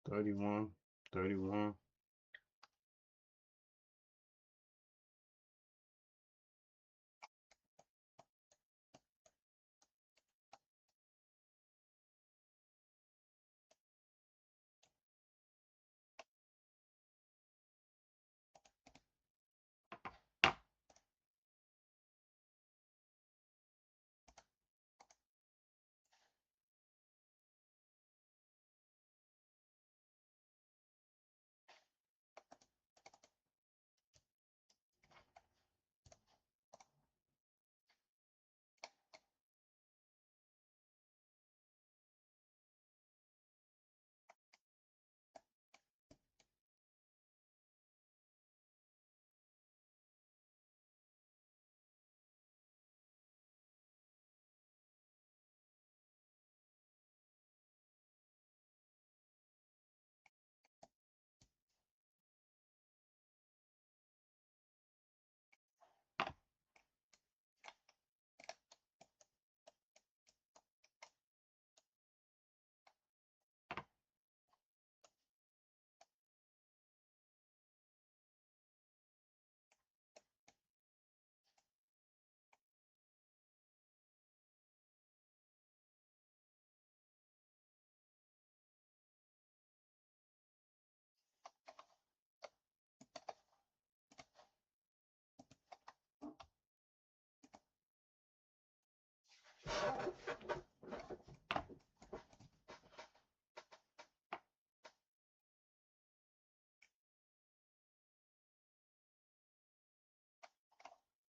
31, 31.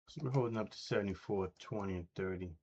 So we're holding up to 74, 20, and 30.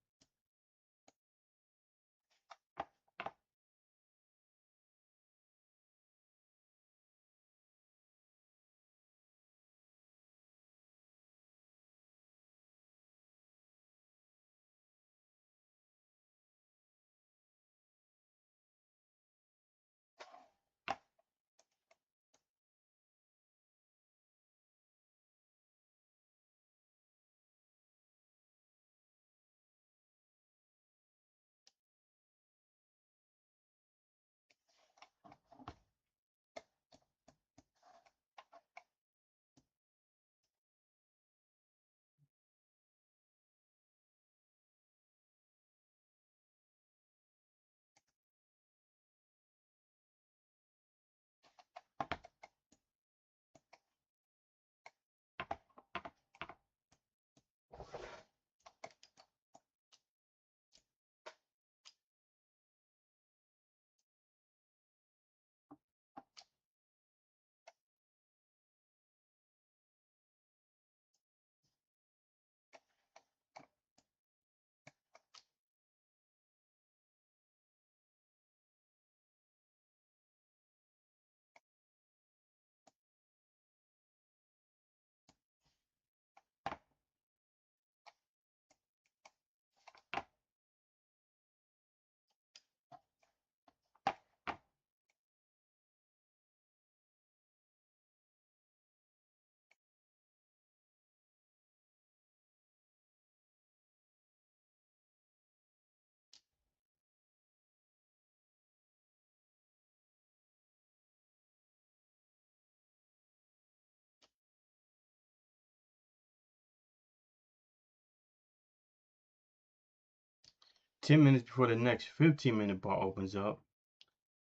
Ten minutes before the next 15-minute bar opens up,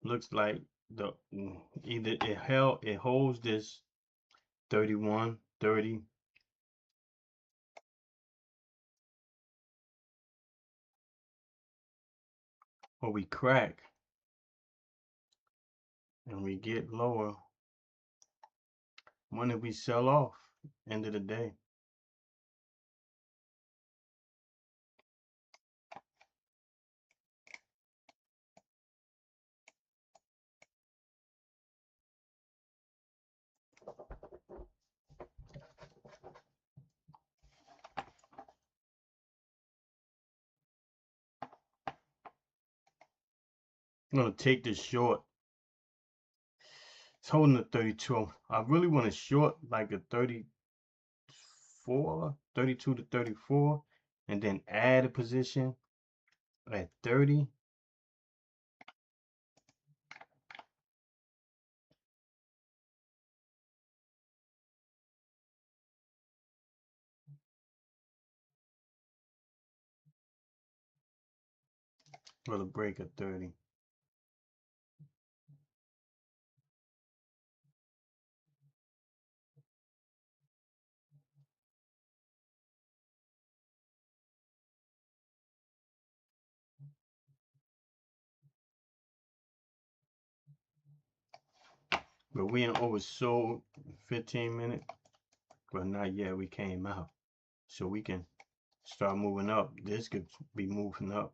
looks like the either it holds this 31, 30, or we crack and we get lower. When did we sell off? End of the day. I'm gonna take this short. It's holding a 32. I really want to short like a 34, 32 to 34, and then add a position at 30. Or the break of 30. But we ain't oversold 15 minutes. Well, not yet. We came out. So we can start moving up. This could be moving up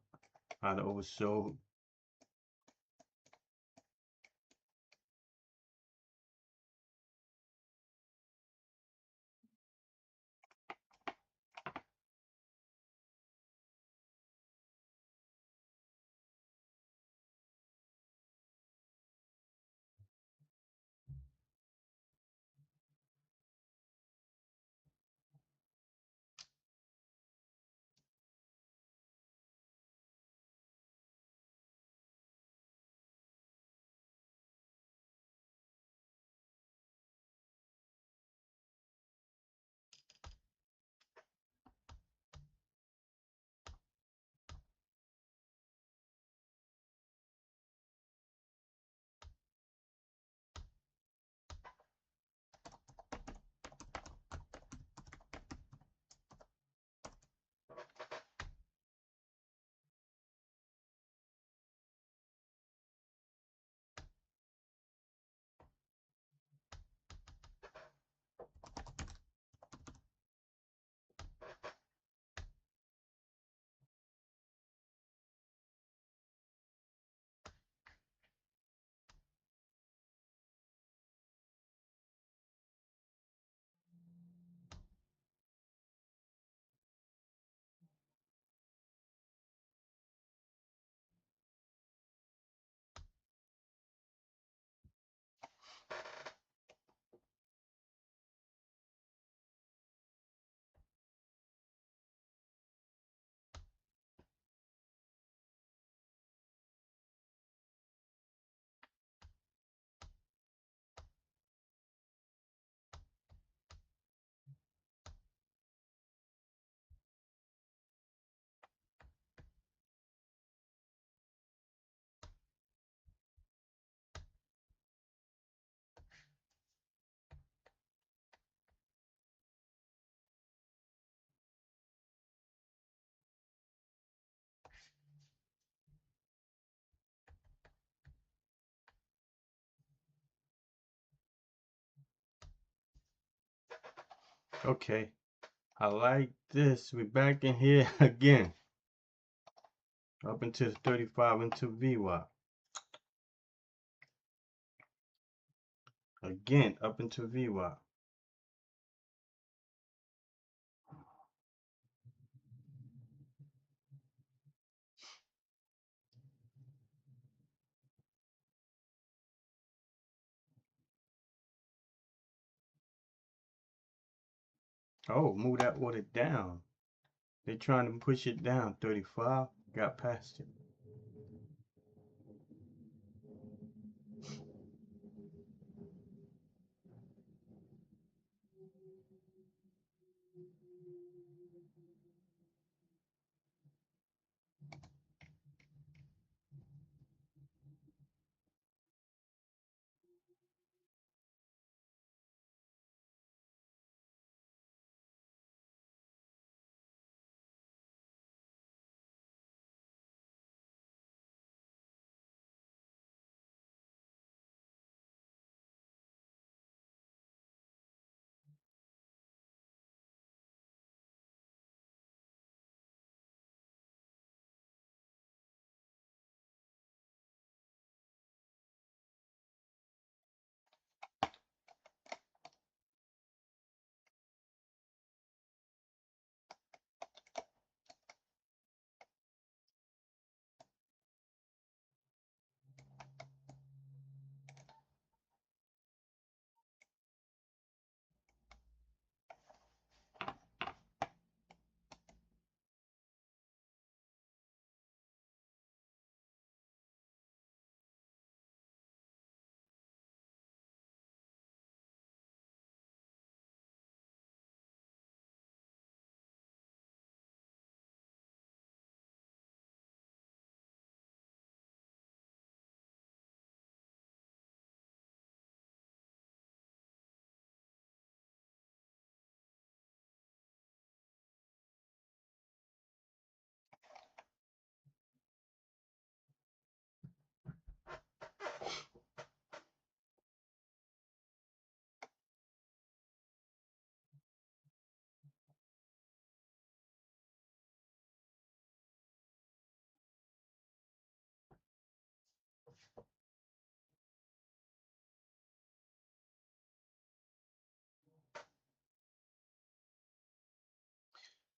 out of oversold. Okay. I like this. We back in here again. Up into 35 into VWAP. Again, up into VWAP. Oh, move that order down. They're trying to push it down. 35. Got past it.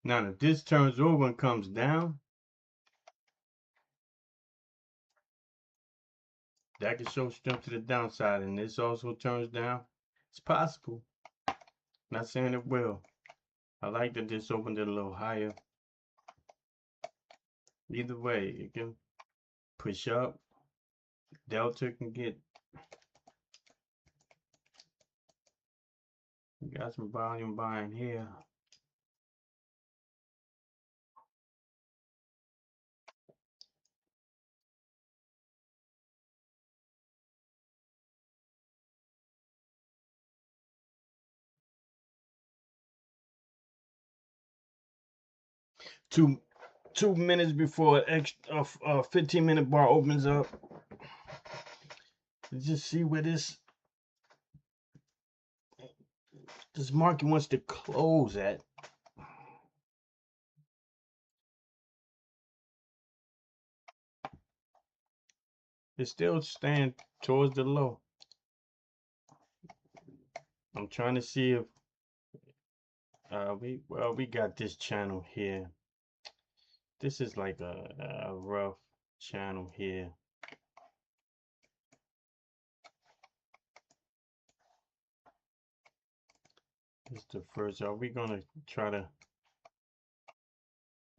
Now, if this turns over and comes down, that can show strength to the downside, and this also turns down. It's possible. Not saying it will. I like that this opened it a little higher. Either way, it can push up. Delta can get. We got some volume buying here. Two minutes before extra 15-minute bar opens up. Let's just see where this market wants to close at. It's still staying towards the low. I'm trying to see if we got this channel here. This is like a rough channel here. This is the first. Are we gonna try to?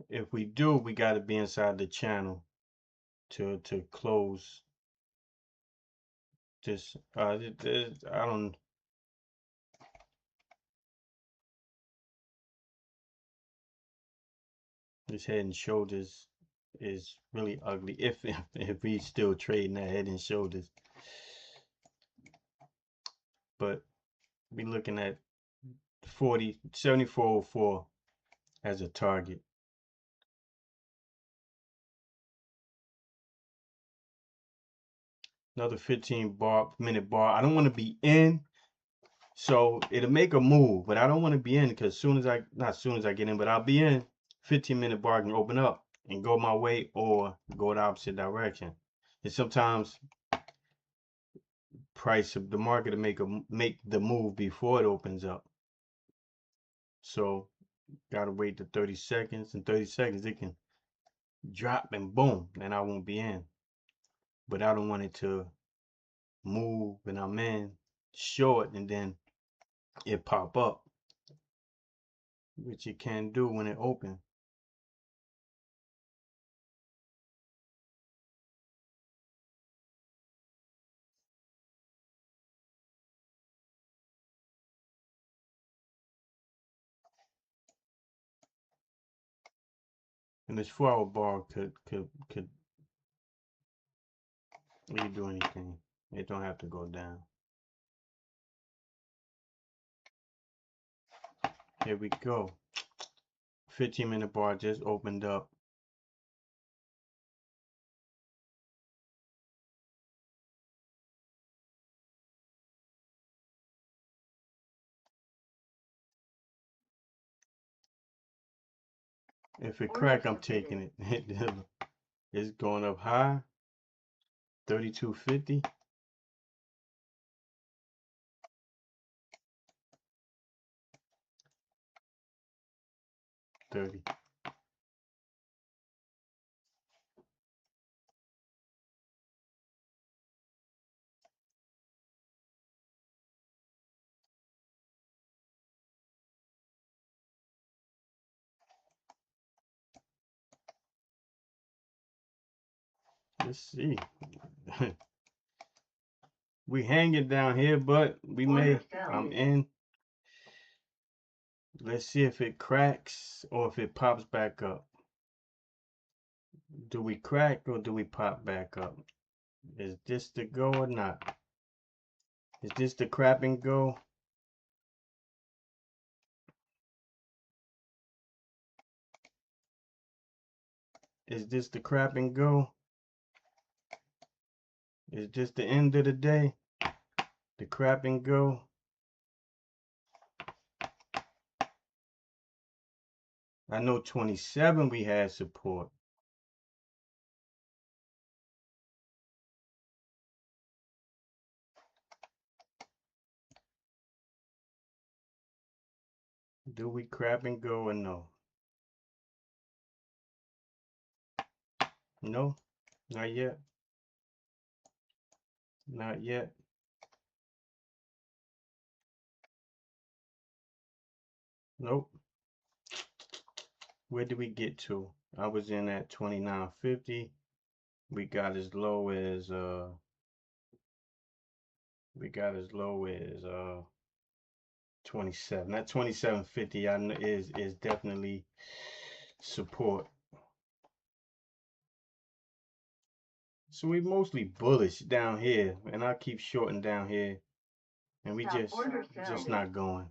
If we do, we got to be inside the channel to close this. I don't. This head and shoulders is really ugly. If we still trading that head and shoulders, but we looking at 74.04 as a target. Another 15-minute bar. I don't want to be in, so it'll make a move, but I don't want to be in because not as soon as I get in, but I'll be in. 15-minute bar can open up and go my way or go the opposite direction. And sometimes price of the market to make the move before it opens up. So gotta wait the 30 seconds. In 30 seconds it can drop and boom, then I won't be in. But I don't want it to move and I'm in short and then it pop up, which it can do when it opens. And this 4-hour bar could really do anything. It don't have to go down. Here we go. 15-minute bar just opened up. If it crack, I'm taking it. It's going up high. 32.50. 30. Let's see. We hanging down here, but we may. I'm in. Let's see if it cracks or if it pops back up. Do we crack or do we pop back up? Is this the go or not? Is this the crap and go? Is this the crap and go? Is this the end of the day? The crap and go? I know 27 we had support. Do we crap and go or no? No, not yet. Not yet. Nope. Where did we get to? I was in at 29.50. We got as low as 27. That 27.50 I know is definitely support. So we mostly bullish down here, and I keep shorting down here, and we just not going.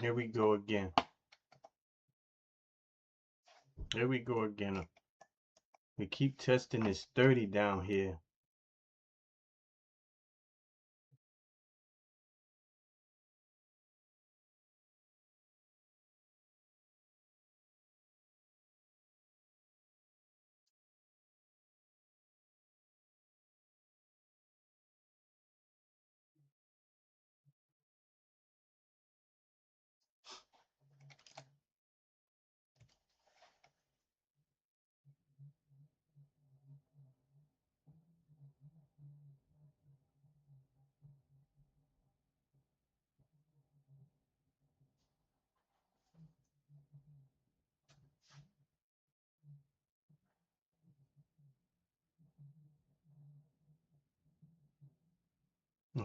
Here we go again. Here we go again. We keep testing this 30 down here.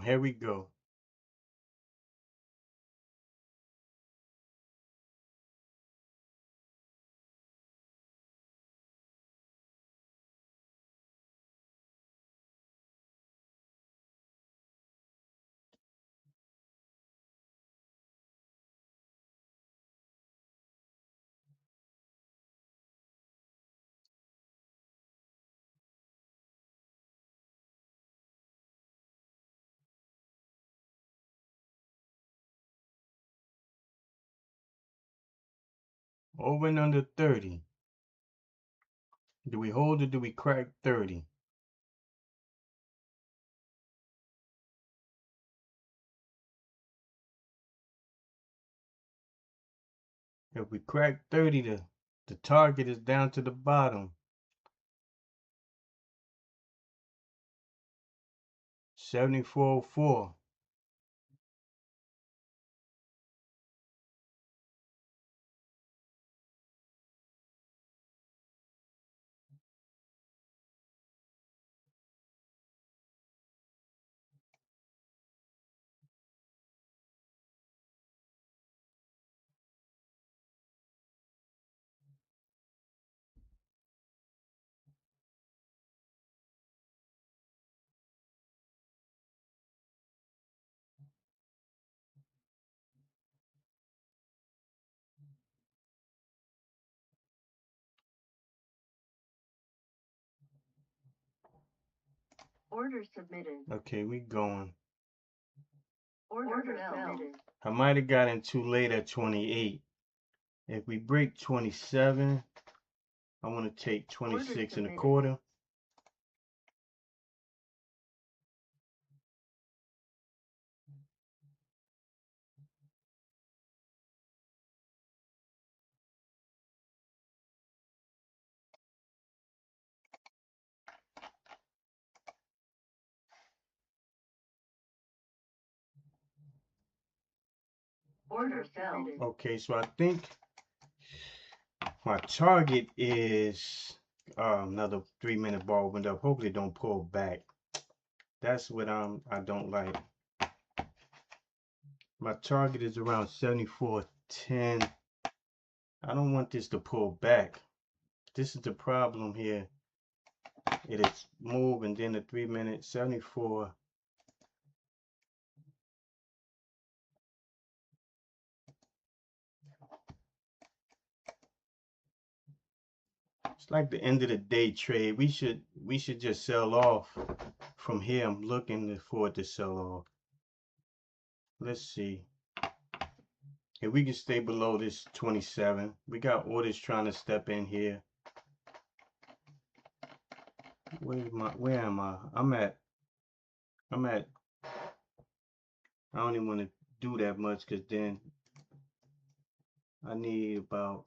Here we go. Over and under 30. Do we hold or do we crack 30? If we crack 30, the target is down to the bottom. 74.04. Order submitted. Okay, we going. Order submitted. I might have got in too late at 28. If we break 27, I want to take 26 and a quarter. Order submitted. Okay, so I think my target is another 3-minute bar opened up. Hopefully it don't pull back. That's what I don't like. My target is around 74.10. I don't want this to pull back. This is the problem here. It is move and then the 3-minute 74. It's like the end of the day trade. We should just sell off from here. I'm looking for it to sell off. Let's see. If we can stay below this 27. We got orders trying to step in here. Where am I? I'm at I don't even want to do that much because then I need about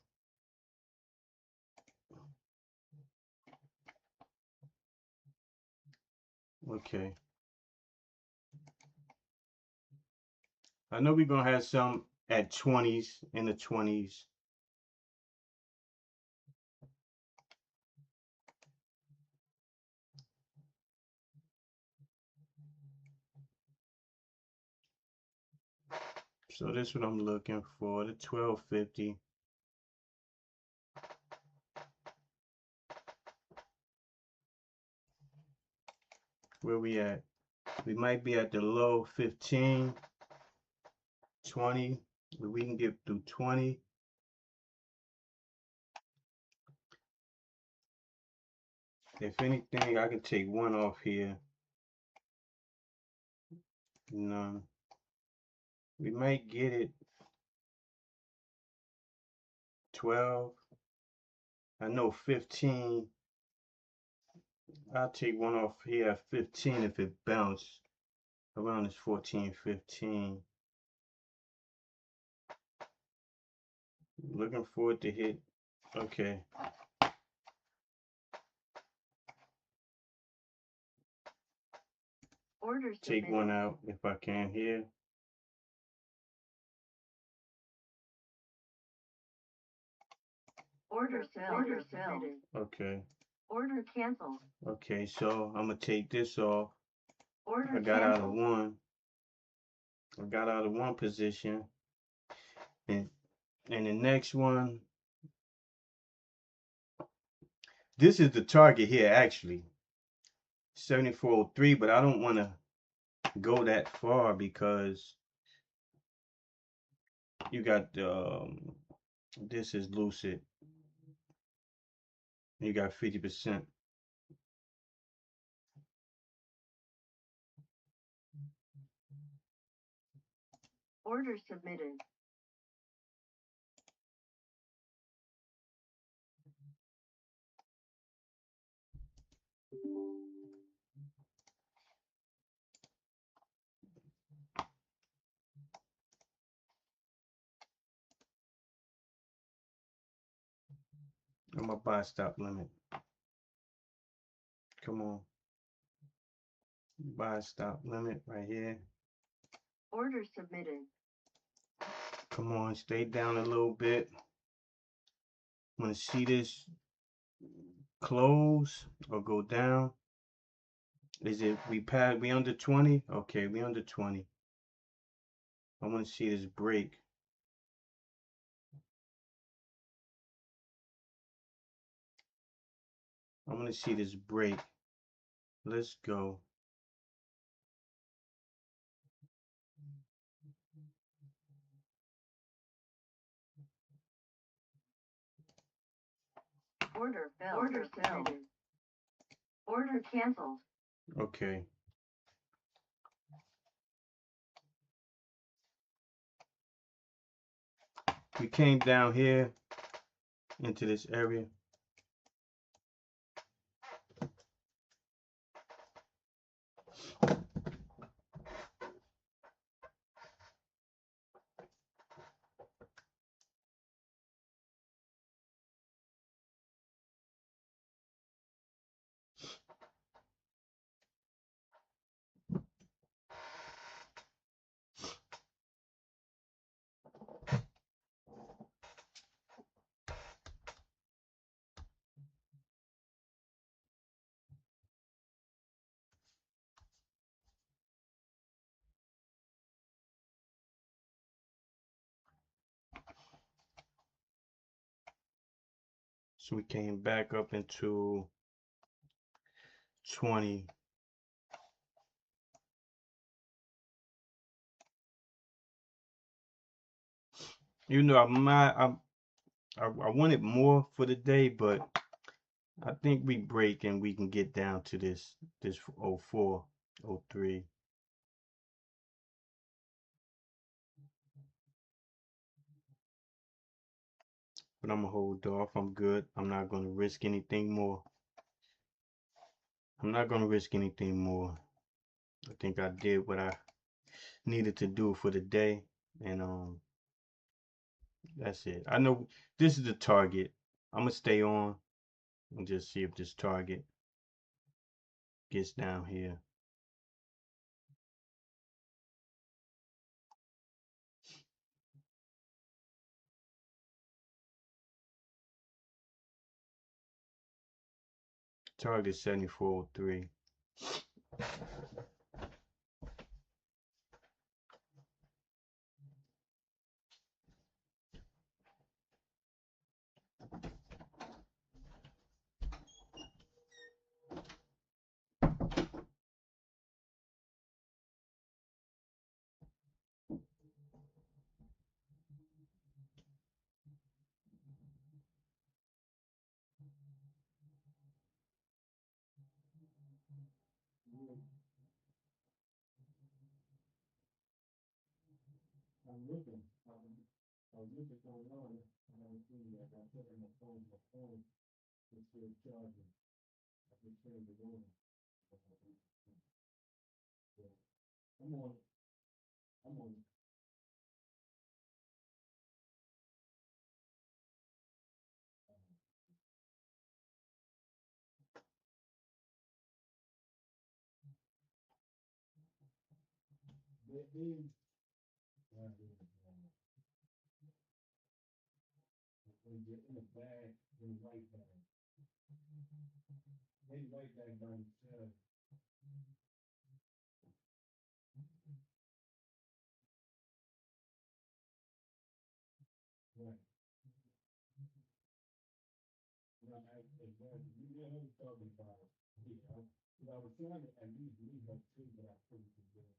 okay. I know we're gonna have some at 20s, in the 20s. So this is what I'm looking for, the 1250. Where we at? We might be at the low 15, 20. If we can get through 20. If anything, I can take one off here. No. We might get it 12. I know 15. I'll take one off here at 15 if it bounced around this 14, 15. Looking forward to hit. Okay. Order Take one out if I can here. Order submitted. Okay. Order canceled. Okay, so I'm gonna take this off. Order I got out of canceled. one. I got out of one position. And the next one. This is the target here actually. 74.03, but I don't want to go that far because you got this is Lucid. You got 50%. Order submitted. I'm a buy stop limit. Come on. Buy stop limit right here. Order submitted. Come on, stay down a little bit. Want to see this close or go down? Is it we under 20? Okay, we under 20. I want to see this break. I want to see this break. Let's go. Order filled. Order submitted. Order canceled. Okay. We came down here into this area. So we came back up into 20. Even though I wanted more for the day, but I think we break and we can get down to this 04, 03. But I'm gonna hold off. I'm good. I'm not gonna risk anything more. I'm not gonna risk anything more. I think I did what I needed to do for the day, and that's it. I know this is the target. I'm gonna stay on and just see if this target gets down here. Target 7403. I'm looking. I was looking online, and I was seeing that I put in my phone is still charging. I can change it on. Yeah. I'm on. I'm on. There is. When you're in a bag, in a white bag. Maybe white bag by itself. Right. Now, you know what I'm talking about. Yeah. I was trying to at least leave her too, but I couldn't do it.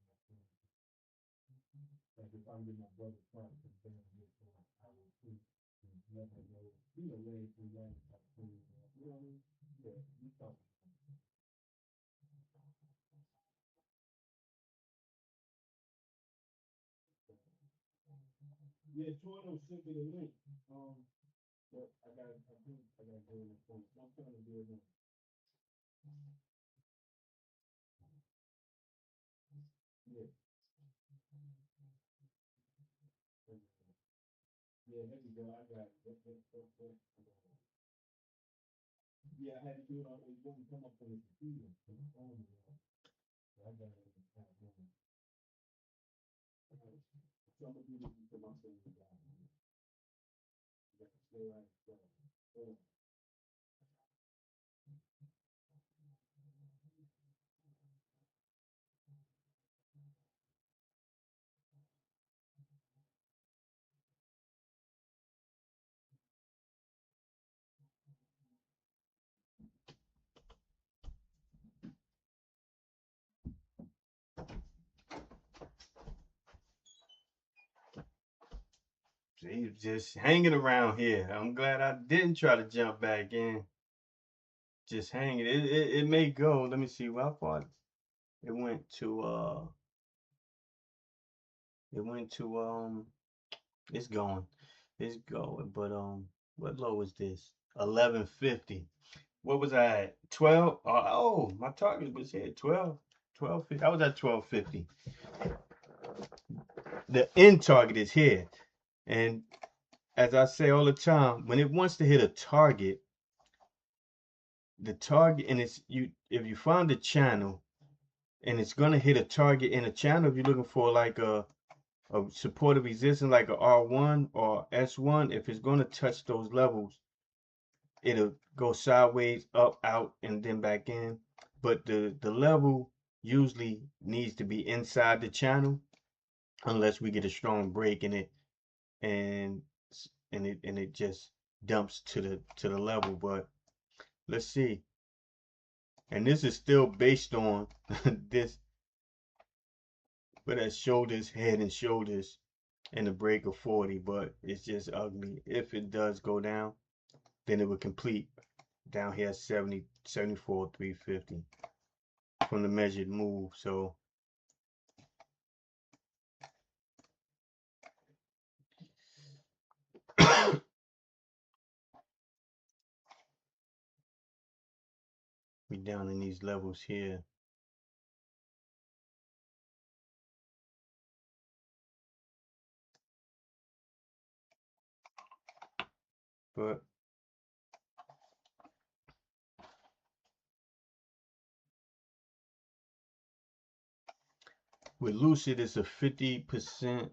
Like if I'm in my brother's car, I can this one, I will see. Never know. You know, way too long. You know what I mean? Yeah, you talk. Yeah, Toronto sent me the link. But I think I got to go in the phone. I'm trying to do it now. Yeah. Yeah, there you go. I got it. Yeah, I had to do it on, it wouldn't come up on the computer. So I got it. Some of you didn't come up with that. You got to stay right. See, just hanging around here. I'm glad I didn't try to jump back in. Just hanging. It may go. Let me see how far it went to. It went to. It's going. It's going. But what low is this? 1150. What was I at? 12. Oh, my target was here. 12. 1250. I was at 1250. The end target is here, and as I say all the time, when it wants to hit a target, the target, and it's you. If you find a channel, and it's gonna hit a target in a channel, if you're looking for like a supportive resistance like a R1 or S1, if it's gonna touch those levels, it'll go sideways, up, out, and then back in. But the level usually needs to be inside the channel, unless we get a strong break in it, and it just dumps to the level. But let's see. And this is still based on this, but that shoulders, head and shoulders, and the break of 40. But it's just ugly. If it does go down, then it would complete down here at 70, 74, 350 from the measured move. So we down in these levels here. But with Lucid, it's a 50%.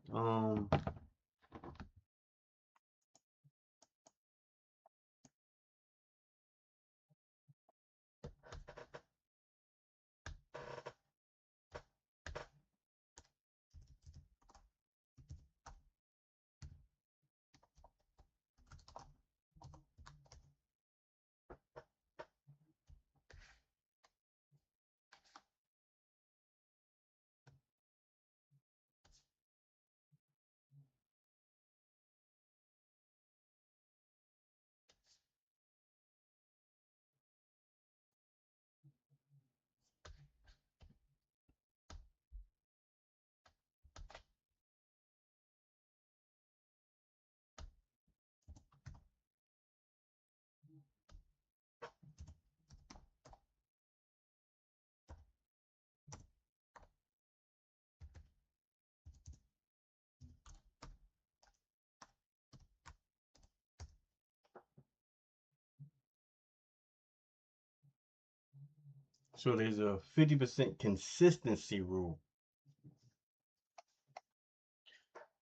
So there's a 50% consistency rule.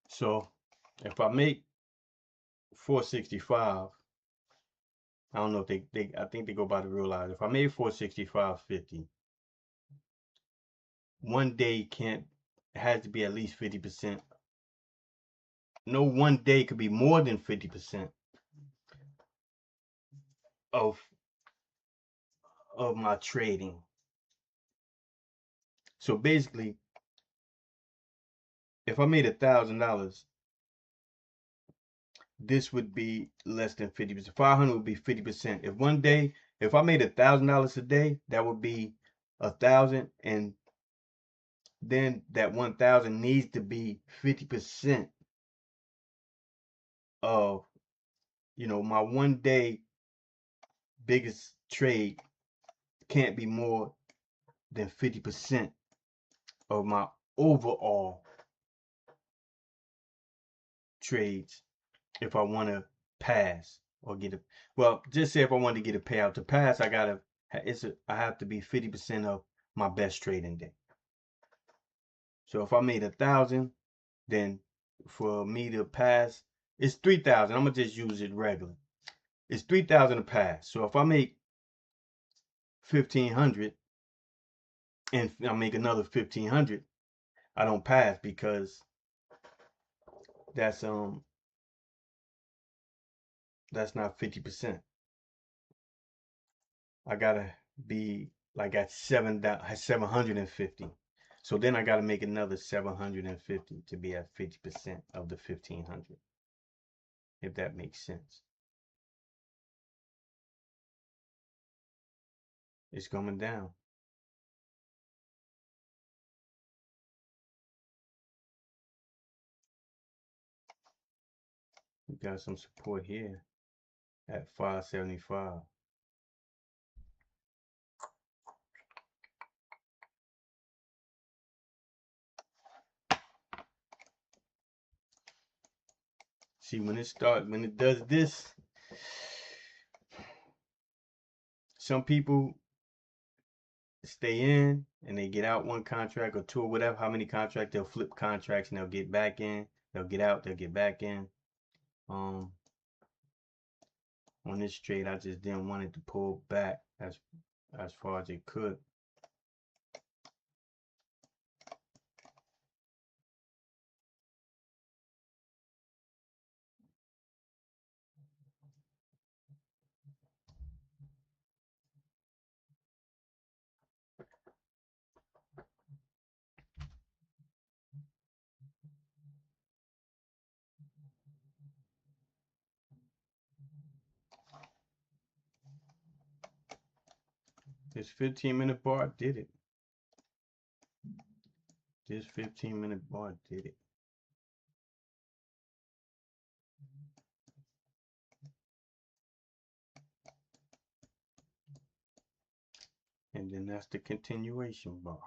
So if I make 465, I don't know if they I think they go by the real line. If I made 465.50, one day has to be at least 50%. No one day could be more than 50% of my trading. So basically, if I made $1,000, this would be less than 50%. 500 would be 50%. If I made $1,000 a day, that would be 1,000, and then that 1,000 needs to be 50% of, my one day biggest trade can't be more than 50% of my overall trades if I want to pass. or get a, well, just say if I wanted to get a payout to pass, I have to be 50% of my best trading day. So if I made 1,000, then for me to pass, it's 3,000. I'm gonna just use it regular. It's 3,000 to pass. So if I make 1,500 and I make another 1,500, I don't pass because that's not 50%. I gotta be like at 750. So then I gotta make another 750 to be at 50% of the 1,500. If that makes sense. It's coming down. We got some support here at 575. See, when it does this, some people stay in and they get out one contract or two or whatever, how many contracts, they'll flip contracts and they'll get back in, they'll get out, they'll get back in. On this trade, I just didn't want it to pull back as far as it could. This 15-minute bar did it. This 15-minute bar did it. And then that's the continuation bar.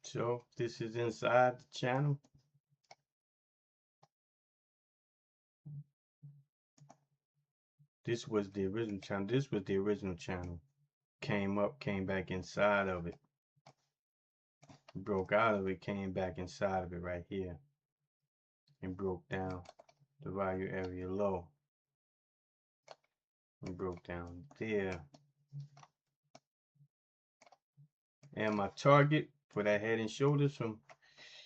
So this is inside the channel. This was the original channel. This was the original channel. Came up, came back inside of it. Broke out of it, came back inside of it right here. And broke down the value area low. And broke down there. And my target for that head and shoulders from,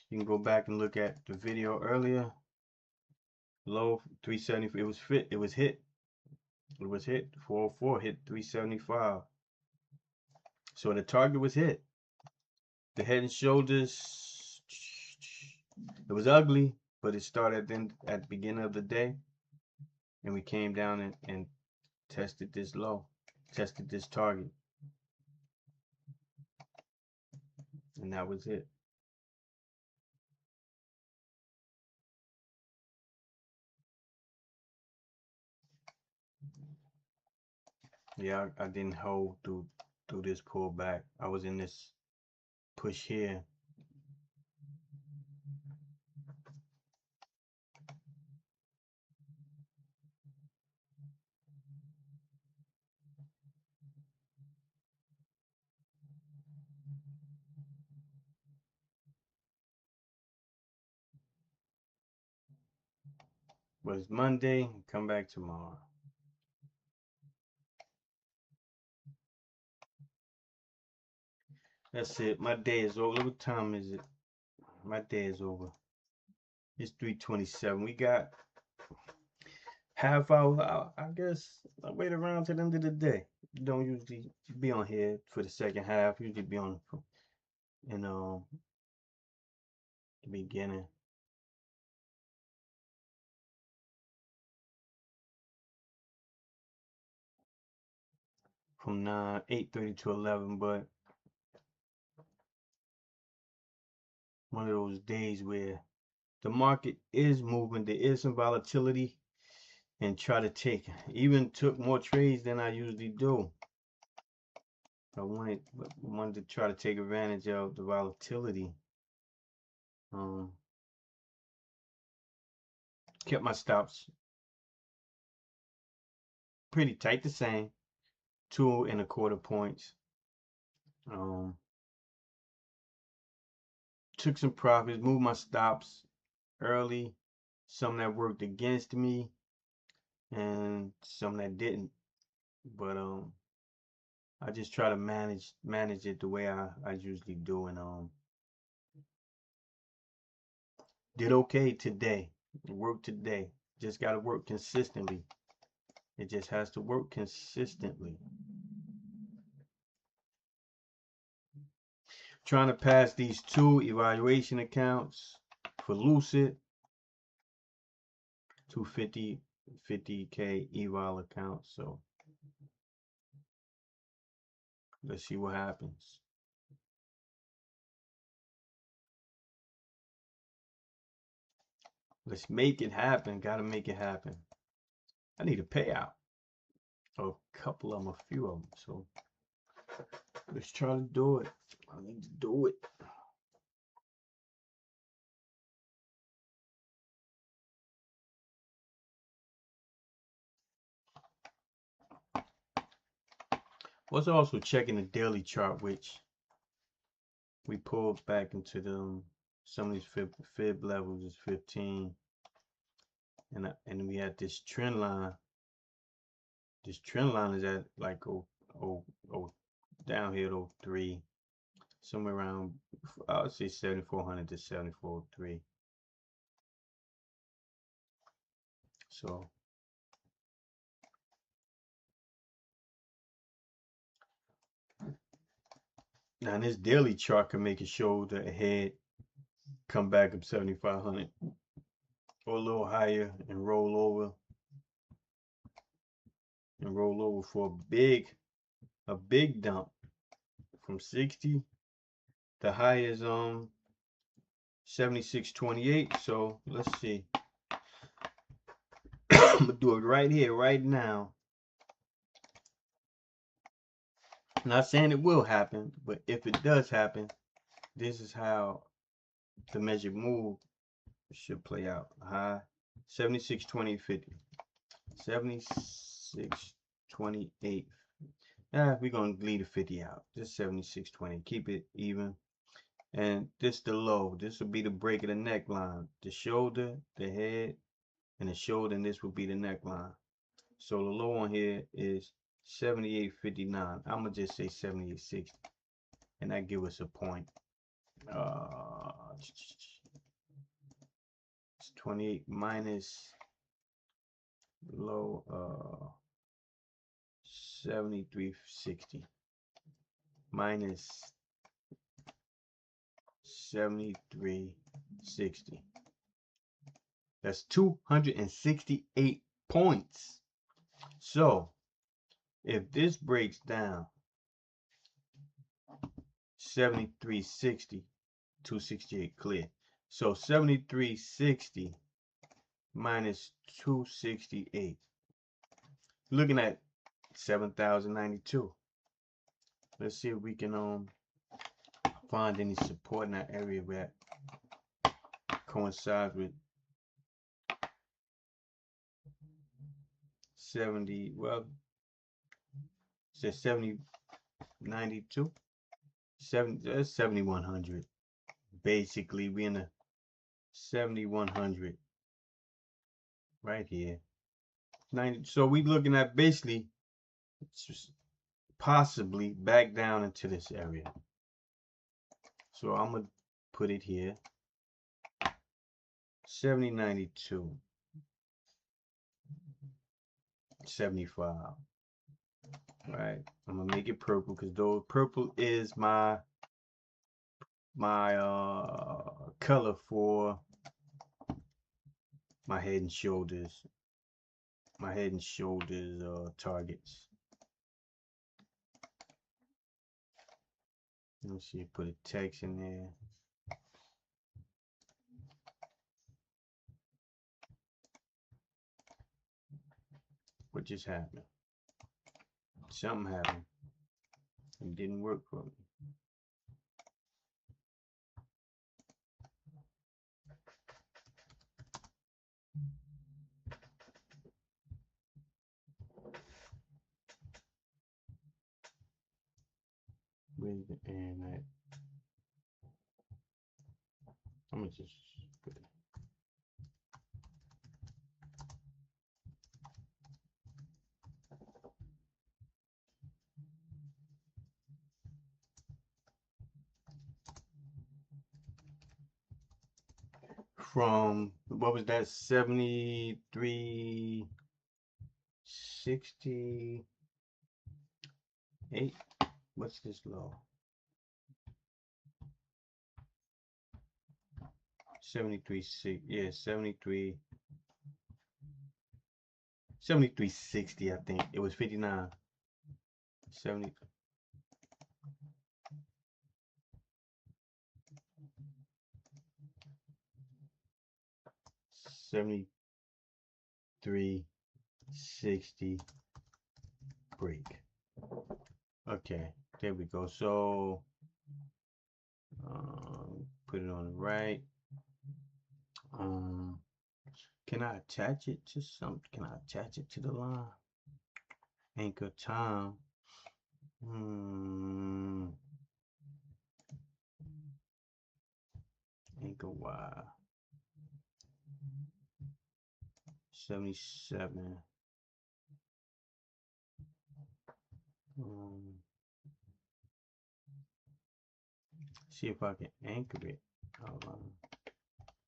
you can go back and look at the video earlier. Low 370, it was hit. It was hit. 404 hit 375. So the target was hit. The head and shoulders, it was ugly, but it started at the beginning of the day. And we came down and tested this low, tested this target. And that was it. Yeah, I didn't hold through this pullback. I was in this push here. Was Monday, come back tomorrow. That's it. My day is over. What time is it? My day is over. It's 3:27. We got half hour. I guess I wait around to the end of the day. Don't usually be on here for the second half. Usually be on in the beginning. From 8:30 to 11, but one of those days where the market is moving, there is some volatility, and try to even took more trades than I usually do. I wanted to try to take advantage of the volatility. Kept my stops pretty tight, the same, 2.25 points. Took some profits, moved my stops early, some that worked against me and some that didn't, but I just try to manage it the way I usually do, and did okay today. Worked today. Just got to work consistently. It just has to work consistently. Trying to pass these 2 evaluation accounts for Lucid. 2 50K eval accounts. So let's see what happens. Let's make it happen. Gotta make it happen. I need a payout. A couple of them, a few of them. So let's try to do it. I need to do it. Was also checking the daily chart, which we pulled back into the some of these fib levels is 15, and we had this trend line. This trend line is at like down here at 03, somewhere around, I would say 7,400 to 7,403. So now this daily chart can make it show the head come back up 7,500 or a little higher and roll over for a big dump from 60. The high is 76.28. So let's see. I'm gonna do it right here, right now. Not saying it will happen, but if it does happen, this is how the measured move should play out. High 76.20.50. 76.28. We're gonna leave the 50 out. Just 76.20. Keep it even. And this the low. This will be the break of the neckline. The shoulder, the head, and the shoulder, and this will be the neckline. So the low on here is 78.59. I'm gonna just say 78.60, and that give us a point. It's 28 minus low 73.60 minus 73.60. That's 268 points. So if this breaks down 73.60, 268 clear. So 73.60 minus 268. Looking at 7,092. Let's see if we can find any support in that area where coincides with 70. Well, it says 70.92. 7,100. Basically, we in the 7,100 right here. 90. So we looking at basically possibly back down into this area. So I'm gonna put it here. 70.92. 75. Right. I'm gonna make it purple because though purple is my color for my head and shoulders. My head and shoulders targets. Let me see, put a text in there. What just happened? Something happened. It didn't work for me. Where's the and that? I'm gonna just put it. From what was that, 73.68? What's this low? 73.6, yeah, 73.60, I think. It was 59. 70. $73.60 break. Okay, there we go. So put it on the right. Can I attach it to something? Can I attach it to the line? Anchor time. Anchor Y. 77. See if I can anchor it.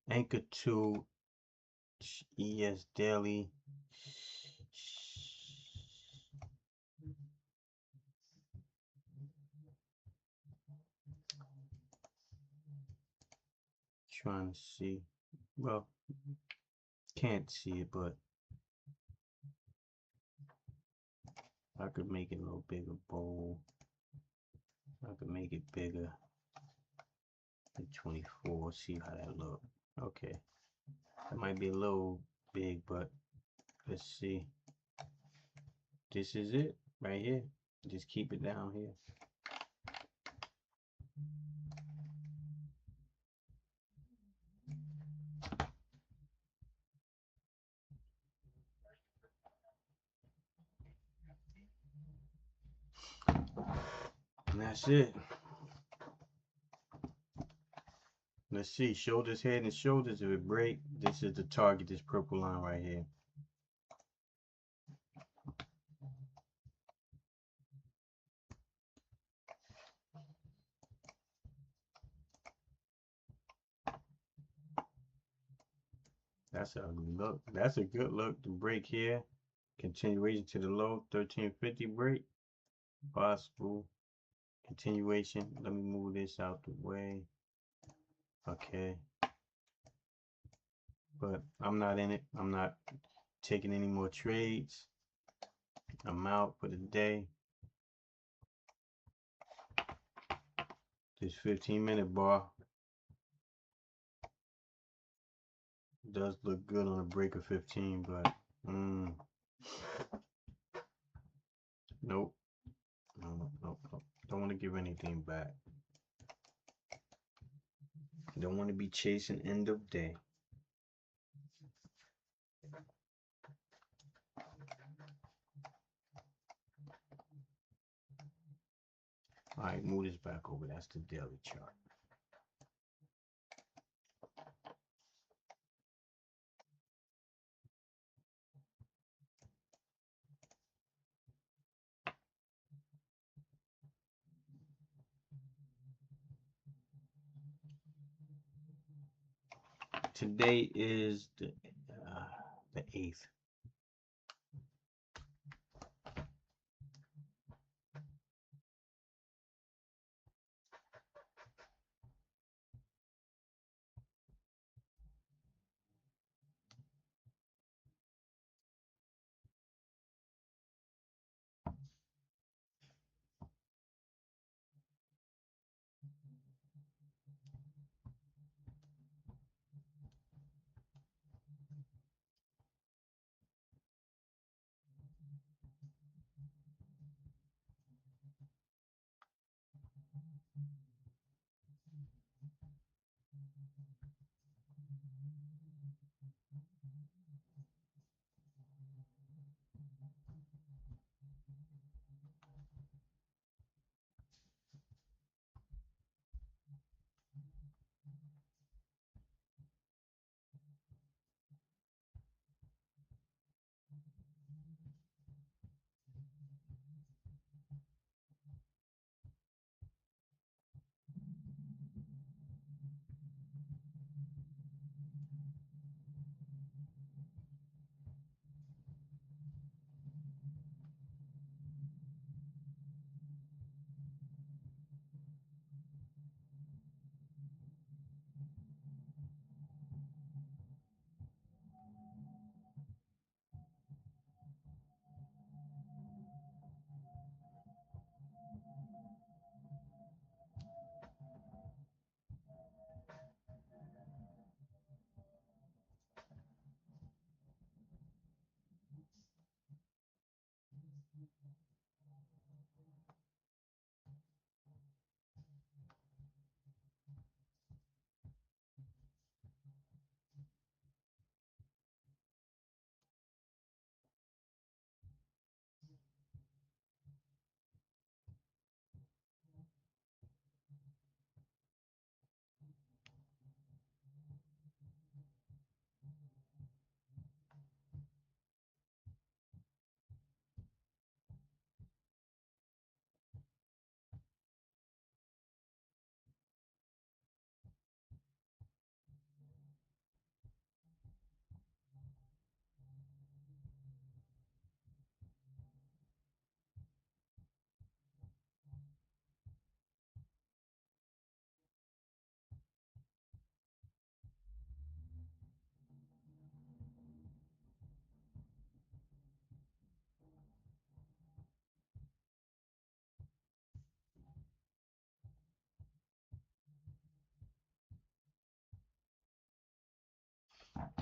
Anchor to ES daily. Trying to see. Well, can't see it, but I could make it a little bigger, bold. I could make it bigger. 24. See how that look. Okay, that might be a little big, but let's see. This is it right here. Just keep it down here. And that's it. Let's see, shoulders, head, and shoulders. If it break, this is the target, this purple line right here. That's a look. That's a good look to break here. Continuation to the low, 1350 break. Possible continuation. Let me move this out the way. Okay. But I'm not in it. I'm not taking any more trades. I'm out for the day. This 15-minute bar does look good on a break of 15, but nope. Nope. Don't want to give anything back. Don't want to be chasing end of day. All right, move this back over. That's the daily chart. Today is the 8th.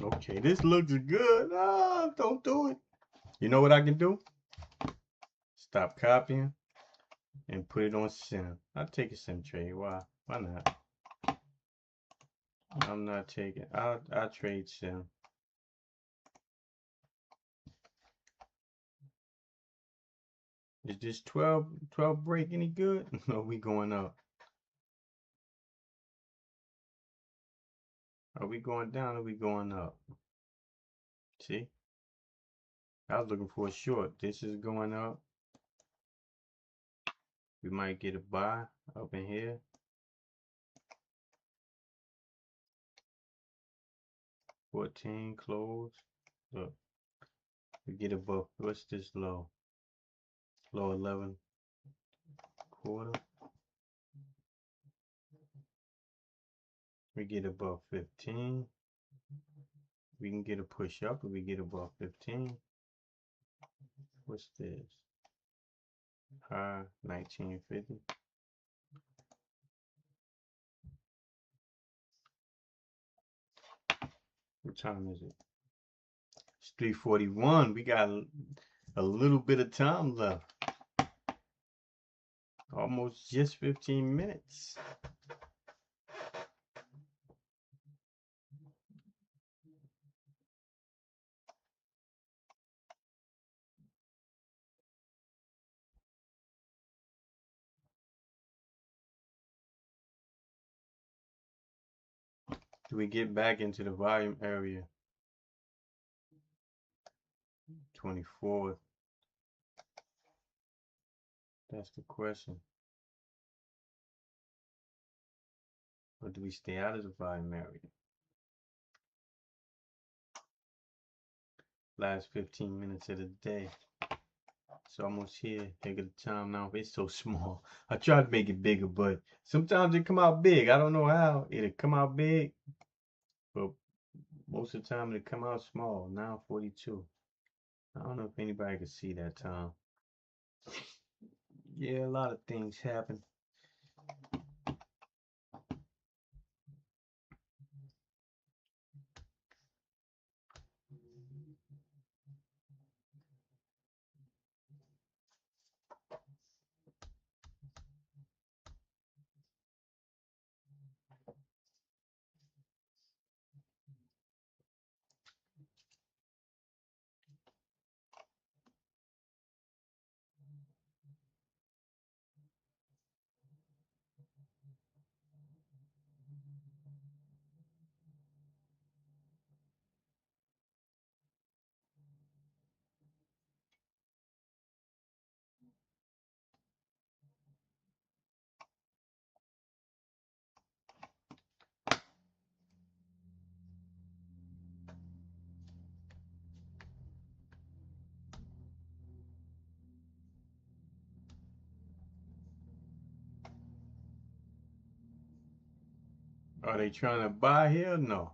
Okay, this looks good. Ah, don't do it. You know what I can do? Stop copying and put it on sim. I'll take a sim trade. Why? Why not? I'm not taking. I'll trade sim. Is this 12 break any good? Are we going up? Are we going down? Or are we going up? See? I was looking for a short. This is going up. We might get a buy up in here. $14 close. Look, we get above. What's this low? Low 11 quarter. We get above 15. We can get a push up if we get above 15. What's this? High 1950. What time is it? It's 3:41. We got a little bit of time left. Almost just 15 minutes. Do we get back into the volume area? 24th. That's the question. Or do we stay out of the volume area? last 15 minutes of the day. It's almost here. Take the time now. It's so small. I tried to make it bigger, but sometimes it come out big. I don't know how. It'll come out big, but most of the time it'll come out small. 9:42. I don't know if anybody can see that time. Yeah, a lot of things happen. Are they trying to buy here? No.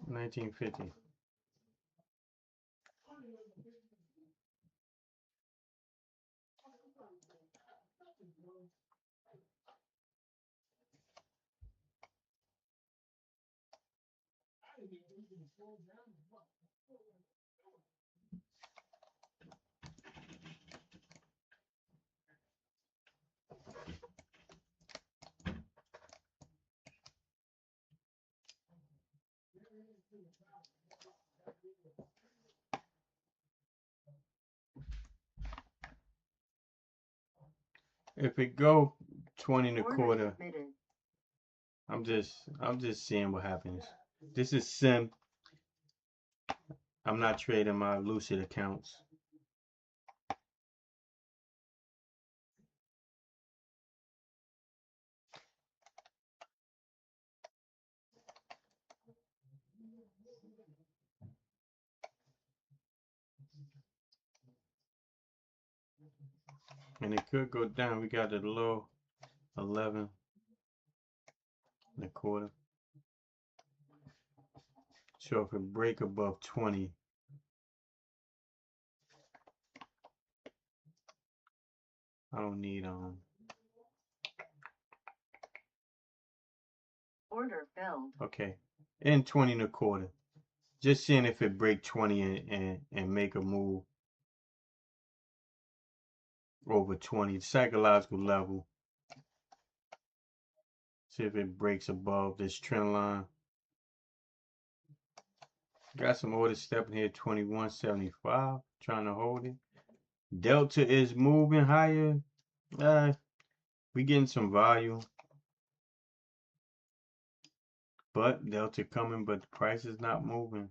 $19.50. If it go 20 and a quarter, I'm just seeing what happens. This is sim. I'm not trading my Lucid accounts. And it could go down. We got the low 11 and a quarter. So if it break above 20, I don't need Order filled. okay. And 20 and a quarter. Just seeing if it break 20 and make a move over 20, psychological level. See if it breaks above this trend line. Got some orders stepping here, 21.75, trying to hold it. Delta is moving higher. We getting some volume. But Delta coming, but the price is not moving.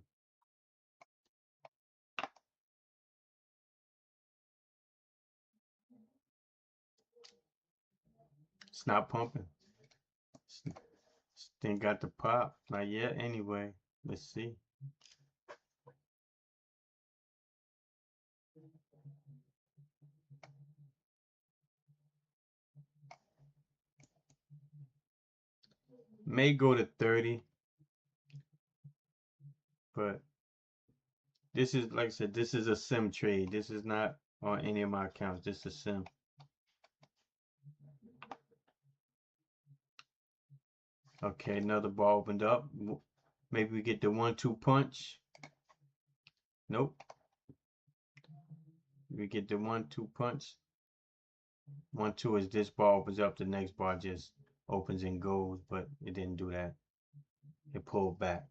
It's not pumping. Still got the pop. Not yet anyway. Let's see. May go to 30, but this is, like I said, this is a sim trade. This is not on any of my accounts. This is a sim. Okay, another bar opened up. Maybe we get the 1-2 punch. Nope. We get the 1-2 punch. 1-2 is this bar opens up, the next bar just opens and goes, but it didn't do that. It pulled back.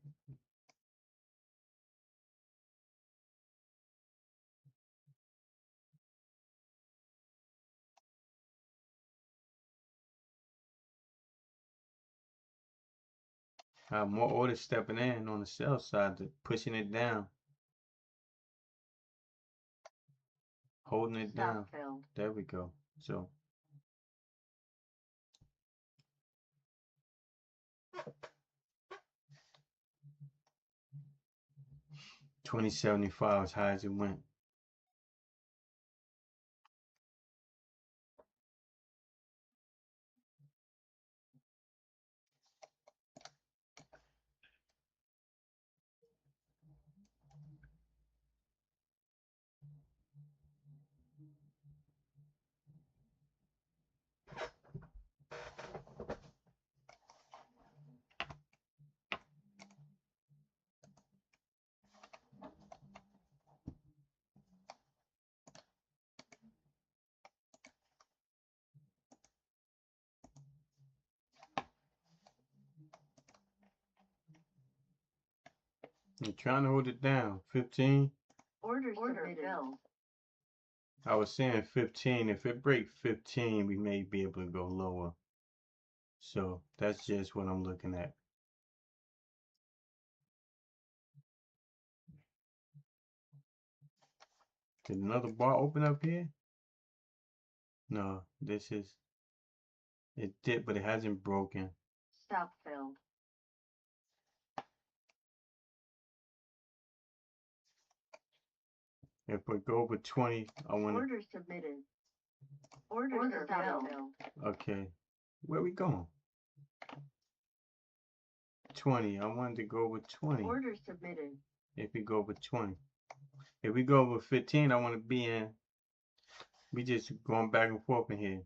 More orders stepping in on the sell side, pushing it down, holding it down. There we go. So $20.75 as high as it went. I'm trying to hold it down. 15. Order filled. I was saying 15. If it breaks 15, we may be able to go lower. So that's just what I'm looking at. Did another bar open up here? No, this is, it did, but it hasn't broken. Stop filled. If we go over 20, I want to. Order submitted. Order filled. Okay, where we going? 20. I wanted to go over 20. Order submitted. If we go over 20. If we go over 15, I want to be in. We just going back and forth in here.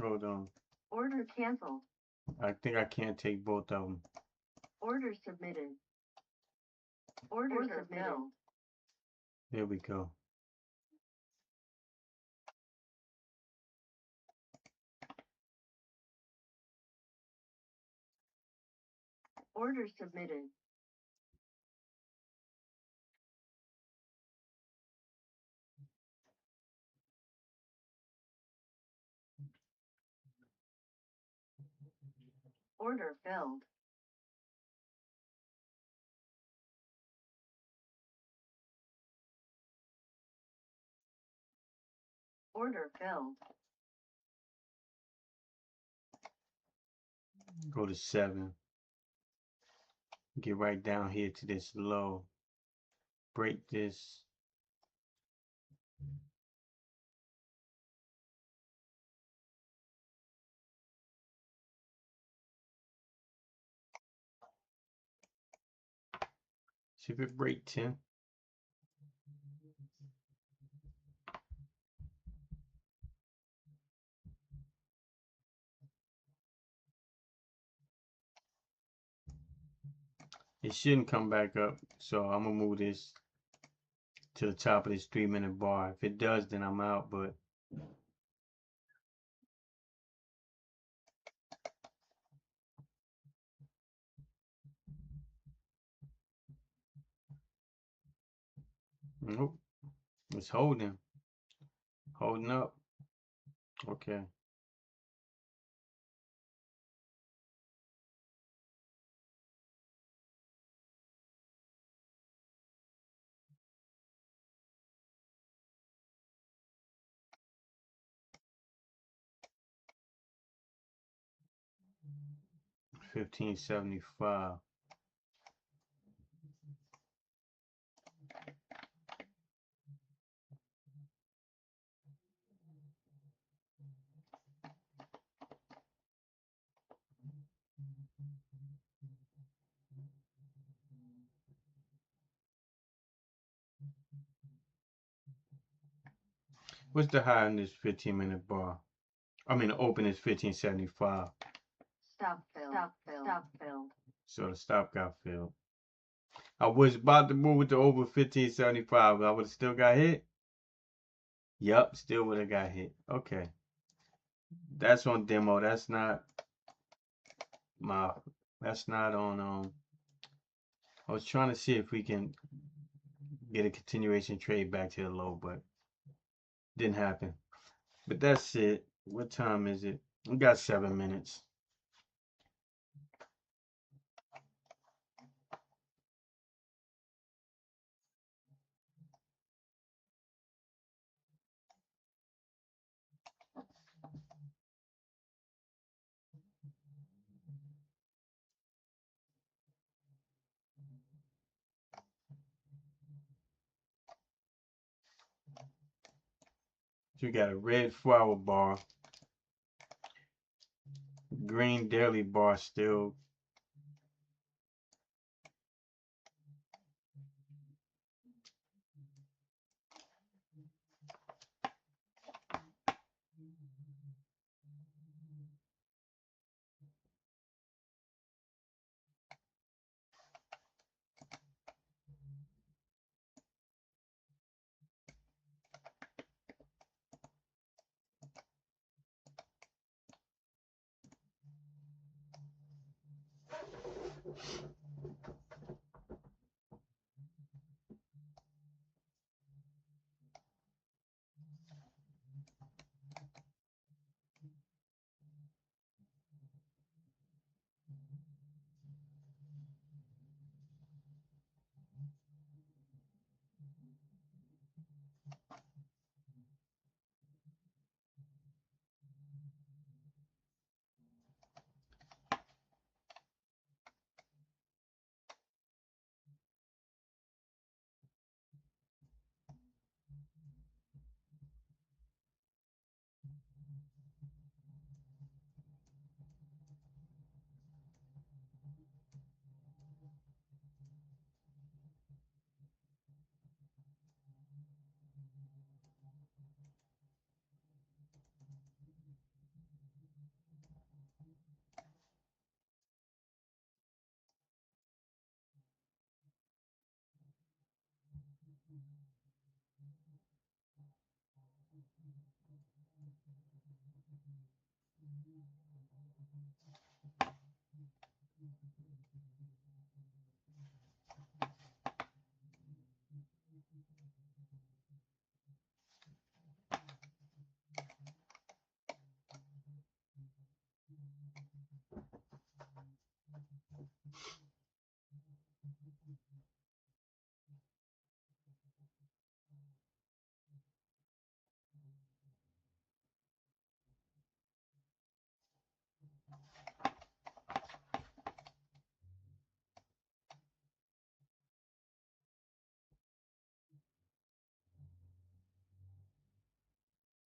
Hold on. Order canceled. I think I can't take both of them. Order submitted. Order submitted. There we go. Order submitted. Order filled. Order filled. Go to 7. Get right down here to this low. Break this. See if it break 10. It shouldn't come back up, so I'm gonna move this to the top of this 3-minute bar. If it does, then I'm out, but nope. It's holding up. Okay. $15.75. What's the high in this 15-minute bar? I mean, the open is 1575. Stop filled. Stop filled. Stop filled. So the stop got filled. I was about to move it to over 1575. I would have still got hit. Yup, still would have got hit. Okay. That's on demo. That's not on I was trying to see if we can get a continuation trade back to the low, but didn't happen. But that's it. What time is it? We got 7 minutes. So we got a red flower bar, green daily bar still.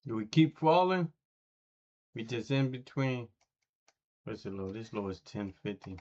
Do we keep falling? We just in between. What's the low? This low is 1050.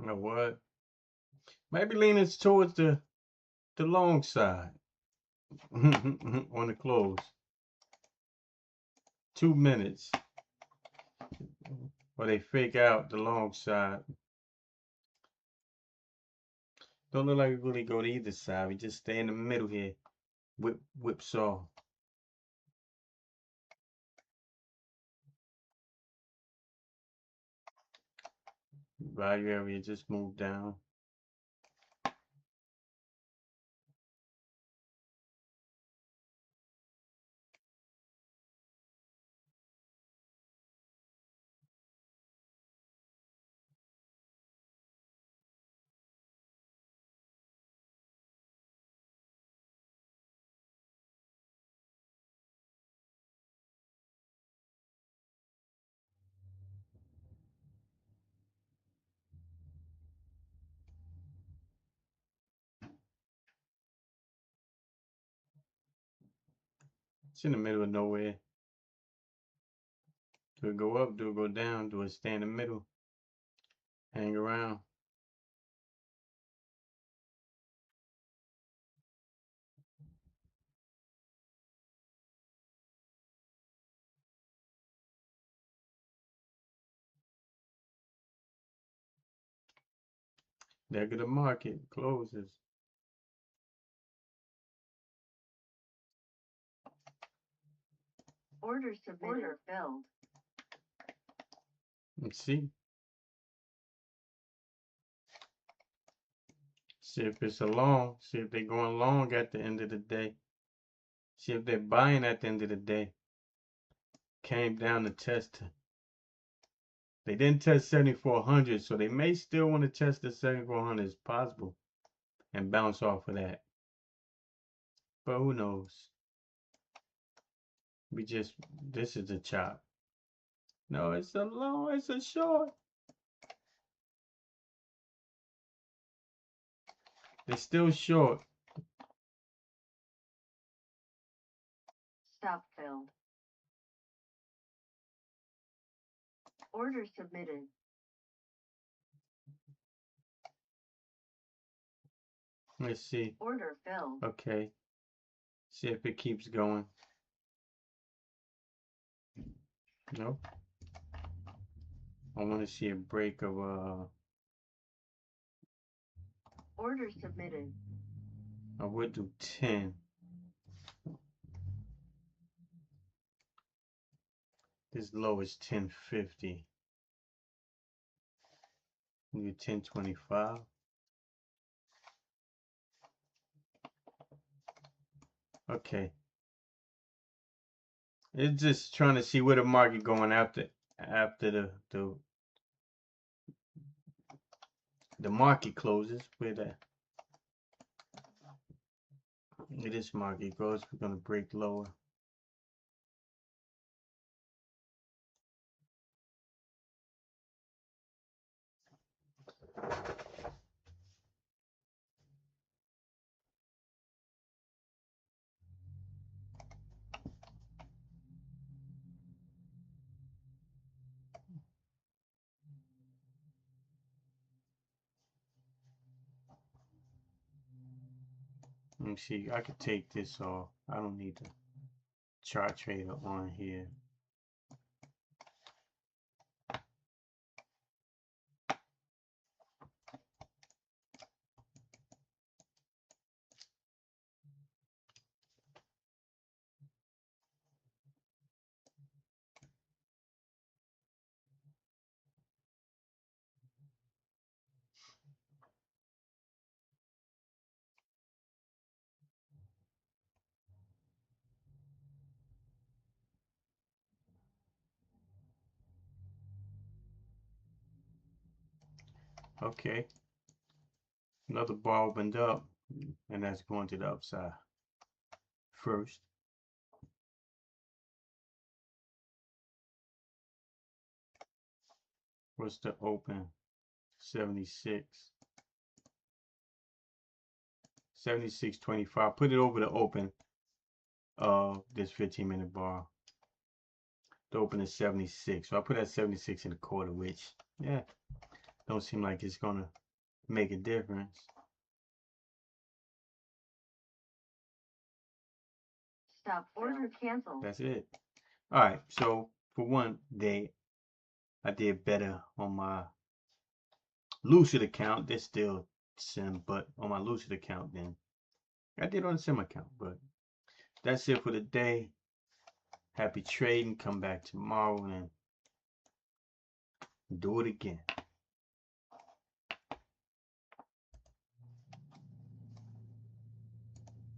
You know what? Maybe leaning towards the long side on the close. 2 minutes. Or they fake out the long side. Don't look like we really go to either side. We just stay in the middle here. Whipsaw. Value area just moved down. It's in the middle of nowhere. Do it go up? Do it go down? Do it stay in the middle? Hang around? There go the market closes. Order submitted. Order filled. Let's see. See if it's a long. See if they're going long at the end of the day. See if they're buying at the end of the day. Came down to test. They didn't test 7,400, so they may still want to test the 7,400 as possible and bounce off of that. But who knows? This is a chop. No, it's a long, it's a short. They're still short. Stop filled. Order submitted. Let's see. Order filled. Okay. See if it keeps going. No. I want to see a break of Order submitted. I would do 10. This low is 1050. Do 1025. Okay. It's just trying to see where the market going after the market closes. Where this market goes, we're gonna break lower. Let me see. I could take this off. I don't need the chart trader on here. Okay. Another bar opened up, and that's going to the upside first. What's the open? 76. 76.25. Put it over the open of this 15-minute bar. The open is 76. So I put that 76 in the quarter, which, yeah, don't seem like it's gonna make a difference. Stop order canceled. That's it. All right. So for one day, I did better on my Lucid account. There's still Sim, but on my Lucid account, then I did on the Sim account. But that's it for the day. Happy trading. Come back tomorrow and do it again.